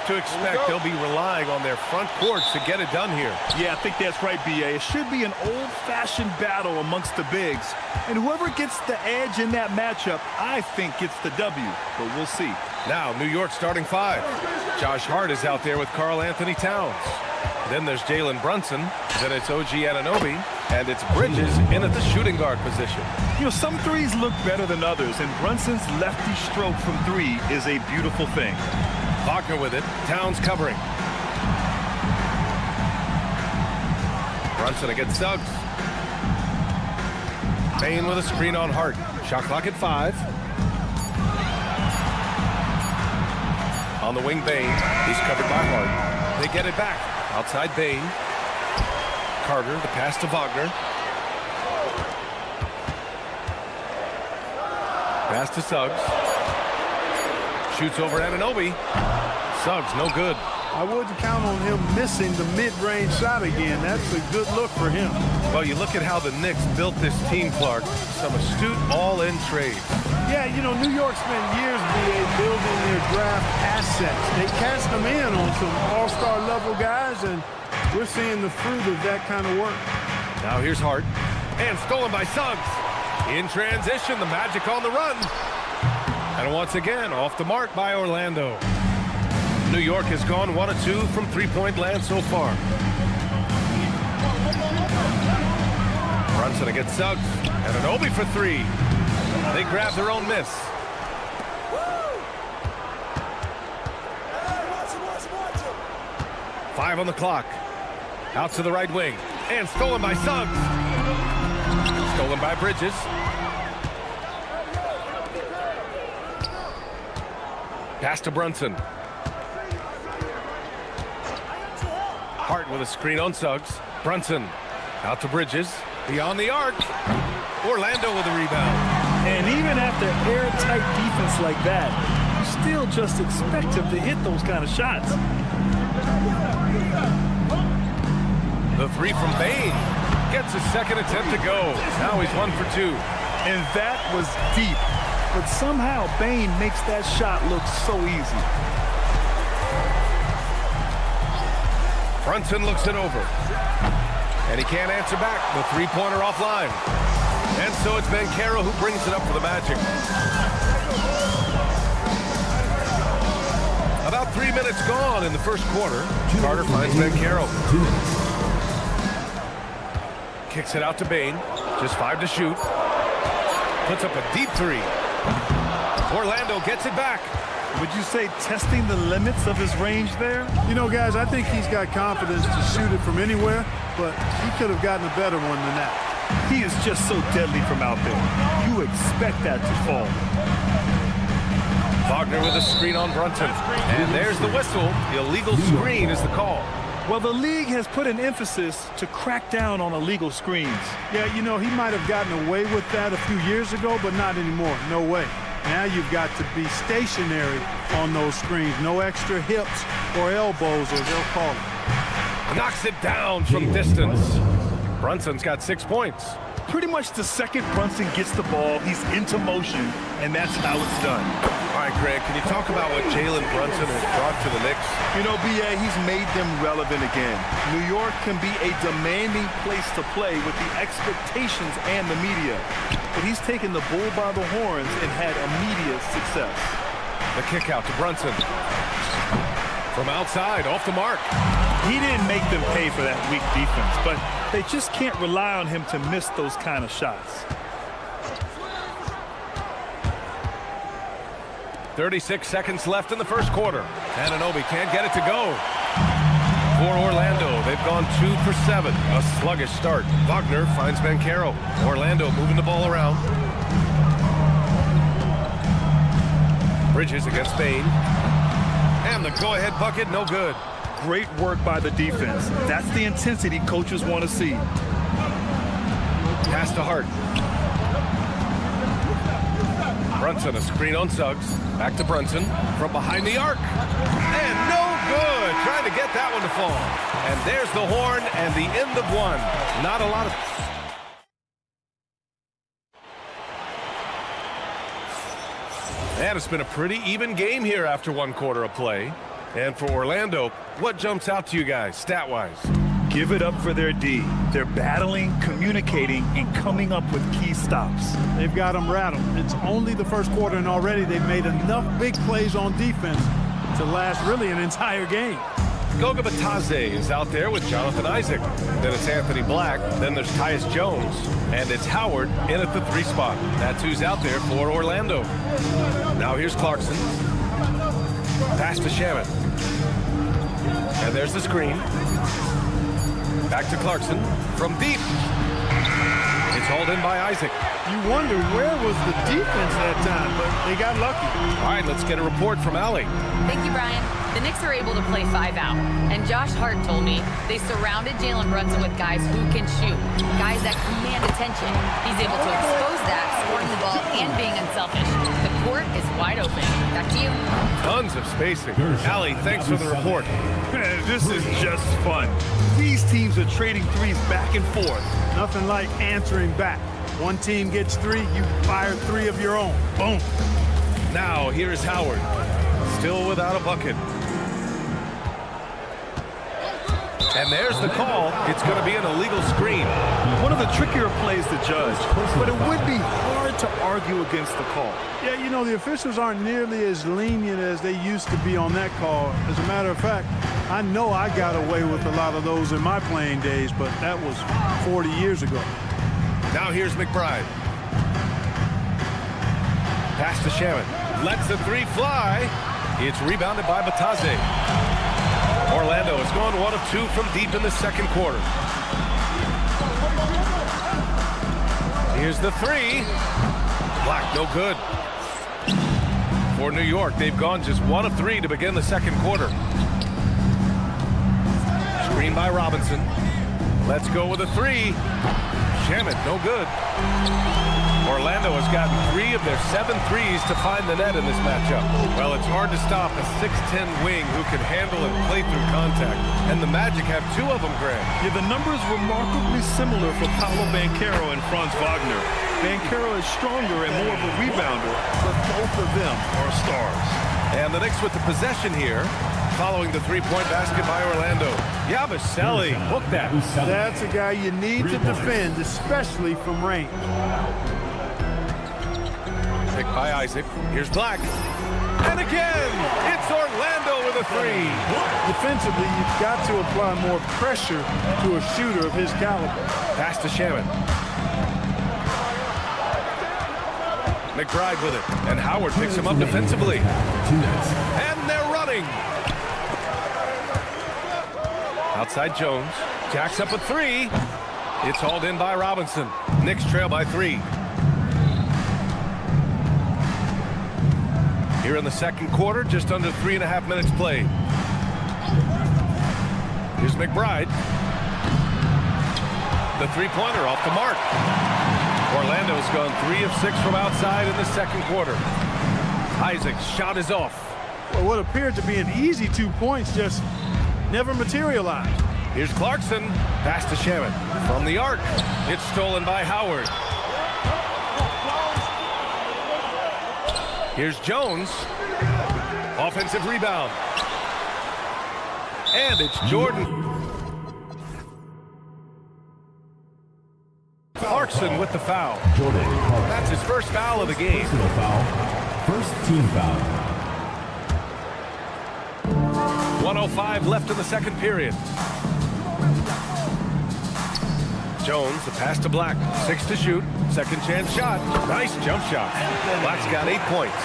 to expect they'll be relying on their front court to get it done here. Yeah, I think that's right, B.A. It should be an old-fashioned battle amongst the bigs. And whoever gets the edge in that matchup, I think gets the W. But we'll see. Now, New York starting 5. Josh Hart is out there with Karl Anthony Towns. Then there's Jalen Brunson. Then it's OG Anunoby. And it's Bridges in at the shooting guard position. You know, some threes look better than others, and Brunson's lefty stroke from 3 is a beautiful thing. Wagner with it. Towns covering. Brunson against Suggs. Bane with a screen on Hart. Shot clock at 5. On the wing, Bane. He's covered by Hart. They get it back. Outside Bane. Carter, the pass to Wagner. Pass to Suggs. Shoots over Anunoby. Suggs, no good. I wouldn't count on him missing the mid-range shot again. That's a good look for him. Well, you look at how the Knicks built this team, Clark. Some astute all-in trades. Yeah, you know, New York spent years building their draft assets. They cast them in on some all-star level guys, and we're seeing the fruit of that kind of work. Now here's Hart. And stolen by Suggs. In transition, the Magic on the run. And once again, off the mark by Orlando. New York has gone 1 of 2 from three-point land so far. Brunson against Suggs. And Anunoby for 3. They grab their own miss. Five on the clock. Out to the right wing. And stolen by Suggs. Stolen by Bridges. Pass to Brunson. Hart with a screen on Suggs. Brunson out to Bridges. Beyond the arc. Orlando with a rebound. And even after airtight defense like that, you still just expect him to hit those kind of shots. The 3 from Bane gets his second attempt to go. Now he's 1 for 2. And that was deep. But somehow Bane makes that shot look so easy. Brunson looks it over. And he can't answer back. The three-pointer offline. And so it's Banchero who brings it up for the Magic. About 3 minutes gone in the first quarter. Carter finds Banchero. Kicks it out to Bane. Just 5 to shoot. Puts up a deep 3. Orlando gets it back. Would you say testing the limits of his range there? You know, guys, I think he's got confidence to shoot it from anywhere, but he could have gotten a better one than that. He is just so deadly from out there. You expect that to fall. Wagner with a screen on Brunson. And there's the whistle. The illegal screen is the call. Well, the league has put an emphasis to crack down on illegal screens. Yeah, you know, he might have gotten away with that a few years ago, but not anymore. No way. Now you've got to be stationary on those screens. No extra hips or elbows, or they'll call it. Knocks it down from distance. Brunson's got 6 points. Pretty much the second Brunson gets the ball, he's into motion, and that's how it's done. All right, Greg, can you talk about what Jalen Brunson has brought to the Knicks? You know, B.A., he's made them relevant again. New York can be a demanding place to play with the expectations and the media. But he's taken the bull by the horns and had immediate success. The kick out to Brunson. From outside, off the mark. He didn't make them pay for that weak defense, but they just can't rely on him to miss those kind of shots. 36 seconds left in the first quarter. Anunoby can't get it to go. For Orlando, they've gone 2 for 7. A sluggish start. Wagner finds Banchero. Orlando moving the ball around. Bridges against Bane. And the go-ahead bucket, no good. Great work by the defense. That's the intensity coaches want to see. Pass to Hart. Brunson, a screen on Suggs. Back to Brunson from behind the arc. And no good. Trying to get that one to fall. And there's the horn and the end of one. Not a lot of... And it's been a pretty even game here after 1 quarter of play. And for Orlando, what jumps out to you guys stat-wise? Give it up for their D. They're battling, communicating, and coming up with key stops. They've got them rattled. It's only the first quarter, and already they've made enough big plays on defense to last really an entire game. Goga Batadze is out there with Jonathan Isaac. Then it's Anthony Black. Then there's Tyus Jones. And it's Howard in at the 3 spot. That's who's out there for Orlando. Now here's Clarkson. Pass to Shaman. And there's the screen. Back to Clarkson from deep. It's hauled in by Isaac. You wonder where was the defense that time, but they got lucky. All right, let's get a report from Allie. Thank you, Brian. The Knicks are able to play 5 out. And Josh Hart told me they surrounded Jalen Brunson with guys who can shoot, guys that command attention. He's able to expose that, scoring the ball and being unselfish. The court is wide open. Back to you. Tons of spacing. Allie, thanks for the report. This is just fun. These teams are trading threes back and forth. Nothing like answering back. One team gets 3, you fire 3 of your own. Boom. Now here's Howard. Still without a bucket. And there's the call. It's going to be an illegal screen. One of the trickier plays to judge, but it would be hard to argue against the call. Yeah, you know, the officials aren't nearly as lenient as they used to be on that call. As a matter of fact, I know I got away with a lot of those in my playing days, but that was 40 years ago. Now here's McBride. Pass to Shaman. Lets the 3 fly. It's rebounded by Batadze. Orlando has gone 1 of 2 from deep in the second quarter. Here's the 3. Black, no good. For New York, they've gone just 1 of 3 to begin the second quarter. Screen by Robinson. Let's go with a 3. Shaman, no good. Orlando has gotten 3 of their 7 threes to find the net in this matchup. Well, it's hard to stop a 6'10 wing who can handle and play through contact. And the Magic have 2 of them, Grant. Yeah, the numbers remarkably similar for Paolo Banchero and Franz Wagner. Banchero is stronger and more of a rebounder, but both of them are stars. And the Knicks with the possession here, following the 3-point basket by Orlando. Yabusele, hook that. That's a guy you need to defend, especially from range. Picked by Isaac. Here's Black. And again, it's Orlando with a 3. Defensively, you've got to apply more pressure to a shooter of his caliber. Pass to Shaman. McBride with it. And Howard picks him up defensively. And they're running. Outside Jones. Jacks up a 3. It's hauled in by Robinson. Knicks trail by 3. Here in the second quarter, just under 3.5 minutes played. Here's McBride. The 3-pointer off the mark. Orlando's gone 3 of 6 from outside in the second quarter. Isaac's shot is off. Well, what appeared to be an easy 2 points just never materialized. Here's Clarkson. Pass to Shaman. From the arc. It's stolen by Howard. Here's Jones. Offensive rebound. And it's Jordan. Clarkson with the foul. That's his first foul of the game. First team foul. 1:05 left in the second period. Jones, the pass to Black. 6 to shoot. Second chance shot. Nice jump shot. Black's got 8 points.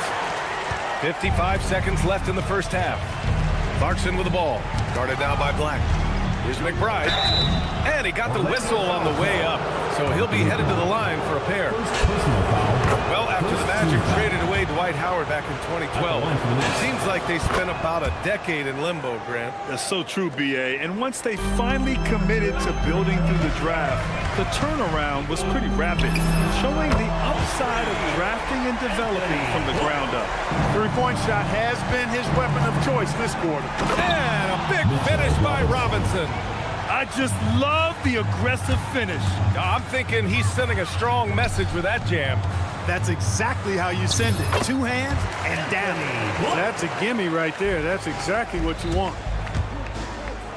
55 seconds left in the first half. Clarkson with the ball. Guarded now by Black. Here's McBride. And he got the whistle on the way up. So he'll be headed to the line for a pair. Well, after the Magic traded away Dwight Howard back in 2012, it seems like they spent about a decade in limbo, Grant. That's so true, B.A. And once they finally committed to building through the draft, the turnaround was pretty rapid, showing the upside of drafting and developing from the ground up. 3-point shot has been his weapon of choice this quarter. And a big finish by Robinson. I just love the aggressive finish. I'm thinking he's sending a strong message with that jam. That's exactly how you send it. Two hands and down. That's a gimme right there. That's exactly what you want.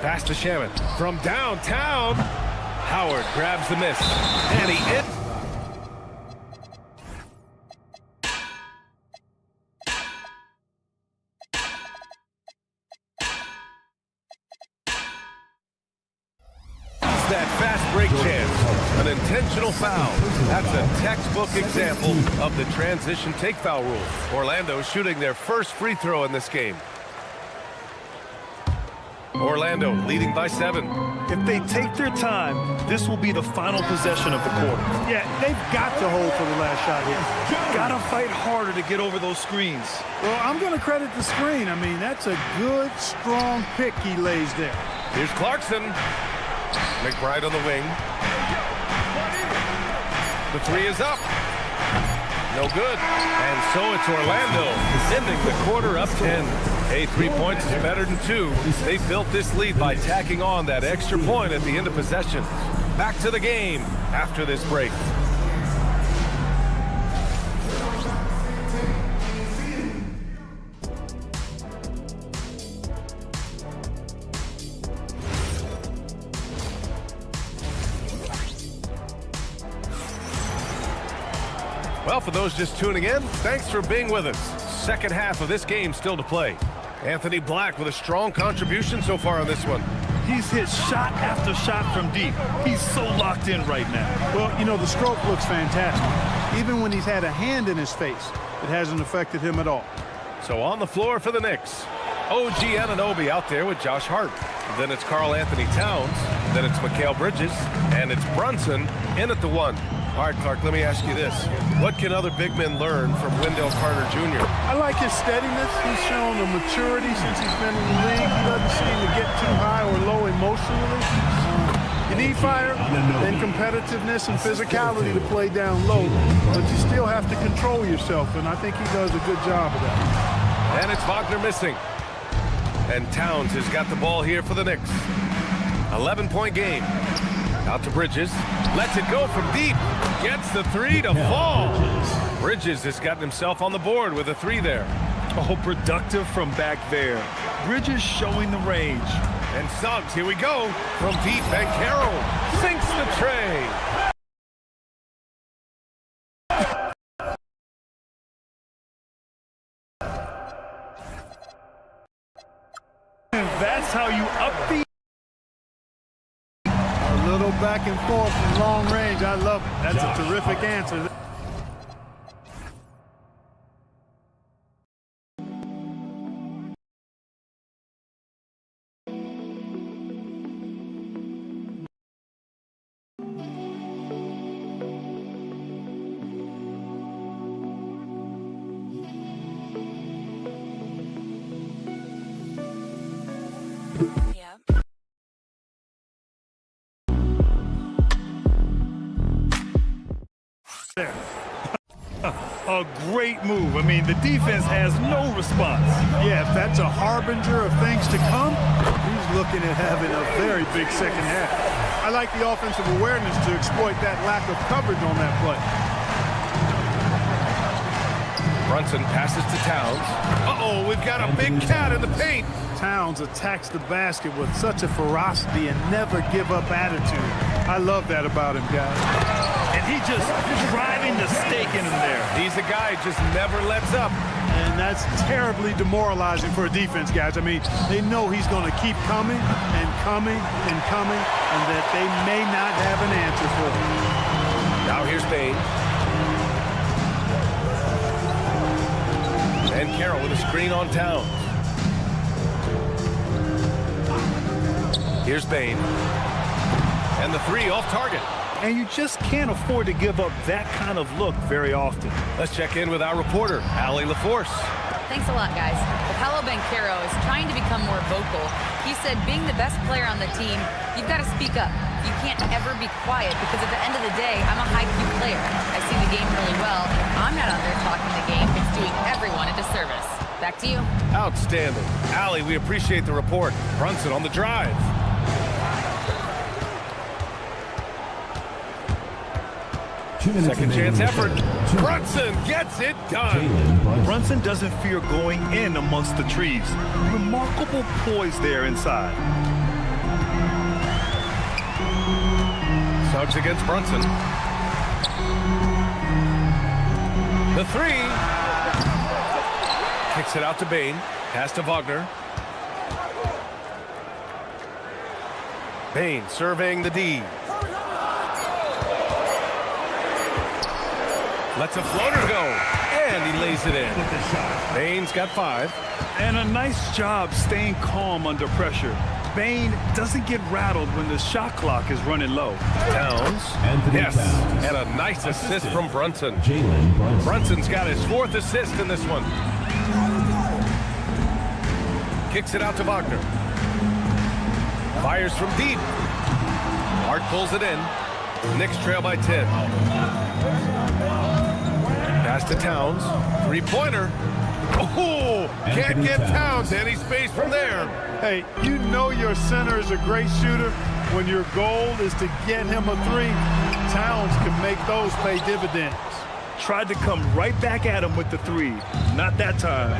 Pass to Shaman from downtown. Howard grabs the miss, and he hit. That fast break chance, an intentional foul. That's a textbook example of the transition take foul rule. Orlando shooting their first free throw in this game. Orlando leading by 7. If they take their time, this will be the final possession of the quarter. Yeah, they've got to hold for the last shot here. Got to fight harder to get over those screens. Well, I'm going to credit the screen. I mean, that's a good, strong pick he lays there. Here's Clarkson. McBride on the wing. The 3 is up. No good. And so it's Orlando ending the quarter up 10. Hey, 3 points is better than 2. They built this lead by tacking on that extra point at the end of possession. Back to the game after this break. Well, for those just tuning in, thanks for being with us. Second half of this game still to play. Anthony Black with a strong contribution so far on this one. He's hit shot after shot from deep. He's so locked in right now. Well, you know, the stroke looks fantastic. Even when he's had a hand in his face, it hasn't affected him at all. So on the floor for the Knicks, OG Anunoby out there with Josh Hart. Then it's Karl Anthony Towns. Then it's Mikal Bridges. And it's Brunson in at the 1. All right, Clark, let me ask you this. What can other big men learn from Wendell Carter Jr.? I like his steadiness. He's shown a maturity since he's been in the league. He doesn't seem to get too high or low emotionally. You need fire and competitiveness and physicality to play down low, but you still have to control yourself, and I think he does a good job of that. And it's Wagner missing. And Towns has got the ball here for the Knicks. 11-point game. Out to Bridges. Lets it go from deep. Gets the 3 to fall. Bridges has gotten himself on the board with a 3 there. Oh, productive from back there. Bridges showing the range. And Suggs, here we go. From deep, and Carroll sinks the tray. And that's how you up the... A little back and forth from long range. I love it. That's a terrific answer. A great move. I mean, the defense has no response. Yeah, if that's a harbinger of things to come, he's looking at having a very big second half. I like the offensive awareness to exploit that lack of coverage on that play. Brunson passes to Towns. Uh-oh, we've got a big cat in the paint. Towns attacks the basket with such a ferocity and never give up attitude. I love that about him, guys. And he just driving the stake in him there. He's a guy who just never lets up. And that's terribly demoralizing for a defense, guys. I mean, they know he's going to keep coming and coming and coming, and that they may not have an answer for him. Now here's Bain. And Carroll with a screen on Towns. Here's Bain. And the 3 off target. And you just can't afford to give up that kind of look very often. Let's check in with our reporter, Allie LaForce. Thanks a lot, guys. Paolo Banchero is trying to become more vocal. He said being the best player on the team, you've got to speak up. You can't ever be quiet because at the end of the day, I'm a high-Q player. I see the game really well, and if I'm not out there talking the game, it's doing everyone a disservice. Back to you. Outstanding. Allie, we appreciate the report. Brunson on the drive. Second chance effort. Brunson gets it done. Brunson doesn't fear going in amongst the trees. Remarkable poise there inside. Suggs against Brunson. The three. Kicks it out to Bain. Pass to Wagner. Bain surveying the D. Lets a floater go, and he lays it in. Bain's got 5. And a nice job staying calm under pressure. Bain doesn't get rattled when the shot clock is running low. Towns. Yes, and a nice assist from Brunson. Brunson's got his 4th assist in this one. Kicks it out to Wagner. Fires from deep. Hart pulls it in. Knicks trail by 10. Pass to Towns. 3-pointer. Oh, can't get Towns any space from there. Hey, you know your center is a great shooter when your goal is to get him a 3. Towns can make those pay dividends. Tried to come right back at him with the 3. Not that time.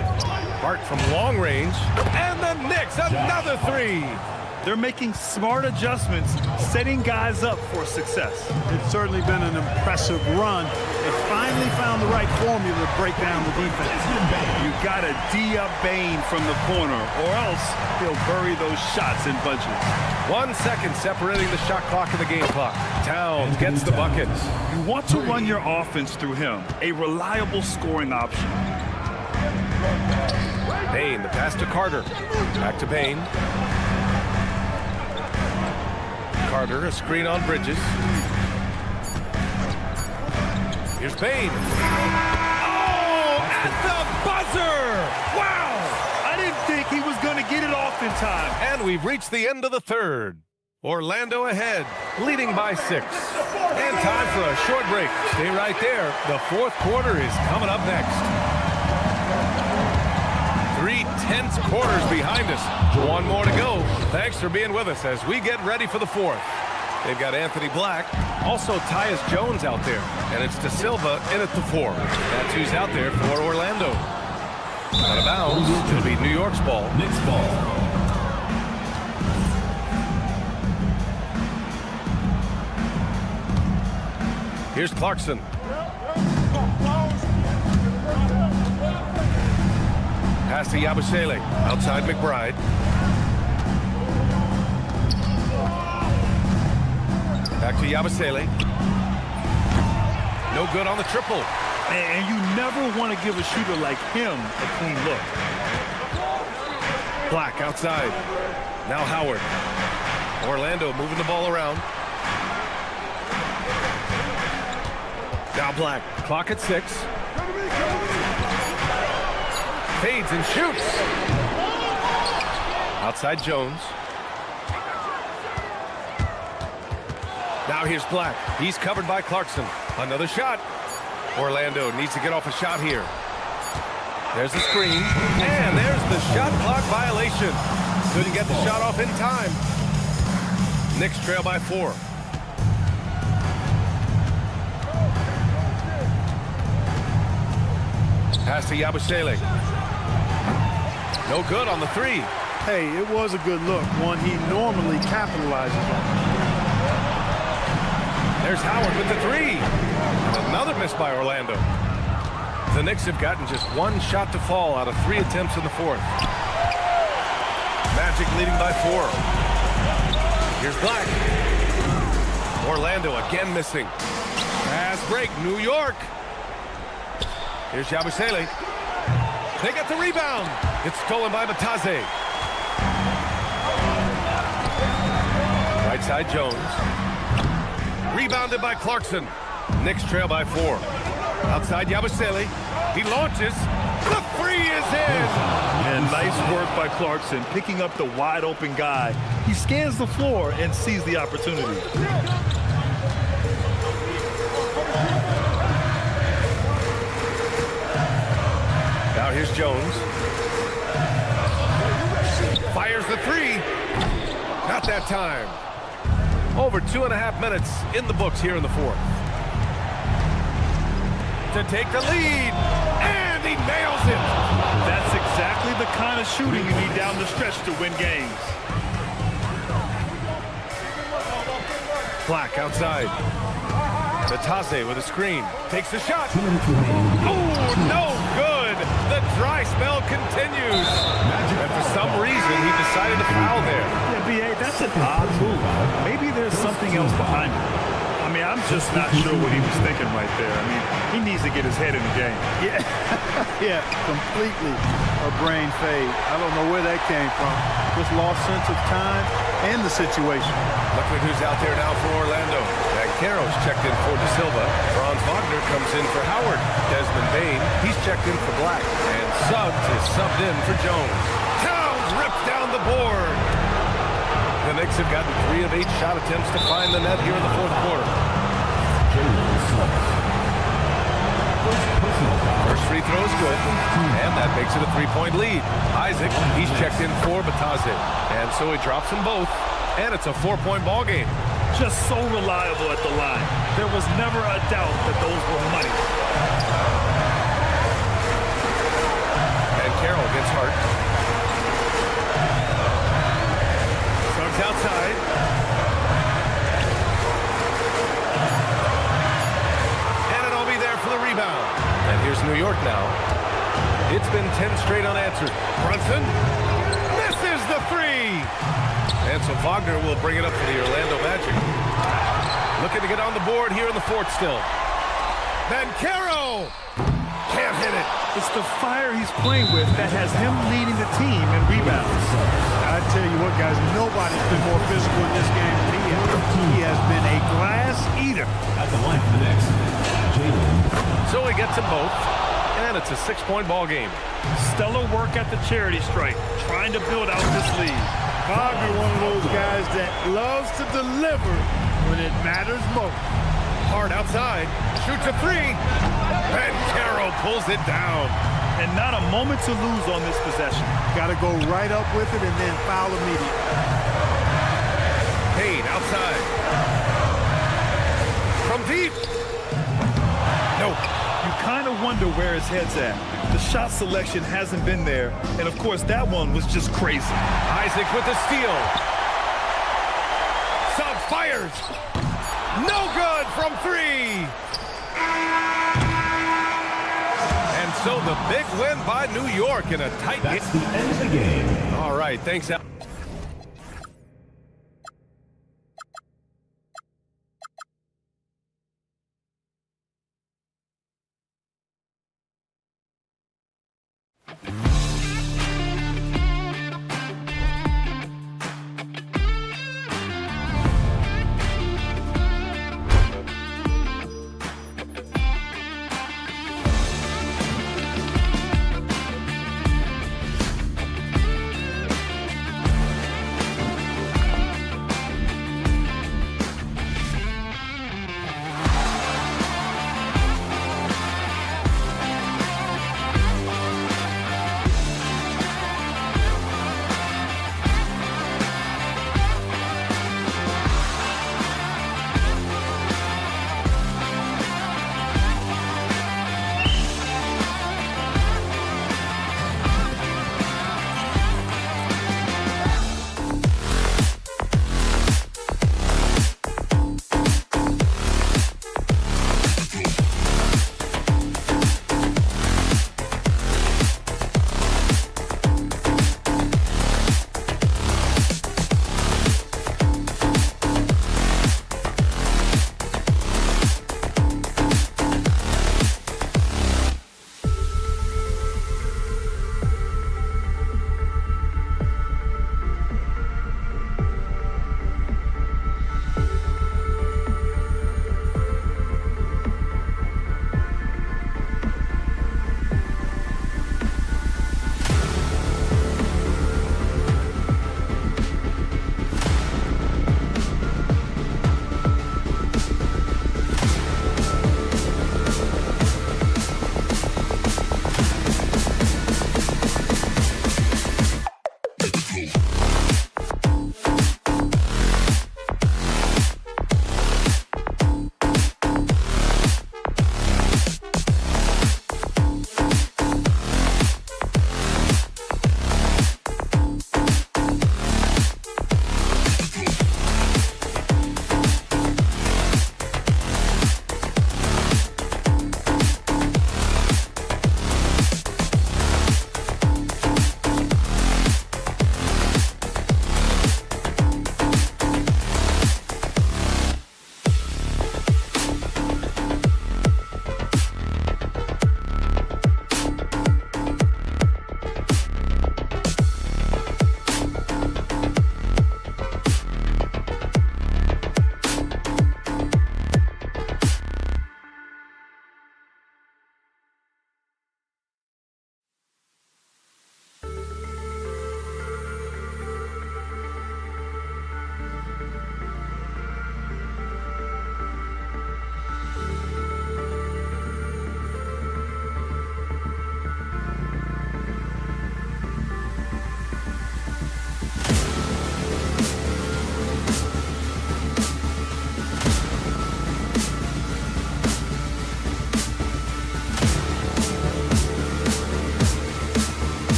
Hart from long range. And the Knicks, another 3. They're making smart adjustments, setting guys up for success. It's certainly been an impressive run. They finally found the right formula to break down the defense. You got to D up Bain from the corner, or else he'll bury those shots in bunches. 1 second separating the shot clock and the game clock. Towns gets the bucket. You want to run your offense through him, a reliable scoring option. Bain, the pass to Carter. Back to Bain. Carter, a screen on Bridges. Here's Bain. Oh, at the buzzer! Wow! I didn't think he was going to get it off in time. And we've reached the end of the 3rd. Orlando ahead, leading by 6. And time for a short break. Stay right there. The 4th quarter is coming up next. 3 tense quarters behind us. 1 more to go. Thanks for being with us as we get ready for the 4th. They've got Anthony Black, also Tyus Jones out there, and it's De Silva in at the 4. That's who's out there for Orlando. Out of bounds, it'll be New York's ball. Knicks ball. Here's Clarkson. Pass to Yabusele, outside McBride. Back to Yabusele. No good on the triple. And you never want to give a shooter like him a clean look. Black outside. Now Howard. Orlando moving the ball around. Now Black. Clock at 6. Fades and shoots. Outside Jones. Now here's Black. He's covered by Clarkson. Another shot. Orlando needs to get off a shot here. There's the screen. And there's the shot clock violation. Couldn't get the shot off in time. Knicks trail by 4. Pass to Yabusele. No good on the 3. Hey, it was a good look, one he normally capitalizes on. There's Howard with the 3. Another miss by Orlando. The Knicks have gotten just 1 shot to fall out of 3 attempts in the 4th. Magic leading by 4. Here's Black. Orlando again missing. Pass break, New York. Here's Yabusele. They get the rebound. It's stolen by Bataze. Right side Jones. Rebounded by Clarkson. Knicks trail by 4. Outside Yabusele. He launches. The 3 is in. And nice work by Clarkson, picking up the wide open guy. He scans the floor and sees the opportunity. Now here's Jones. Fires the 3. Not that time. Over 2.5 minutes in the books here in the 4th. to take the lead. And he nails it. That's exactly the kind of shooting you need down the stretch to win games. Black outside. Batase with a screen. Takes the shot. Oh, no good. The dry spell continues. And for some reason, he decided to foul there. Yeah, B.A., that's an odd move. Maybe there's something else behind it. I mean, I'm just not sure what he was thinking right there. I mean, he needs to get his head in the game. Yeah, yeah, completely a brain fade. I don't know where that came from. Just lost sense of time and the situation. Look at who's out there now for Orlando. Banchero's checked in for De Silva. Franz Wagner comes in for Howard. Desmond Bain, he's checked in for Black. And Suggs is subbed in for Jones. Towns rips down the board. The Knicks have gotten 3 of 8 shot attempts to find the net here in the fourth quarter. First free throw is good, and that makes it a 3-point lead. Isaac, he's checked in for Batase, and so he drops them both, and it's a 4-point ball game. Just so reliable at the line. There was never a doubt that those were money. And Carroll gets hurt. Suggs outside. And it'll be there for the rebound. And here's New York now. It's been 10 straight unanswered. Brunson misses the 3. And so Wagner will bring it up for the Orlando Magic. Looking to get on the board here in the fourth still. Banchero can't hit it. It's the fire he's playing with that has him leading the team in rebounds. I tell you what, guys, nobody's been more physical in this game than he has. He has been a glass eater. At the line for the Knicks, Jalen. So he gets them both, and it's a 6-point ball game. Stellar work at the charity stripe, trying to build out this lead. Wagner, one of those guys that loves to deliver when it matters most. Hard outside, shoots a 3, and Carroll pulls it down. And not a moment to lose on this possession. Got to go right up with it and then foul immediately. Payne outside. From deep. Nope. You kind of wonder where his head's at. The shot selection hasn't been there, and of course that one was just crazy. Isaac with the steal. Suggs fires. No good from 3. And so the big win by New York in a tight game. That's the end of the game. All right, thanks, Al.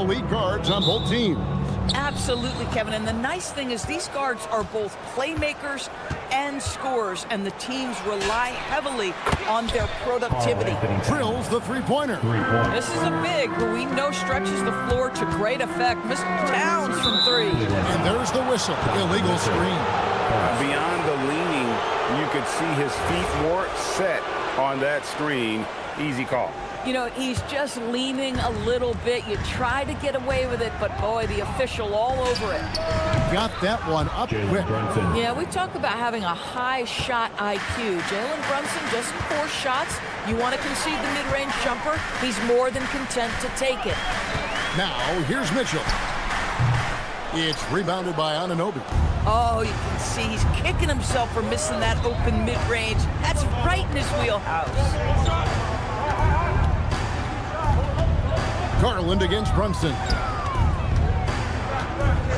elite guards on both teams. Absolutely, Kevin. And the nice thing is these guards are both playmakers and scorers, and the teams rely heavily on their productivity. Drills the three-pointer. This is a big who we know stretches the floor to great effect. Mr. Towns from three. And there's the whistle. Illegal screen. Beyond the leaning, you could see his feet weren't set on that screen. Easy call. You know, he's just leaning a little bit. You try to get away with it, but boy, the official all over it. Got that one up quick. Yeah, we talk about having a high shot IQ. Jalen Brunson just 4 shots. You want to concede the mid-range jumper, he's more than content to take it. Now, here's Mitchell. It's rebounded by Anunoby. Oh, you can see he's kicking himself for missing that open mid-range. That's right in his wheelhouse. Garland against Brunson.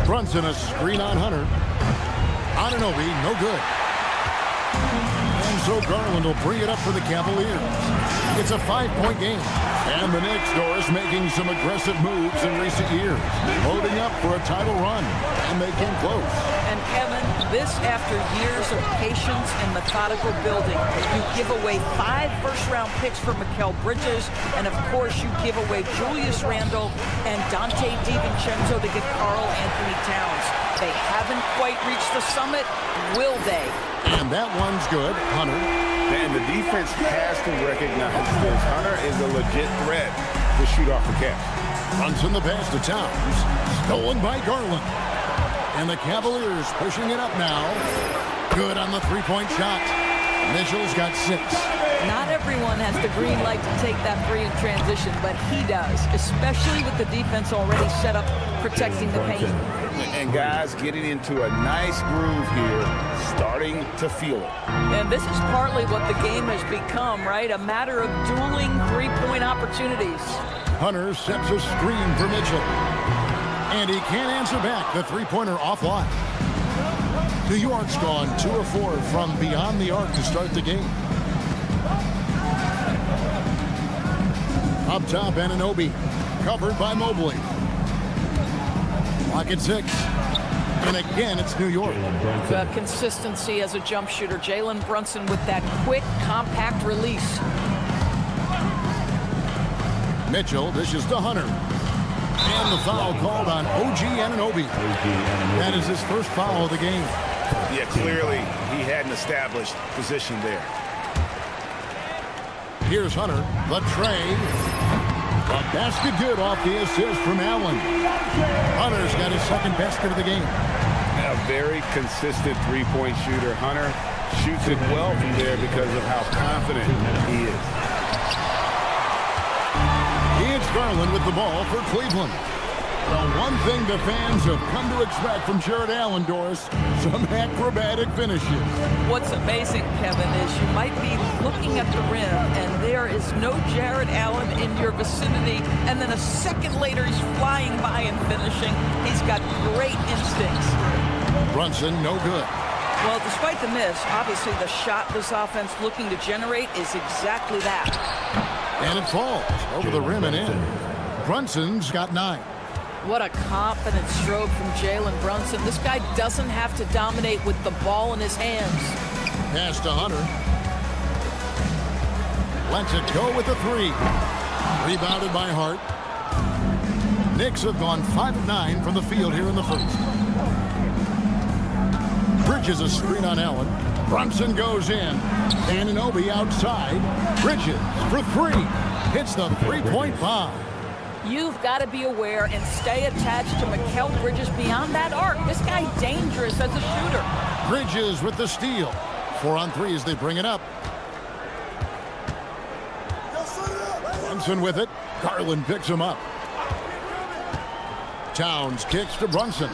Brunson a screen on Hunter. Anunoby, no good. And so Garland will bring it up for the Cavaliers. It's a 5-point game. And the Knicks, Doris, making some aggressive moves in recent years. Loading up for a title run. And they came close. And Kevin, this after years of patience and methodical building. You give away 5 first-round picks for Mikal Bridges, and of course you give away Julius Randle and Dante DiVincenzo to get Karl Anthony Towns. They haven't quite reached the summit, will they? And that one's good, Hunter. And the defense has to recognize this. Hunter is a legit threat to shoot off the catch. Brunson the pass to Towns. Stolen by Garland. And the Cavaliers pushing it up now. Good on the three-point shot. Mitchell's got 6. Not everyone has the green light to take that three in transition, but he does, especially with the defense already set up protecting the paint. And guys getting into a nice groove here, starting to feel it. And this is partly what the game has become, right? A matter of dueling three-point opportunities. Hunter sets a screen for Mitchell. And he can't answer back. The three-pointer offline. New York's gone 2 of 4 from beyond the arc to start the game. Up top, Anunoby. Covered by Mobley. Clock at 6. And again, it's New York. Consistency as a jump shooter. Jalen Brunson with that quick, compact release. Mitchell dishes to Hunter. And the foul called on OG Anunoby. That is his first foul of the game. Yeah, clearly he had an established position there. Here's Hunter, the tray. A basket good off the assist from Allen. Hunter's got his second basket of the game. A very consistent three-point shooter. Hunter shoots it well from there because of how confident he is. It's Garland with the ball for Cleveland. The one thing the fans have come to expect from Jared Allen, Doris, some acrobatic finishes. What's amazing, Kevin, is you might be looking at the rim and there is no Jared Allen in your vicinity, and then a second later he's flying by and finishing. He's got great instincts. Brunson, no good. Well, despite the miss, obviously the shot this offense looking to generate is exactly that. And it falls over the rim and in. Brunson's got 9. What a confident stroke from Jalen Brunson. This guy doesn't have to dominate with the ball in his hands. Pass to Hunter. Lets it go with the 3. Rebounded by Hart. Knicks have gone 5 of 9 from the field here in the first. Bridges a screen on Allen. Brunson goes in. Anunoby outside. Bridges for 3. Hits the three-point bomb. You've got to be aware and stay attached to Mikal Bridges beyond that arc. This guy's dangerous as a shooter. Bridges with the steal. 4 on 3 as they bring it up. Brunson with it. Garland picks him up. Towns kicks to Brunson.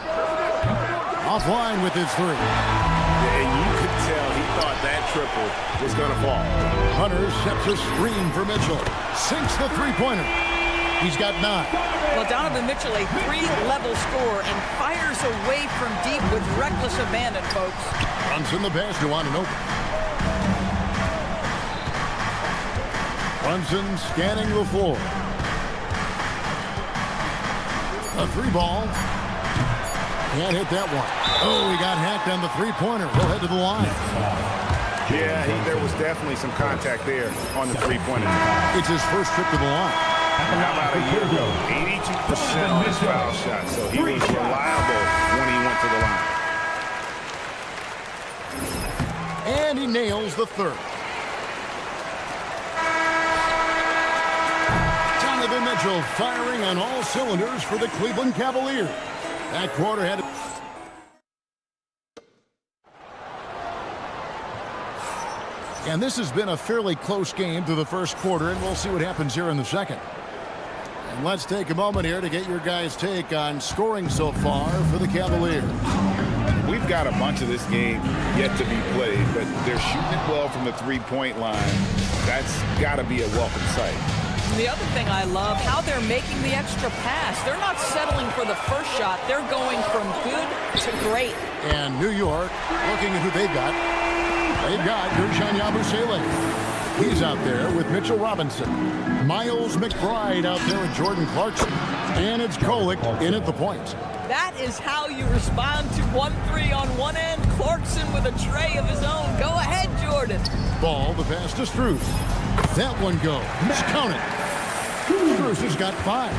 Offline with his 3. Yeah, you could tell he thought that triple was going to fall. Hunter sets a screen for Mitchell. Sinks the three-pointer. He's got 9. Well, Donovan Mitchell, a 3-level scorer, and fires away from deep with reckless abandon, folks. Brunson the pass to Anunoby. Brunson scanning the floor. A three ball. Can't hit that one. Oh, he got hacked on the three-pointer. He'll head to the line. Yeah, there was definitely some contact there on the three-pointer. It's his first trip to the line. How about a year ago? 82% on his foul shot, so he was reliable when he went to the line. And he nails the third. Donovan Mitchell firing on all cylinders for the Cleveland Cavaliers. That quarter had... And this has been a fairly close game to the first quarter, and we'll see what happens here in the second. And let's take a moment here to get your guys' take on scoring so far for the Cavaliers. We've got a bunch of this game yet to be played, but they're shooting it well from the three-point line. That's got to be a welcome sight. The other thing I love, how they're making the extra pass. They're not settling for the first shot. They're going from good to great. And New York, looking at who they've got. They've got Gershon Yabusele. He's out there with Mitchell Robinson. Miles McBride out there with Jordan Clarkson. And it's Kolek in at the point. That is how you respond to 1-3 on one end. Clarkson with a tray of his own. Go ahead, Jordan. Ball, the pass to Strus. That one goes. Count it. Strus has got 5.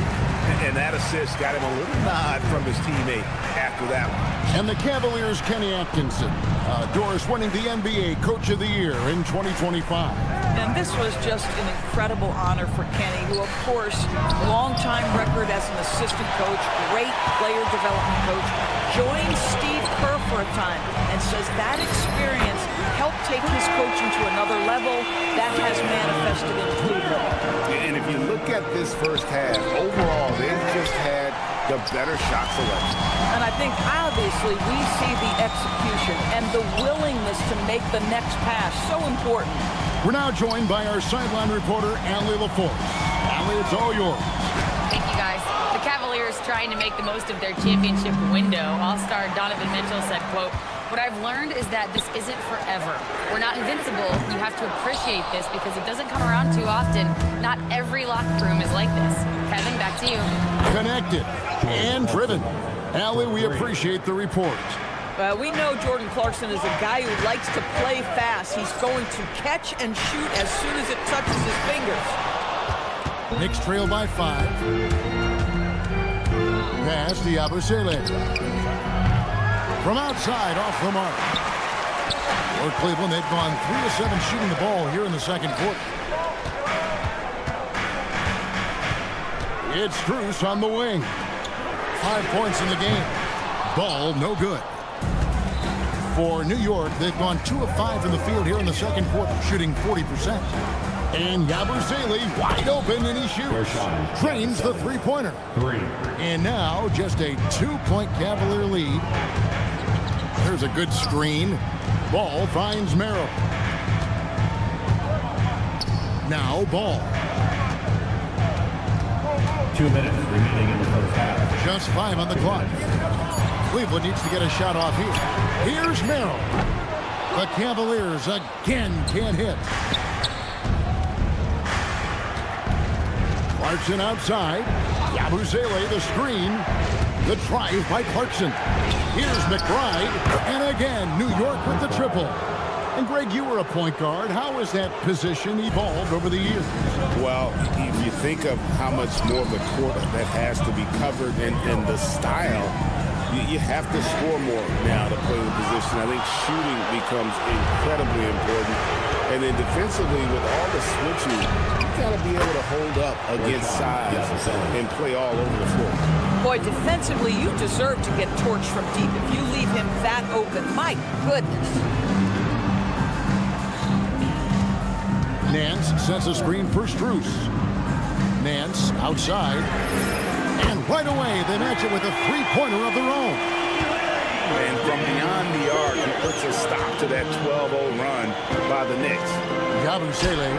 And that assist got him a little nod from his teammate after that one. And the Cavaliers' Kenny Atkinson. Doris winning the NBA Coach of the Year in 2025. And this was just an incredible honor for Kenny, who, of course, long-time record as an assistant coach, great player development coach, joined Steve Kerr for a time and says that experience helped take his coaching to another level. That has manifested in Cleveland. And if you look at this first half, overall, they've just had the better shot selection. And I think, obviously, we see the execution and the willingness to make the next pass so important. We're now joined by our sideline reporter, Allie LaForce. Allie, it's all yours. Thank you, guys. The Cavaliers trying to make the most of their championship window. All-star Donovan Mitchell said, quote, "What I've learned is that this isn't forever. We're not invincible. You have to appreciate this because it doesn't come around too often. Not every locker room is like this." Kevin, back to you. Connected and driven. Allie, we appreciate the report. We know Jordan Clarkson is a guy who likes to play fast. He's going to catch and shoot as soon as it touches his fingers. Knicks trail by 5. Pass to Yabusele. From outside, off the mark. For Cleveland, they've gone 3 of 7 shooting the ball here in the second quarter. It's Strus on the wing. 5 points in the game. Ball no good. For New York, they've gone 2 of 5 in the field here in the second quarter, shooting 40%. And Yabusele wide open, and he shoots. Drains the three-pointer. And now just a 2-point Cavalier lead. There's a good screen. Ball finds Merrill. Now Ball. 2 minutes remaining in the first half. Just 5 on the clock. Cleveland needs to get a shot off here. Here's Merrill. The Cavaliers again can't hit. Clarkson outside. Yabusele the screen. The drive by Clarkson. Here's McBride. And again, New York with the triple. And Greg, you were a point guard. How has that position evolved over the years? Well, if you think of how much more of the court that has to be covered and the style, you have to score more now to play the position. I think shooting becomes incredibly important. And then defensively, with all the switching, you got to be able to hold up against size and play all over the floor. Boy, defensively, you deserve to get torched from deep if you leave him that open. My goodness. Nance sets a screen for Strus. Nance outside. And right away, they match it with a three-pointer of their own. And from beyond the arc, he puts a stop to that 12-0 run by the Knicks. Yabusele,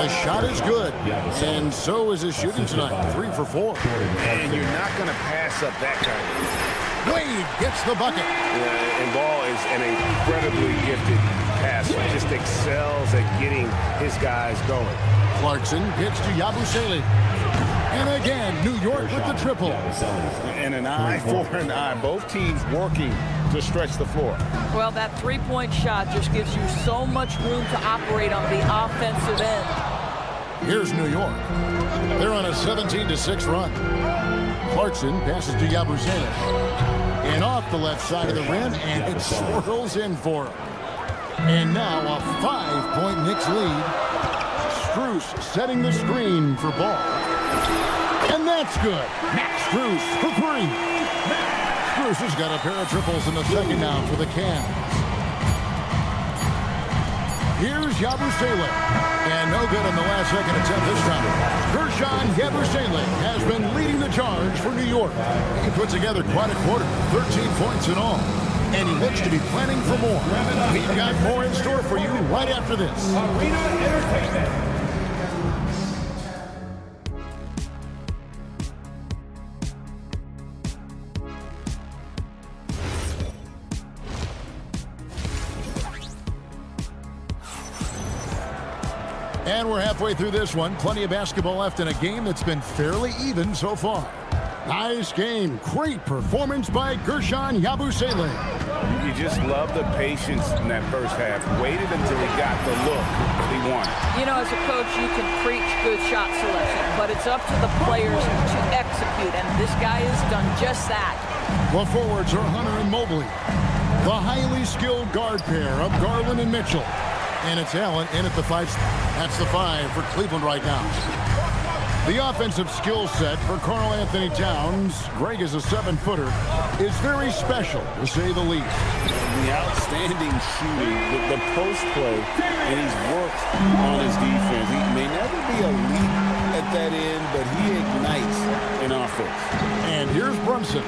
the shot is good. And so is his shooting tonight, 3 for 4. And you're not going to pass up that kind of. Wade gets the bucket. And Ball is an incredibly gifted passer. Just excels at getting his guys going. Clarkson gets to Yabusele. And again, New York with the triple. And an eye for an eye. Both teams working to stretch the floor. Well, that three-point shot just gives you so much room to operate on the offensive end. Here's New York. They're on a 17-6 run. Clarkson passes to Yabusele. And off the left side of the rim, and it swirls in for him. And now a 5-point Knicks lead. Strus setting the screen for Ball. And that's good. Max Strus for three. Strus has got a pair of triples in the second now for the Cavs. Here's Yabusele. And no good on the last second attempt this time. Gershon Yabusele has been leading the charge for New York. He put together quite a quarter, 13 points in all. And he looks to be planning for more. We've got more in store for you right after this. Arena Entertainment. And we're halfway through this one. Plenty of basketball left in a game that's been fairly even so far. Nice game. Great performance by Gershon Yabusele. You just love the patience in that first half. Waited until he got the look he wanted. You know, as a coach, you can preach good shot selection, but it's up to the players to execute, and this guy has done just that. The forwards are Hunter and Mobley. The highly skilled guard pair of Garland and Mitchell. And it's Allen in at the 5. That's the 5 for Cleveland right now. The offensive skill set for Karl Anthony Towns, Greg is a 7-footer, is very special, to say the least. The outstanding shooting, the post play, and he's worked on his defense. He may never be elite at that end, but he ignites an offense. And here's Brunson.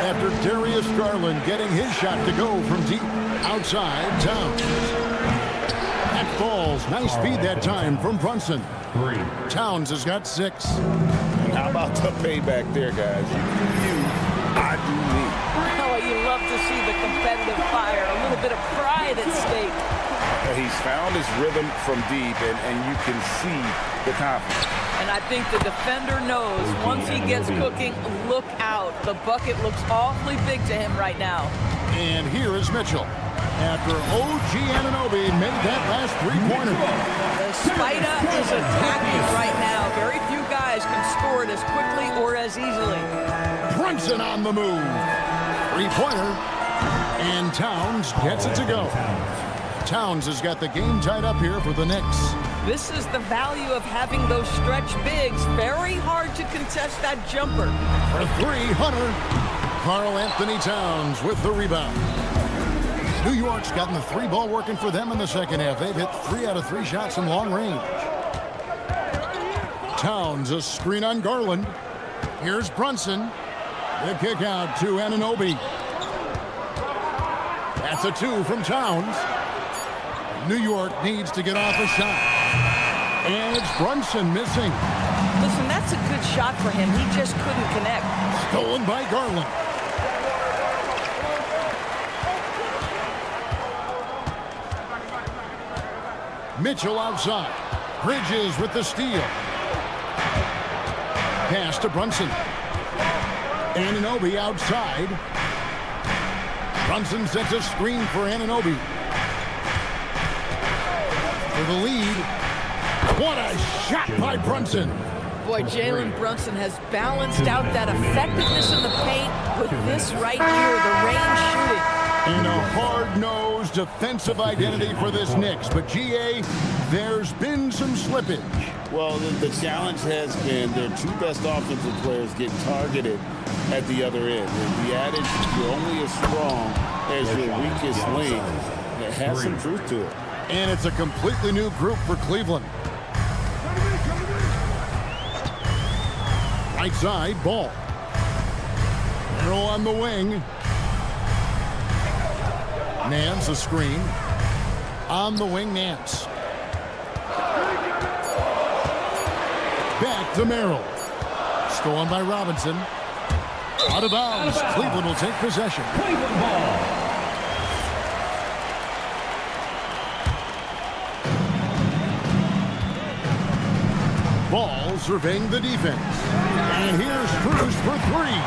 After Darius Garland getting his shot to go from deep outside Towns. That falls. Nice speed that time from Brunson. Towns has got 6. And how about the payback there, guys? You, I do me. Oh, you love to see the competitive fire. A little bit of pride at stake. He's found his rhythm from deep, and you can see the confidence. And I think the defender knows once he gets cooking, look out. The bucket looks awfully big to him right now. And here is Mitchell. After OG Anunoby made that last three-pointer. The Spider is attacking right now. Very few guys can score it as quickly or as easily. Brunson on the move. Three-pointer. And Towns gets it to go. Towns has got the game tied up here for the Knicks. This is the value of having those stretch bigs. Very hard to contest that jumper. For 3, Hunter. Karl Anthony Towns with the rebound. New York's gotten the 3 ball working for them in the second half. They've hit 3 out of 3 shots in long range. Towns, a screen on Garland. Here's Brunson. The kick out to Anunoby. That's a 2 from Towns. New York needs to get off a shot. And it's Brunson missing. Listen, that's a good shot for him. He just couldn't connect. Stolen by Garland. Mitchell outside. Bridges with the steal. Pass to Brunson. Anunoby outside. Brunson sets a screen for Anunoby. For the lead. What a shot by Brunson. Boy, Jalen Brunson has balanced out that effectiveness in the paint with this right here, the range shooting. And a hard-nosed defensive identity for this Knicks. But, GA, there's been some slippage. Well, the challenge has been their 2 best offensive players get targeted at the other end. The adage, you're only as strong as your weakest link. It has some truth to it. And it's a completely new group for Cleveland. Right side, Ball. Arrow on the wing. Nance, a screen. On the wing, Nance. Back to Merrill. Stolen by Robinson. Out of bounds. Cleveland will take possession. Cleveland ball. Ball surveying the defense. And here's Cruz for three.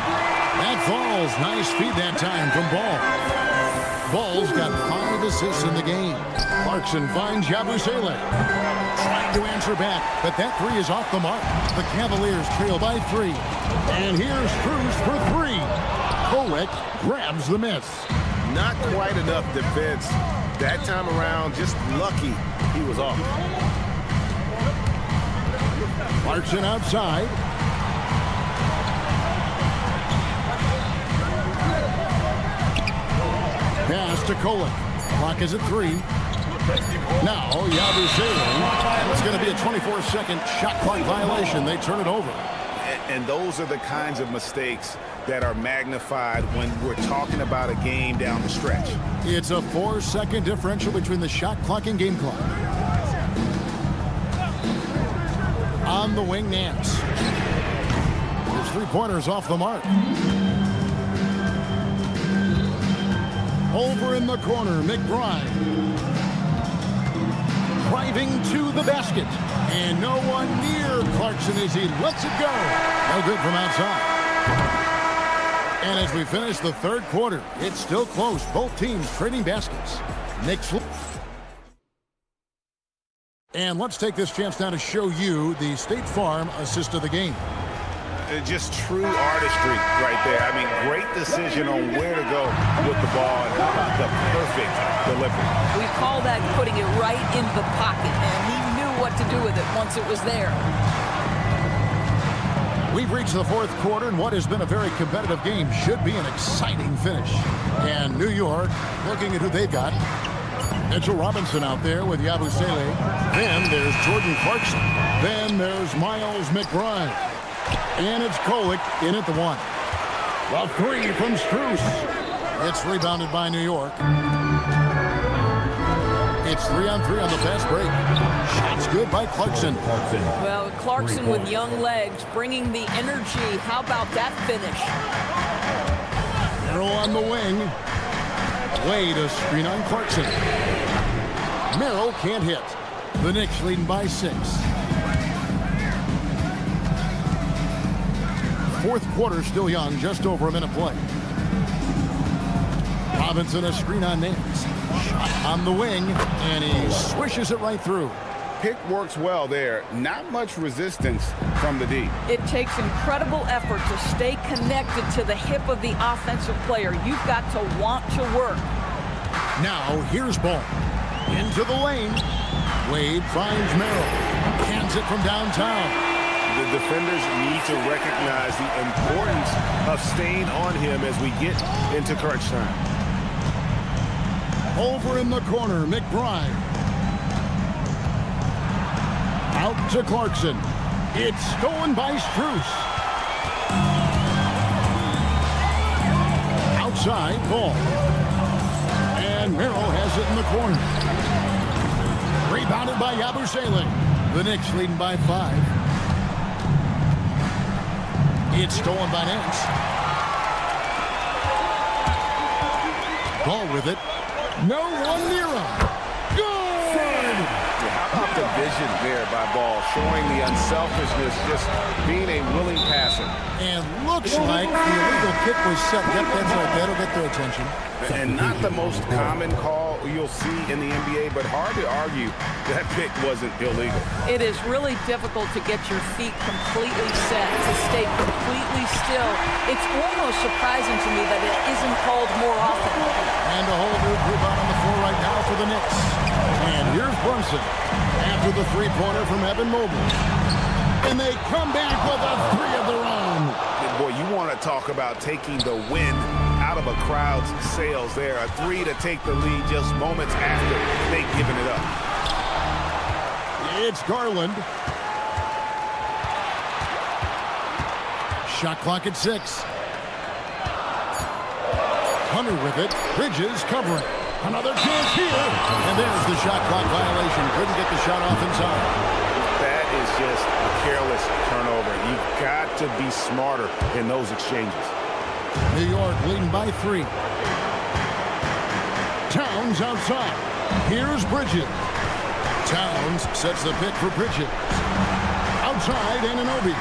That falls. Nice feed that time from Ball. Ball's got 5 assists in the game. Clarkson finds Yabusele. Trying to answer back, but that three is off the mark. The Cavaliers trail by 3. And here's Cruz for three. Kolek grabs the miss. Not quite enough defense. That time around, just lucky he was off. Clarkson outside. Pass to Kolek. Clock is at 3. Now, Yabusele. It's going to be a 24-second shot clock violation. They turn it over. And those are the kinds of mistakes that are magnified when we're talking about a game down the stretch. It's a 4-second differential between the shot clock and game clock. On the wing, Nance. His three-pointers off the mark. Over in the corner, McBride. Driving to the basket. And no one near Clarkson as he lets it go. No good from outside. And as we finish the third quarter, it's still close. Both teams trading baskets. Knicks. And let's take this chance now to show you the State Farm assist of the game. Just true artistry right there. I mean, great decision on where to go with the ball, and how about the perfect delivery. We call that putting it right in the pocket, and he knew what to do with it once it was there. We've reached the fourth quarter, and what has been a very competitive game should be an exciting finish. And New York, looking at who they've got. Mitchell Robinson out there with Yabusele. Then there's Jordan Clarkson. Then there's Miles McBride. And it's Kolek in at the 1. Well, 3 from Strus. It's rebounded by New York. It's 3-on-3 on the fast break. Shots good by Clarkson. Well, Clarkson with young legs, bringing the energy. How about that finish? Merrill on the wing. Wade a screen on Clarkson. Merrill can't hit. The Knicks leading by 6. Fourth quarter still young, just over a minute play. Robinson a screen on Nance. Shot on the wing, and he swishes it right through. Pick works well there. Not much resistance from the D. It takes incredible effort to stay connected to the hip of the offensive player. You've got to want to work. Now, here's Ball. Into the lane. Wade finds Merrill. Hands it from downtown. The defenders need to recognize the importance of staying on him as we get into crunch time. Over in the corner, McBride. Out to Clarkson. It's stolen by Strus. Outside, Ball. And Merrill has it in the corner. Rebounded by Yabusele. The Knicks leading by 5. It's stolen by Nance. Ball with it. No one near him. Good! How about the vision there by Ball, showing the unselfishness, just being a willing passer. And looks like the illegal kick was set. Yep, that's right. That'll get their attention. And not the most common call you'll see in the NBA, but hard to argue that pick wasn't illegal. It is really difficult to get your feet completely set, to stay completely still. It's almost surprising to me that it isn't called more often. And a whole new group out on the floor right now for the Knicks. And here's Brunson after the three-pointer from Evan Mobley. And they come back with a 3 of their own. Boy, you want to talk about taking the wind out of a crowd's sails there. A 3 to take the lead just moments after they've given it up. It's Garland. Shot clock at 6. Hunter with it. Bridges covering. Another chance here. And there's the shot clock violation. Couldn't get the shot off inside. That is just a careless turnover. You've got to be smarter in those exchanges. New York leading by 3. Towns outside. Here's Bridges. Towns sets the pick for Bridges. Outside, Anunoby.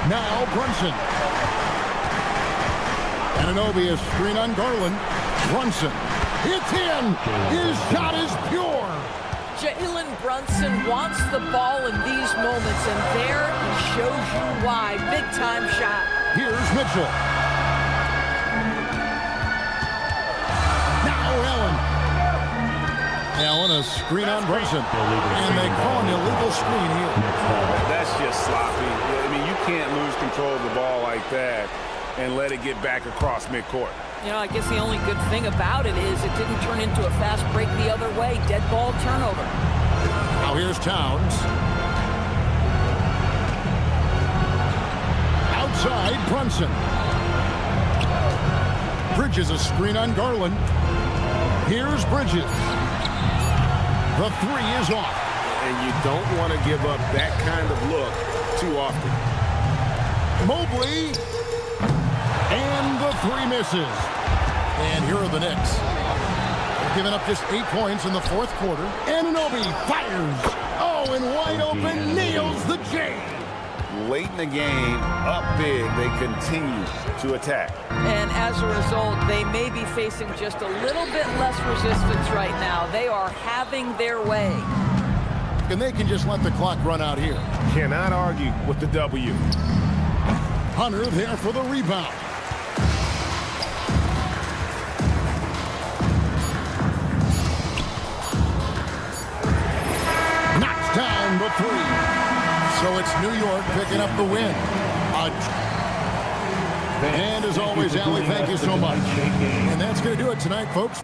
Now Brunson. Anunoby, a screen on Garland. Brunson. It's in. His shot is pure. Jalen Brunson wants the ball in these moments, and there he shows you why. Big-time shot. Here's Mitchell. Now Allen. Allen, a screen on Brunson. And they call an illegal screen here. That's just sloppy. I mean, you can't lose control of the ball like that and let it get back across midcourt. You know, I guess the only good thing about it is it didn't turn into a fast break the other way. Dead ball turnover. Now here's Towns. Outside, Brunson. Bridges, a screen on Garland. Here's Bridges. The three is off. And you don't want to give up that kind of look too often. Mobley. And the three misses. And here are the Knicks. They're giving up just 8 points in the fourth quarter. Anunoby fires. Oh, and wide open, nails the J. Late in the game, up big, they continue to attack. And as a result, they may be facing just a little bit less resistance right now. They are having their way. And they can just let the clock run out here. Cannot argue with the W. Hunter there for the rebound. Knocks down the three. So it's New York picking up the win. And as always, Allie, thank you so much. And that's going to do it tonight, folks.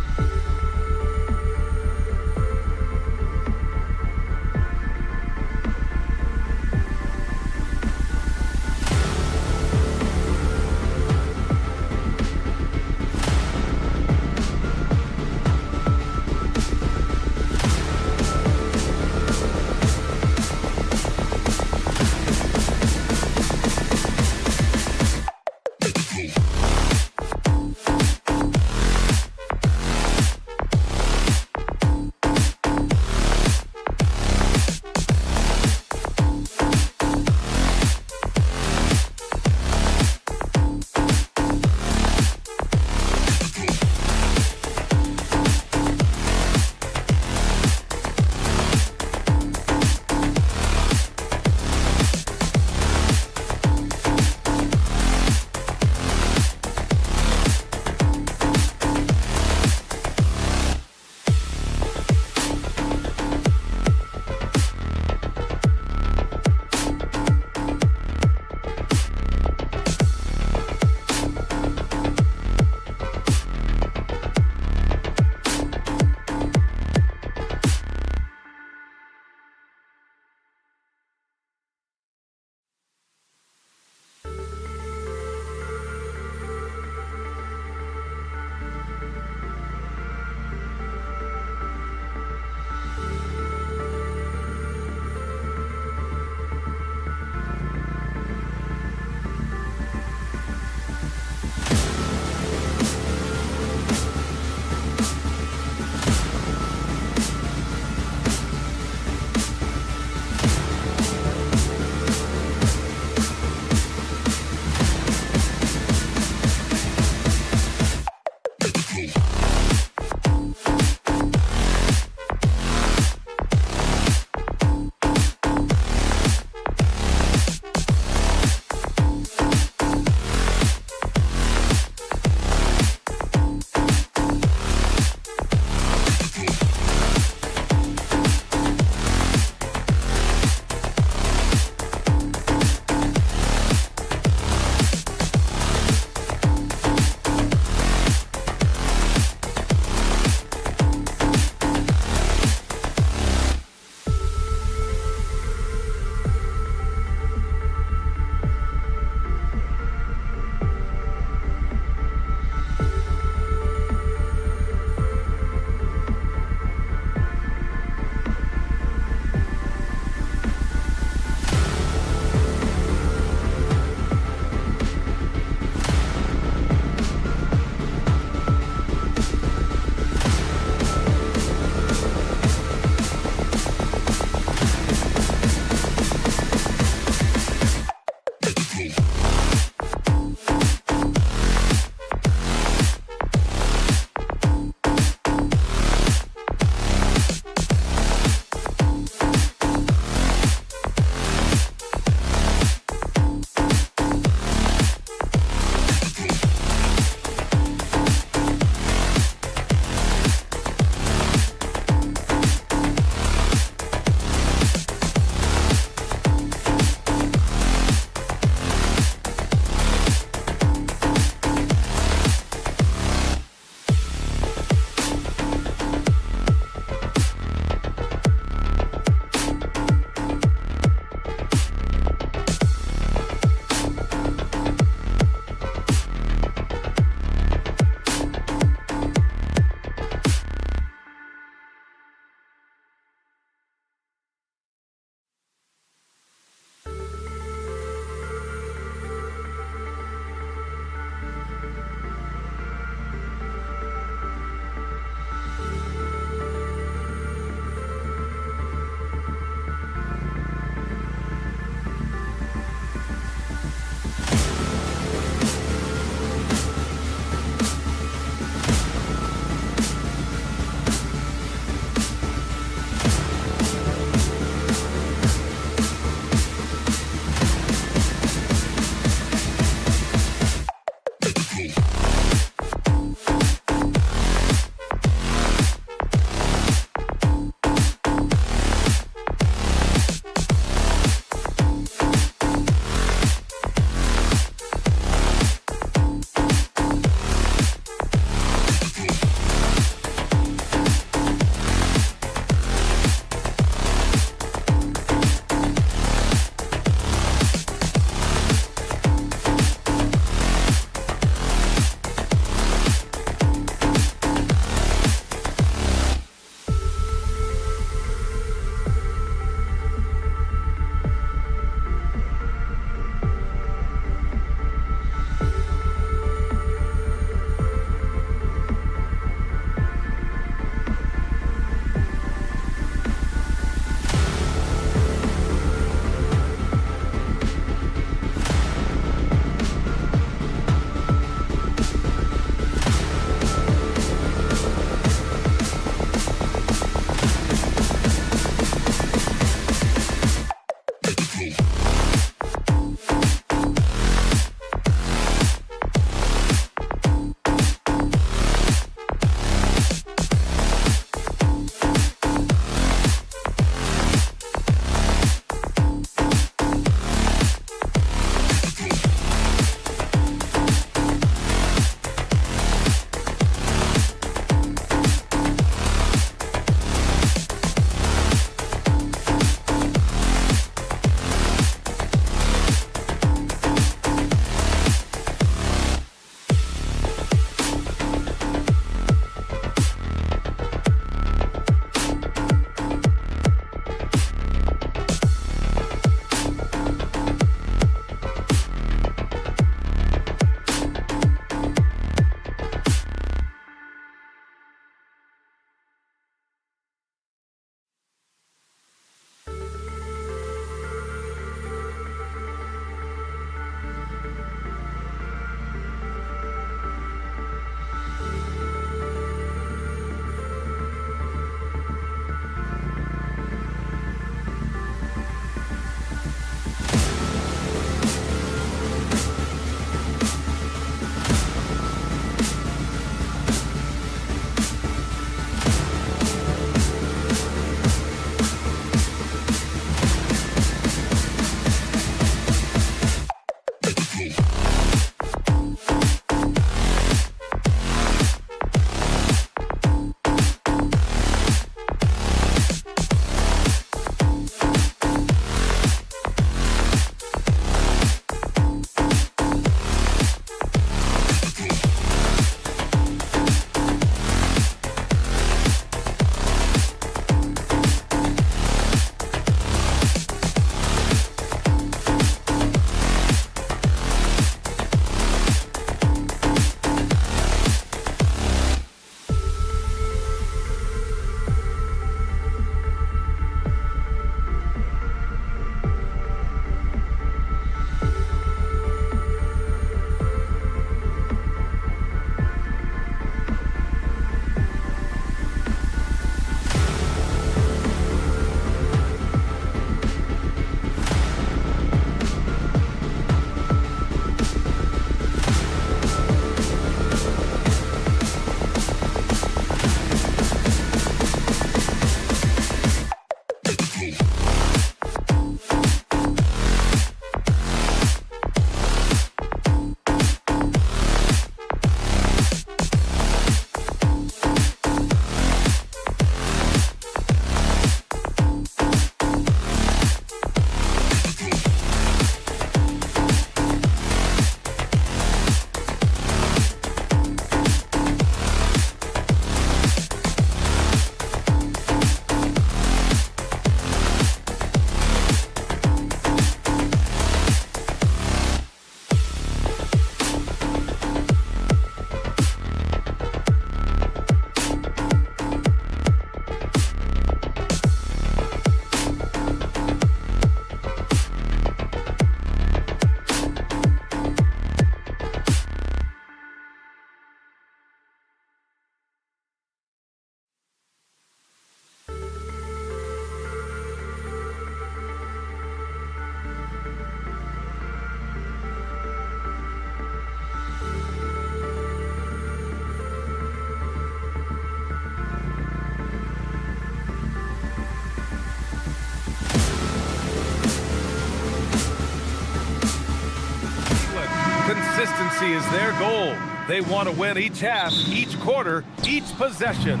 Consistency is their goal. They want to win each half, each quarter, each possession.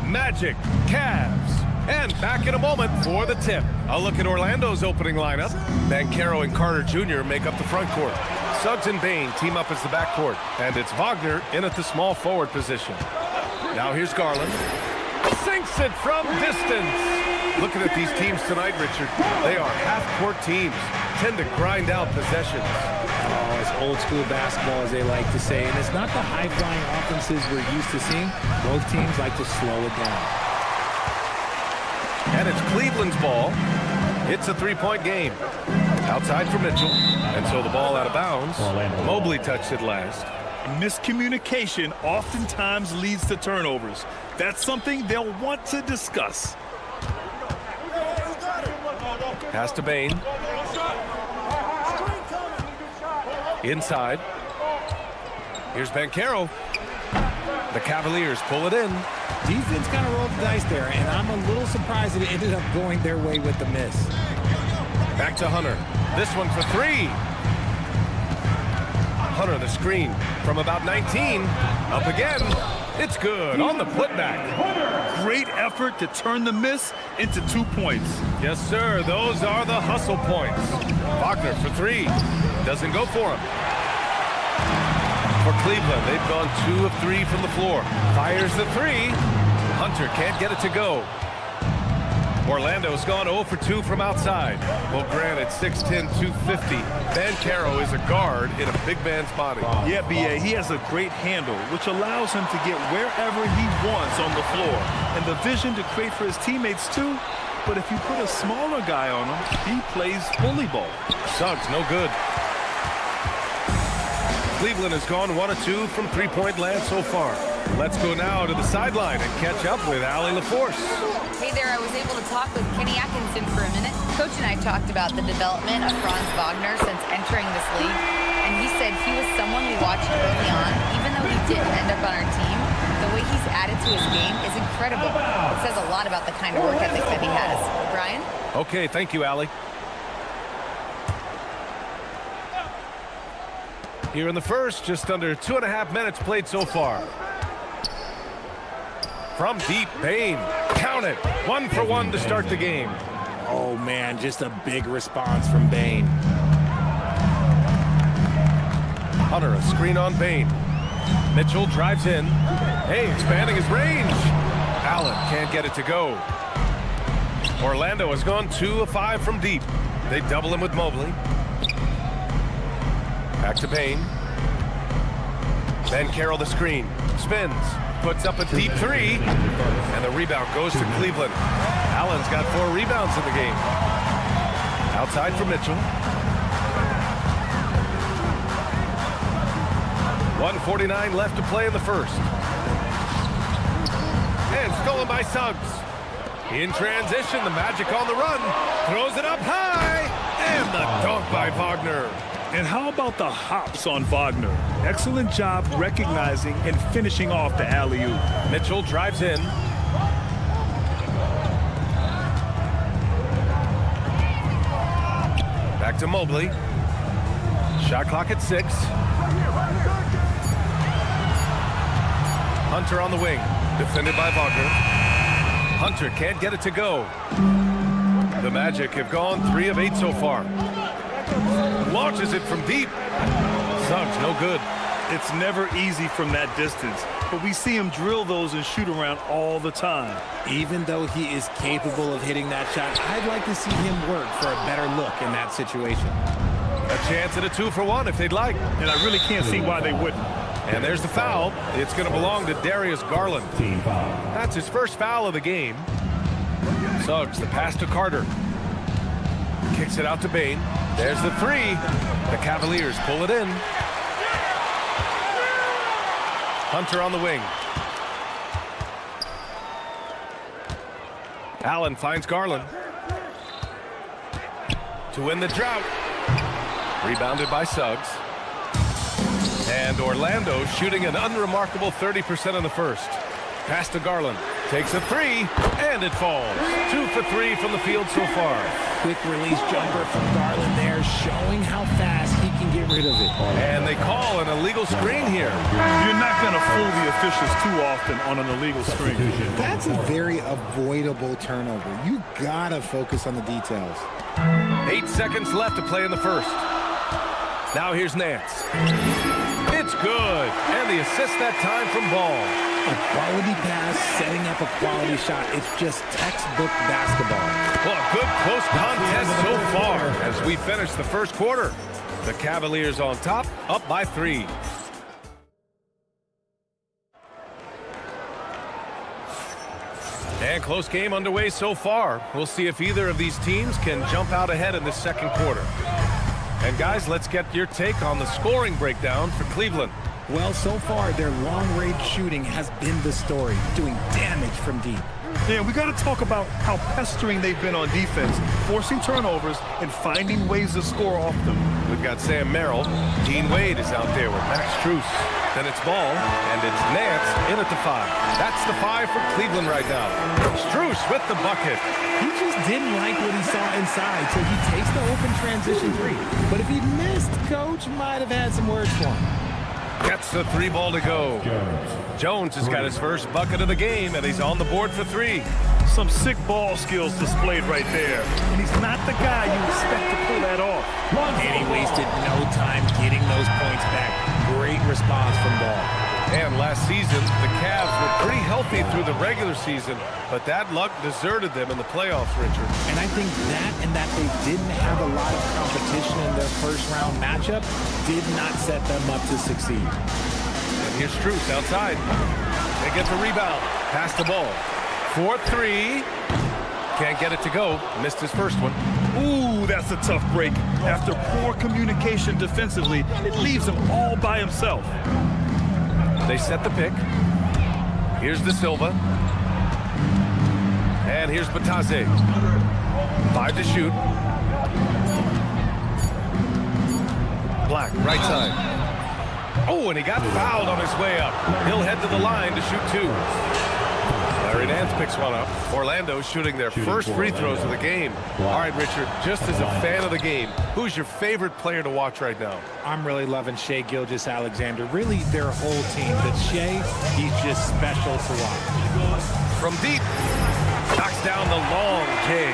Magic, Cavs. And back in a moment for the tip. A look at Orlando's opening lineup. Banchero and Carter Jr. make up the front court. Suggs and Bane team up as the backcourt. And it's Wagner in at the small forward position. Now here's Garland. Sinks it from distance. Looking at these teams tonight, Richard, they are half-court teams. Tend to grind out possessions. Oh, it's old school basketball, as they like to say. And it's not the high-flying offenses we're used to seeing. Both teams like to slow it down. And it's Cleveland's ball. It's a three-point game. Outside for Mitchell. And so the ball out of bounds. Mobley touched it last. Miscommunication oftentimes leads to turnovers. That's something they'll want to discuss. Pass to Bane. Inside. Here's Banchero. The Cavaliers pull it in. Defense kind of rolled the dice there, and I'm a little surprised that it ended up going their way with the miss. Back to Hunter. This one for three. Hunter the screen from about 19. Up again. It's good on the putback. Great effort to turn the miss into 2 points. Yes, sir. Those are the hustle points. Wagner for three. Doesn't go for him. For Cleveland, they've gone 2 of 3 from the floor. Fires the three. Hunter can't get it to go. Orlando's gone 0 for 2 from outside. Well, granted, 6'10", 250. Banchero is a guard in a big man's body. Yeah, B.A., he has a great handle, which allows him to get wherever he wants on the floor. And the vision to create for his teammates, too. But if you put a smaller guy on him, he plays bully ball. Suggs, no good. Cleveland has gone 1 of 2 from three-point land so far. Let's go now to the sideline and catch up with Allie LaForce. Hey there, I was able to talk with Kenny Atkinson for a minute. Coach and I talked about the development of Franz Wagner since entering this league, and he said he was someone we watched early on. Even though he didn't end up on our team, the way he's added to his game is incredible. It says a lot about the kind of work ethic that he has. Brian? Okay, thank you, Allie. Here in the first, just under 2.5 minutes played so far. From deep, Bane. Count it. 1 for 1 to start the game. Oh, man, just a big response from Bane. Hunter, a screen on Bane. Mitchell drives in. Hey, expanding his range. Allen can't get it to go. Orlando has gone 2 of 5 from deep. They double him with Mobley. Back to Bane. Banchero the screen. Spins. Puts up a deep three. And the rebound goes to Cleveland. Allen's got 4 rebounds in the game. Outside for Mitchell. 1:49 left to play in the first. And stolen by Suggs. In transition, the Magic on the run. Throws it up high. And the dunk by Wagner. And how about the hops on Wagner? Excellent job recognizing and finishing off the alley-oop. Mitchell drives in. Back to Mobley. Shot clock at 6. Hunter on the wing. Defended by Wagner. Hunter can't get it to go. The Magic have gone 3 of 8 so far. Launches it from deep. Suggs, no good. It's never easy from that distance, but we see him drill those and shoot around all the time. Even though he is capable of hitting that shot, I'd like to see him work for a better look in that situation. A chance at a 2 for 1 if they'd like. And I really can't see why they wouldn't. And there's the foul. It's going to belong to Darius Garland. That's his first foul of the game. Suggs, the pass to Carter. Kicks it out to Bane. There's the 3. The Cavaliers pull it in. Hunter on the wing. Allen finds Garland. To win the drought. Rebounded by Suggs. And Orlando shooting an unremarkable 30% in the first. Pass to Garland. Takes a three, and it falls. 2 for 3 from the field so far. Quick release jumper from Garland there, showing how fast he can get rid of it. And they call an illegal screen here. You're not going to fool the officials too often on an illegal screen. That's a very avoidable turnover. You gotta focus on the details. 8 seconds left to play in the first. Now here's Nance. It's good, and the assist that time from Ball. A quality pass, setting up a quality shot. It's just textbook basketball. Well, a good close contest so far as we finish the first quarter. The Cavaliers on top, up by 3. And close game underway so far. We'll see if either of these teams can jump out ahead in the second quarter. And guys, let's get your take on the scoring breakdown for Cleveland. Well, so far, their long-range shooting has been the story, doing damage from deep. Yeah, we got to talk about how pestering they've been on defense, forcing turnovers and finding ways to score off them. We've got Sam Merrill. Dean Wade is out there with Max Strus. Then it's Ball, and it's Nance in at the 5. That's the 5 for Cleveland right now. Strus with the bucket. He just didn't like what he saw inside, so he takes the open transition 3. But if he'd missed, Coach might have had some words for him. Gets the 3 ball to go. Jones has got his first bucket of the game, and he's on the board for 3. Some sick ball skills displayed right there. And he's not the guy you expect to pull that off. And he wasted no time getting those points back. Great response from Ball. And last season, the Cavs were pretty healthy through the regular season, but that luck deserted them in the playoffs, Richard. And I think that and that they didn't have a lot of competition in their first-round matchup did not set them up to succeed. And here's Strus outside. They get the rebound. Pass the ball. 4-3. Can't get it to go. Missed his first one. Ooh, that's a tough break. After poor communication defensively, it leaves him all by himself. They set the pick. Here's De Silva. And here's Batase. 5 to shoot. Black, right side. Oh, and he got fouled on his way up. He'll head to the line to shoot 2. Larry Nance picks one up. Orlando shooting their first free throws of the game. All right, Richard, just as a fan of the game, who's your favorite player to watch right now? I'm really loving Shai Gilgeous-Alexander. Really, their whole team. But Shai, he's just special to watch. From deep, knocks down the long K.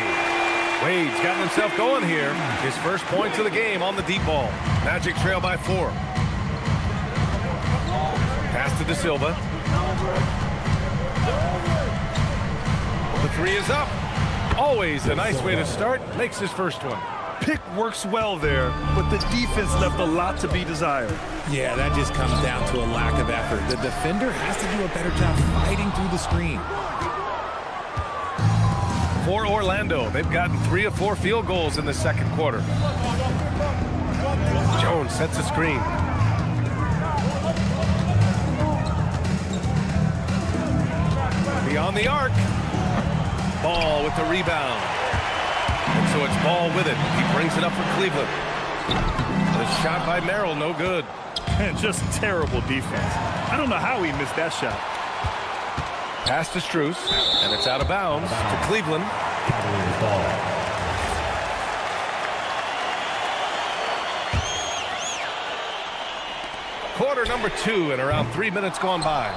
Wade's gotten himself going here. His first points of the game on the deep ball. Magic trail by 4. Pass to De Silva. The 3 is up. Always a nice way to start. Makes his first one. Pick works well there, but the defense left a lot to be desired. Yeah, that just comes down to a lack of effort. The defender has to do a better job fighting through the screen. For Orlando, they've gotten 3 of 4 field goals in the second quarter. Jones sets a screen. Beyond the arc. Ball with the rebound. And so it's Ball with it. He brings it up for Cleveland. The shot by Merrill, no good. And just terrible defense. I don't know how he missed that shot. Pass to Strus, and it's out of bounds to Cleveland. Quarter number 2 and around 3 minutes gone by.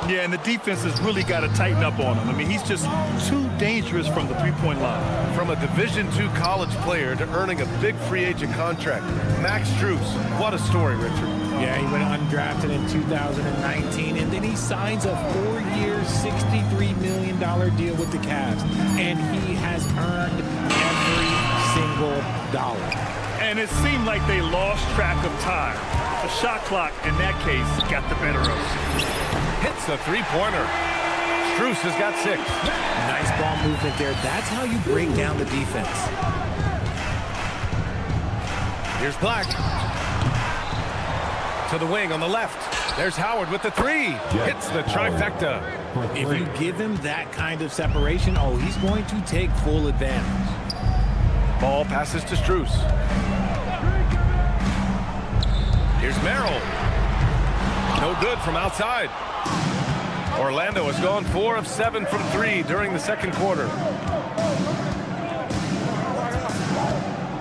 Yeah, and the defense has really got to tighten up on him. I mean, he's just too dangerous from the three-point line. From a Division II college player to earning a big free agent contract, Max Strus, what a story, Richard. Yeah, he went undrafted in 2019, and then he signs a 4-year, $63 million deal with the Cavs, and he has earned every single dollar. And it seemed like they lost track of time. The shot clock, in that case, got the better of him. Hits a 3-pointer. Strus has got 6. Nice ball movement there. That's how you break down the defense. Here's Black. To the wing on the left. There's Howard with the 3. Hits the trifecta. If you give him that kind of separation, oh, he's going to take full advantage. Ball passes to Strus. Here's Merrill. No good from outside. Orlando has gone 4 of 7 from 3 during the second quarter.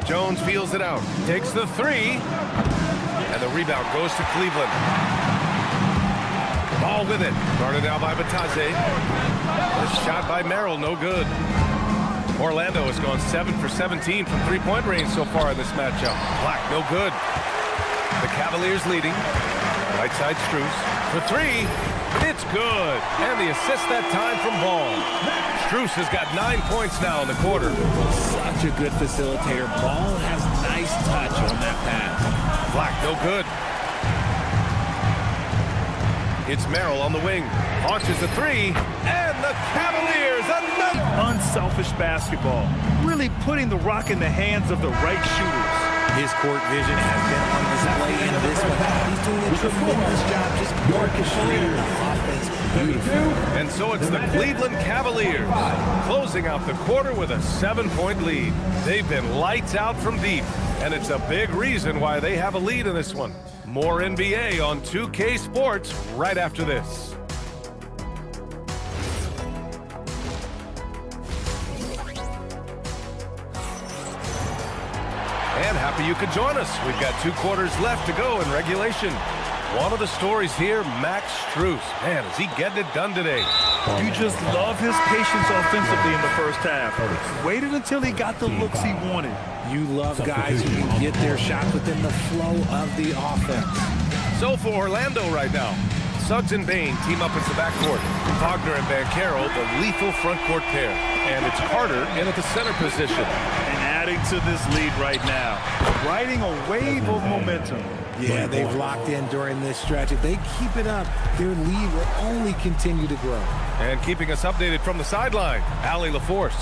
Jones feels it out, takes the 3, and the rebound goes to Cleveland. Ball with it, guarded out by Batadze. The shot by Merrill, no good. Orlando has gone 7 for 17 from three-point range so far in this matchup. Black, no good. The Cavaliers leading. Right side Strus for 3. It's good. And the assist that time from Ball. Strus has got 9 points now in the quarter. Such a good facilitator. Ball has nice touch on that pass. Black, no good. It's Merrill on the wing. Launches a 3. And the Cavaliers, another. Unselfish basketball. Really putting the rock in the hands of the right shooters. His court vision has been on display in this one. He's doing a tremendous job just orchestrating the offense beautifully. And so it's the Cleveland Cavaliers closing out the quarter with a 7-point lead. They've been lights out from deep, and it's a big reason why they have a lead in this one. More NBA on 2K Sports right after this. And happy you could join us. We've got 2 quarters left to go in regulation. One of the stories here, Max Strus. Man, is he getting it done today? You just love his patience offensively in the first half. Waited until he got the looks he wanted. You love guys who can get their shot within the flow of the offense. So for Orlando right now, Suggs and Bain team up at the backcourt. Wagner and Banchero, the lethal front court pair. And it's Carter in at the center position. And adding to this lead right now, riding a wave of momentum. Yeah, they've locked in during this stretch. If they keep it up, their lead will only continue to grow. And keeping us updated from the sideline, Allie LaForce.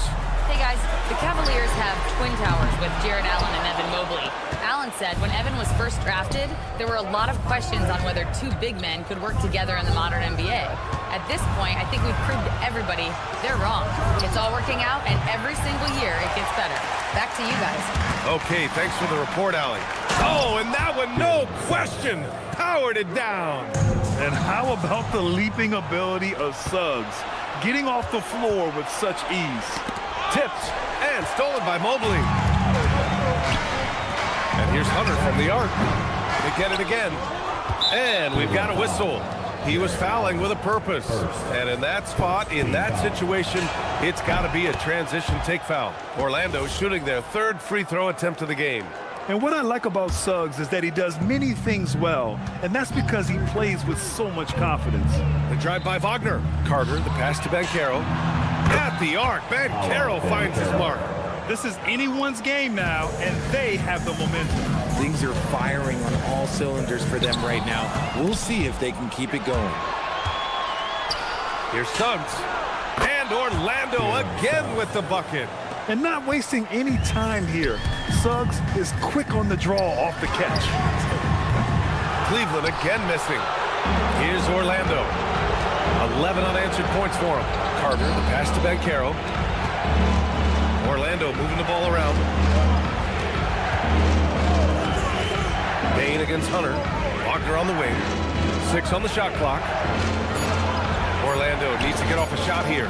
Hey guys, the Cavaliers have twin towers with Jared Allen and Evan Mobley. Allen said when Evan was first drafted, there were a lot of questions on whether 2 big men could work together in the modern NBA. At this point, I think we've proved to everybody they're wrong. It's all working out, and every single year it gets better. Back to you guys. Okay, thanks for the report, Allie. Oh, and that one, no question, powered it down. And how about the leaping ability of Suggs, getting off the floor with such ease? Tipped and stolen by Mobley. And here's Hunter from the arc. They get it again. And we've got a whistle. He was fouling with a purpose. And in that spot, in that situation, it's got to be a transition take foul. Orlando shooting their 3rd free throw attempt of the game. And what I like about Suggs is that he does many things well, and that's because he plays with so much confidence. The drive by Wagner. Carter, the pass to Banchero. At the arc, Banchero finds his mark. This is anyone's game now, and they have the momentum. Things are firing on all cylinders for them right now. We'll see if they can keep it going. Here's Suggs. And Orlando again with the bucket. And not wasting any time here. Suggs is quick on the draw off the catch. Cleveland again missing. Here's Orlando. 11 unanswered points for him. Carter, the pass to Banchero. Orlando moving the ball around. Bain against Hunter. Wagner on the wing. 6 on the shot clock. Orlando needs to get off a shot here.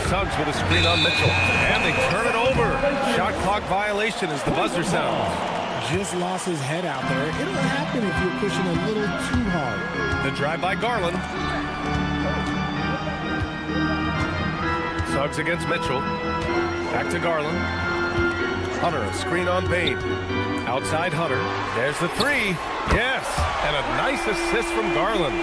Suggs with a screen on Mitchell. And they turn it over. Shot clock violation as the buzzer sounds. Just lost his head out there. It'll happen if you're pushing a little too hard. The drive by Garland. Suggs against Mitchell. Back to Garland. Hunter, a screen on Bain. Outside Hunter. There's the 3. Yes, and a nice assist from Garland.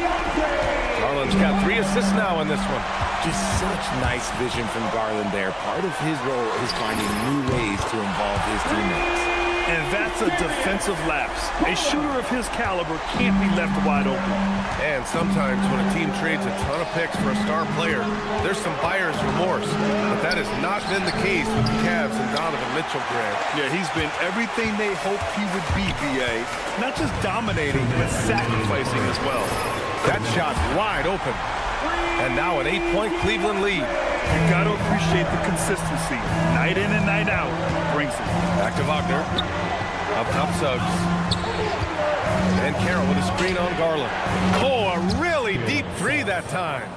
Garland's got 3 assists now in this one. Just such nice vision from Garland there. Part of his role is finding new ways to involve his teammates. And that's a defensive lapse. A shooter of his caliber can't be left wide open. And sometimes when a team trades a ton of picks for a star player, there's some buyer's remorse. But that has not been the case with the Cavs and Donovan Mitchell, Grant. Yeah, he's been everything they hoped he would be, B.A. Not just dominating, but sacrificing as well. That shot wide open. And now an 8-point Cleveland lead. You got to appreciate the consistency. Night in and night out brings it. Back to Wagner. Up top Suggs. And Carroll with a screen on Garland. Oh, a really deep 3 that time.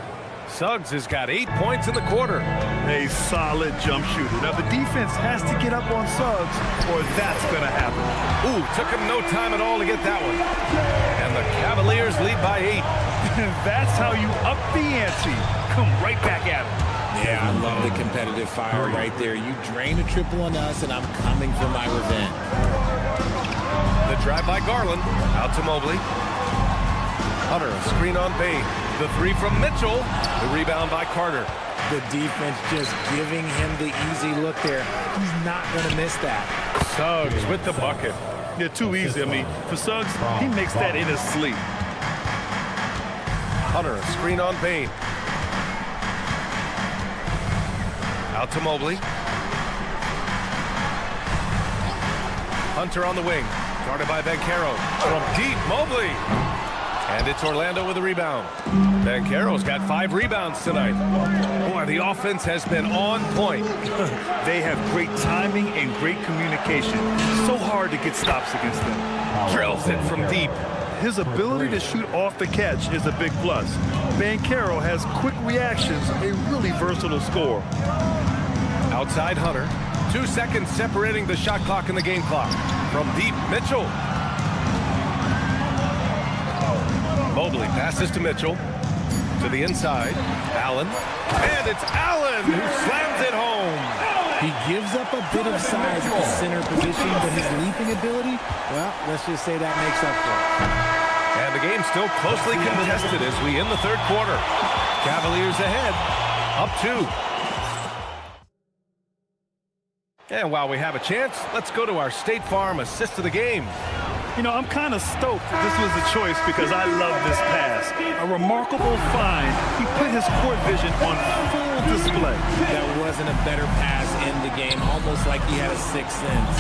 Suggs has got 8 points in the quarter. A solid jump shooter. Now, the defense has to get up on Suggs, or that's going to happen. Ooh, took him no time at all to get that one. And the Cavaliers lead by 8. That's how you up the ante. Come right back at him. Yeah, I love the competitive fire right there. You drain a triple on us, and I'm coming for my revenge. The drive by Garland. Out to Mobley. Hunter, a screen on Bain. The three from Mitchell. The rebound by Carter. The defense just giving him the easy look there. He's not going to miss that. Suggs with the bucket. Yeah, too easy. I mean, for Suggs, he makes that in his sleep. Hunter, a screen on Bain. Out to Mobley. Hunter on the wing. Guarded by Banchero. From deep, Mobley. And it's Orlando with a rebound. Banchero's got 5 rebounds tonight. Boy, the offense has been on point. They have great timing and great communication. So hard to get stops against them. Drills it from deep. His ability to shoot off the catch is a big plus. Banchero has quick reactions, a really versatile scorer. Outside Hunter. 2 seconds separating the shot clock and the game clock. From deep, Mitchell. Mobley passes to Mitchell. To the inside. Allen. And it's Allen who slams it home. He gives up a bit of size at the center position, but his leaping ability, well, let's just say that makes up for it. And the game's still closely contested as we end the third quarter. Cavaliers ahead. Up 2. And while we have a chance, let's go to our State Farm assist of the game. You know, I'm kind of stoked that this was a choice because I love this pass. A remarkable find. He put his court vision on full display. That wasn't a better pass in the game, almost like he had a sixth sense.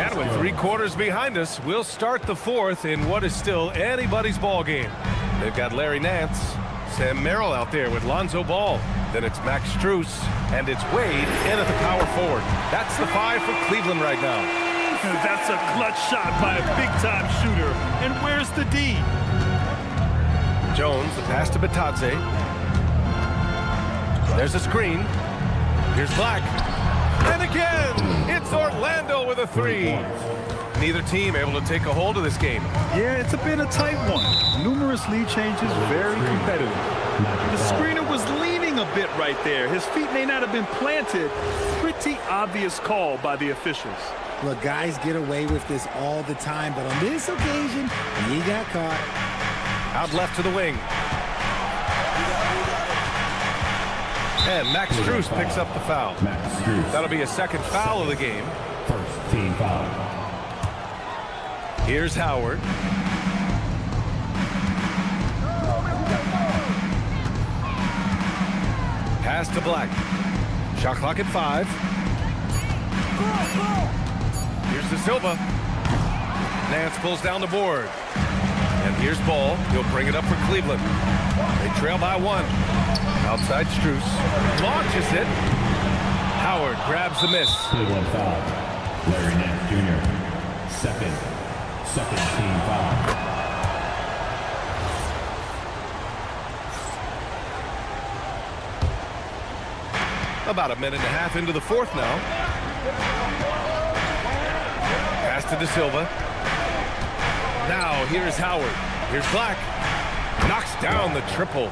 And with 3 quarters behind us, we'll start the fourth in what is still anybody's ball game. They've got Larry Nance, Sam Merrill out there with Lonzo Ball. Then it's Max Strus, and it's Wade in at the power forward. That's the 5 for Cleveland right now. That's a clutch shot by a big-time shooter. And where's the D? Jones, the pass to Batadze. There's a screen. Here's Black. And again, it's Orlando with a 3. Neither team able to take a hold of this game. Yeah, it's been a tight one. Numerous lead changes, very competitive. The screener was leaning a bit right there. His feet may not have been planted. Pretty obvious call by the officials. Look, guys get away with this all the time, but on this occasion, he got caught. Out left to the wing. And Max Strus picks up the foul. That'll be a second foul of the game. First team foul. Here's Howard. Pass to Black. Shot clock at 5. Here's De Silva. Nance pulls down the board. And here's Ball. He'll bring it up for Cleveland. They trail by 1. Outside Strus. Launches it. Howard grabs the miss. Cleveland foul. Larry Nance Jr. Second team foul. About a minute and a half into the fourth now. Pass to De Silva. Now here's Howard. Here's Black. Knocks down the triple.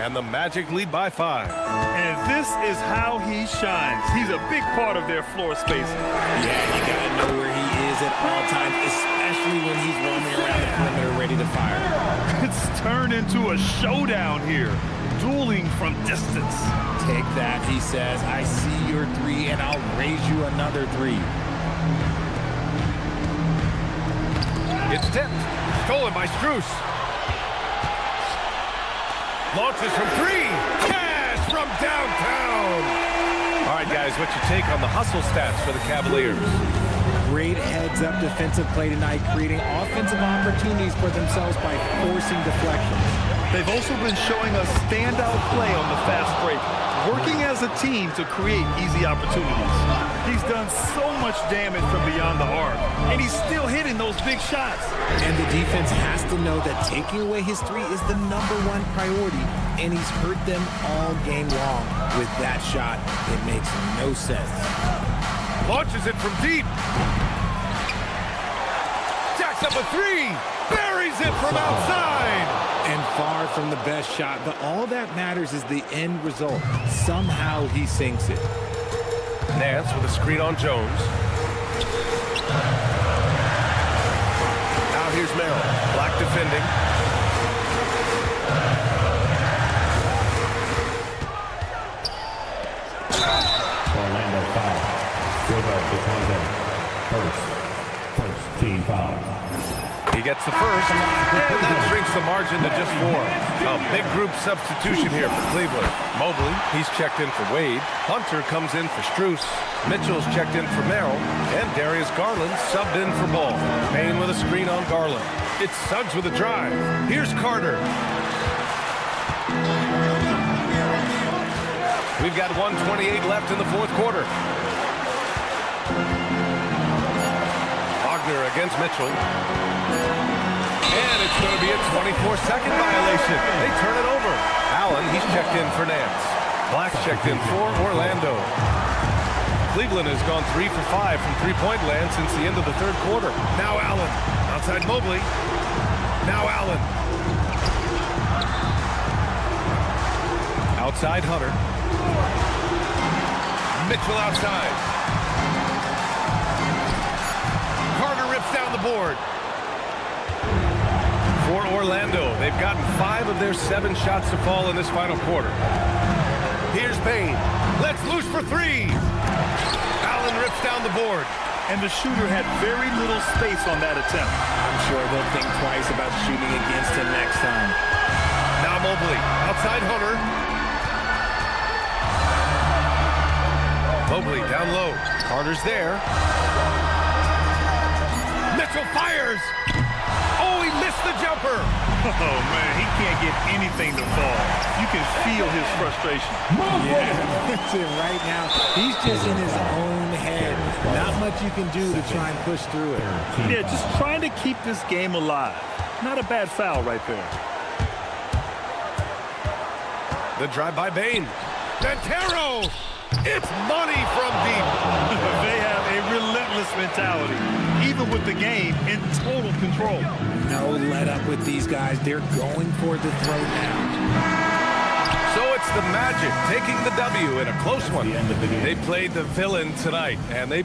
And the Magic lead by 5. And this is how he shines. He's a big part of their floor space. Yeah, you got to know where he is at all times, especially when he's roaming around the perimeter ready to fire. It's turned into a showdown here. Dueling from distance. Take that, he says. I see your 3, and I'll raise you another 3. It's tipped. Stolen by Strus. Launches from 3. Cash from downtown. All right, guys, what's your take on the hustle stats for the Cavaliers? Great heads-up defensive play tonight, creating offensive opportunities for themselves by forcing deflections. They've also been showing us standout play on the fast break, working as a team to create easy opportunities. He's done so much damage from beyond the arc, and he's still hitting those big shots. And the defense has to know that taking away his three is the #1 priority, and he's hurt them all game long. With that shot, it makes no sense. Launches it from deep. Jacks up a three. Buries it from outside. And far from the best shot, but all that matters is the end result. Somehow he sinks it. Nance with a screen on Jones. Now here's Merrill. Black defending. Orlando foul. First team foul. He gets the first, and that shrinks the margin to just 4. A big group substitution here for Cleveland. Mobley, he's checked in for Wade. Hunter comes in for Strus. Mitchell's checked in for Merrill. And Darius Garland subbed in for Ball. Payne with a screen on Garland. It's Suggs with a drive. Here's Carter. We've got 1:28 left in the fourth quarter. Wagner against Mitchell. And it's going to be a 24-second violation. They turn it over. Allen, he's checked in for Nance. Black checked in for Orlando. Cleveland has gone 3 for 5 from three-point land since the end of the third quarter. Now Allen. Outside Mobley. Now Allen. Outside Hunter. Mitchell outside. Carter rips down the board. For Orlando, they've gotten 5 of their 7 shots to fall in this final quarter. Here's Payne. Let's loose for 3. Allen rips down the board. And the shooter had very little space on that attempt. I'm sure they'll think twice about shooting against him next time. Now Mobley. Outside Hunter. Mobley down low. Carter's there. Mitchell fires. Oh, he missed the jumper. Oh, man, he can't get anything to fall. You can feel his frustration. Yeah, that's it right now. He's just in his own head. Not much you can do to try and push through it. Yeah, just trying to keep this game alive. Not a bad foul right there. The drive by Bane. Montero. It's money from deep. They have a relentless mentality, even with the game in total control. No let up with these guys. They're going for the throw now. So it's the Magic taking the W in a close one. They played the villain tonight, and they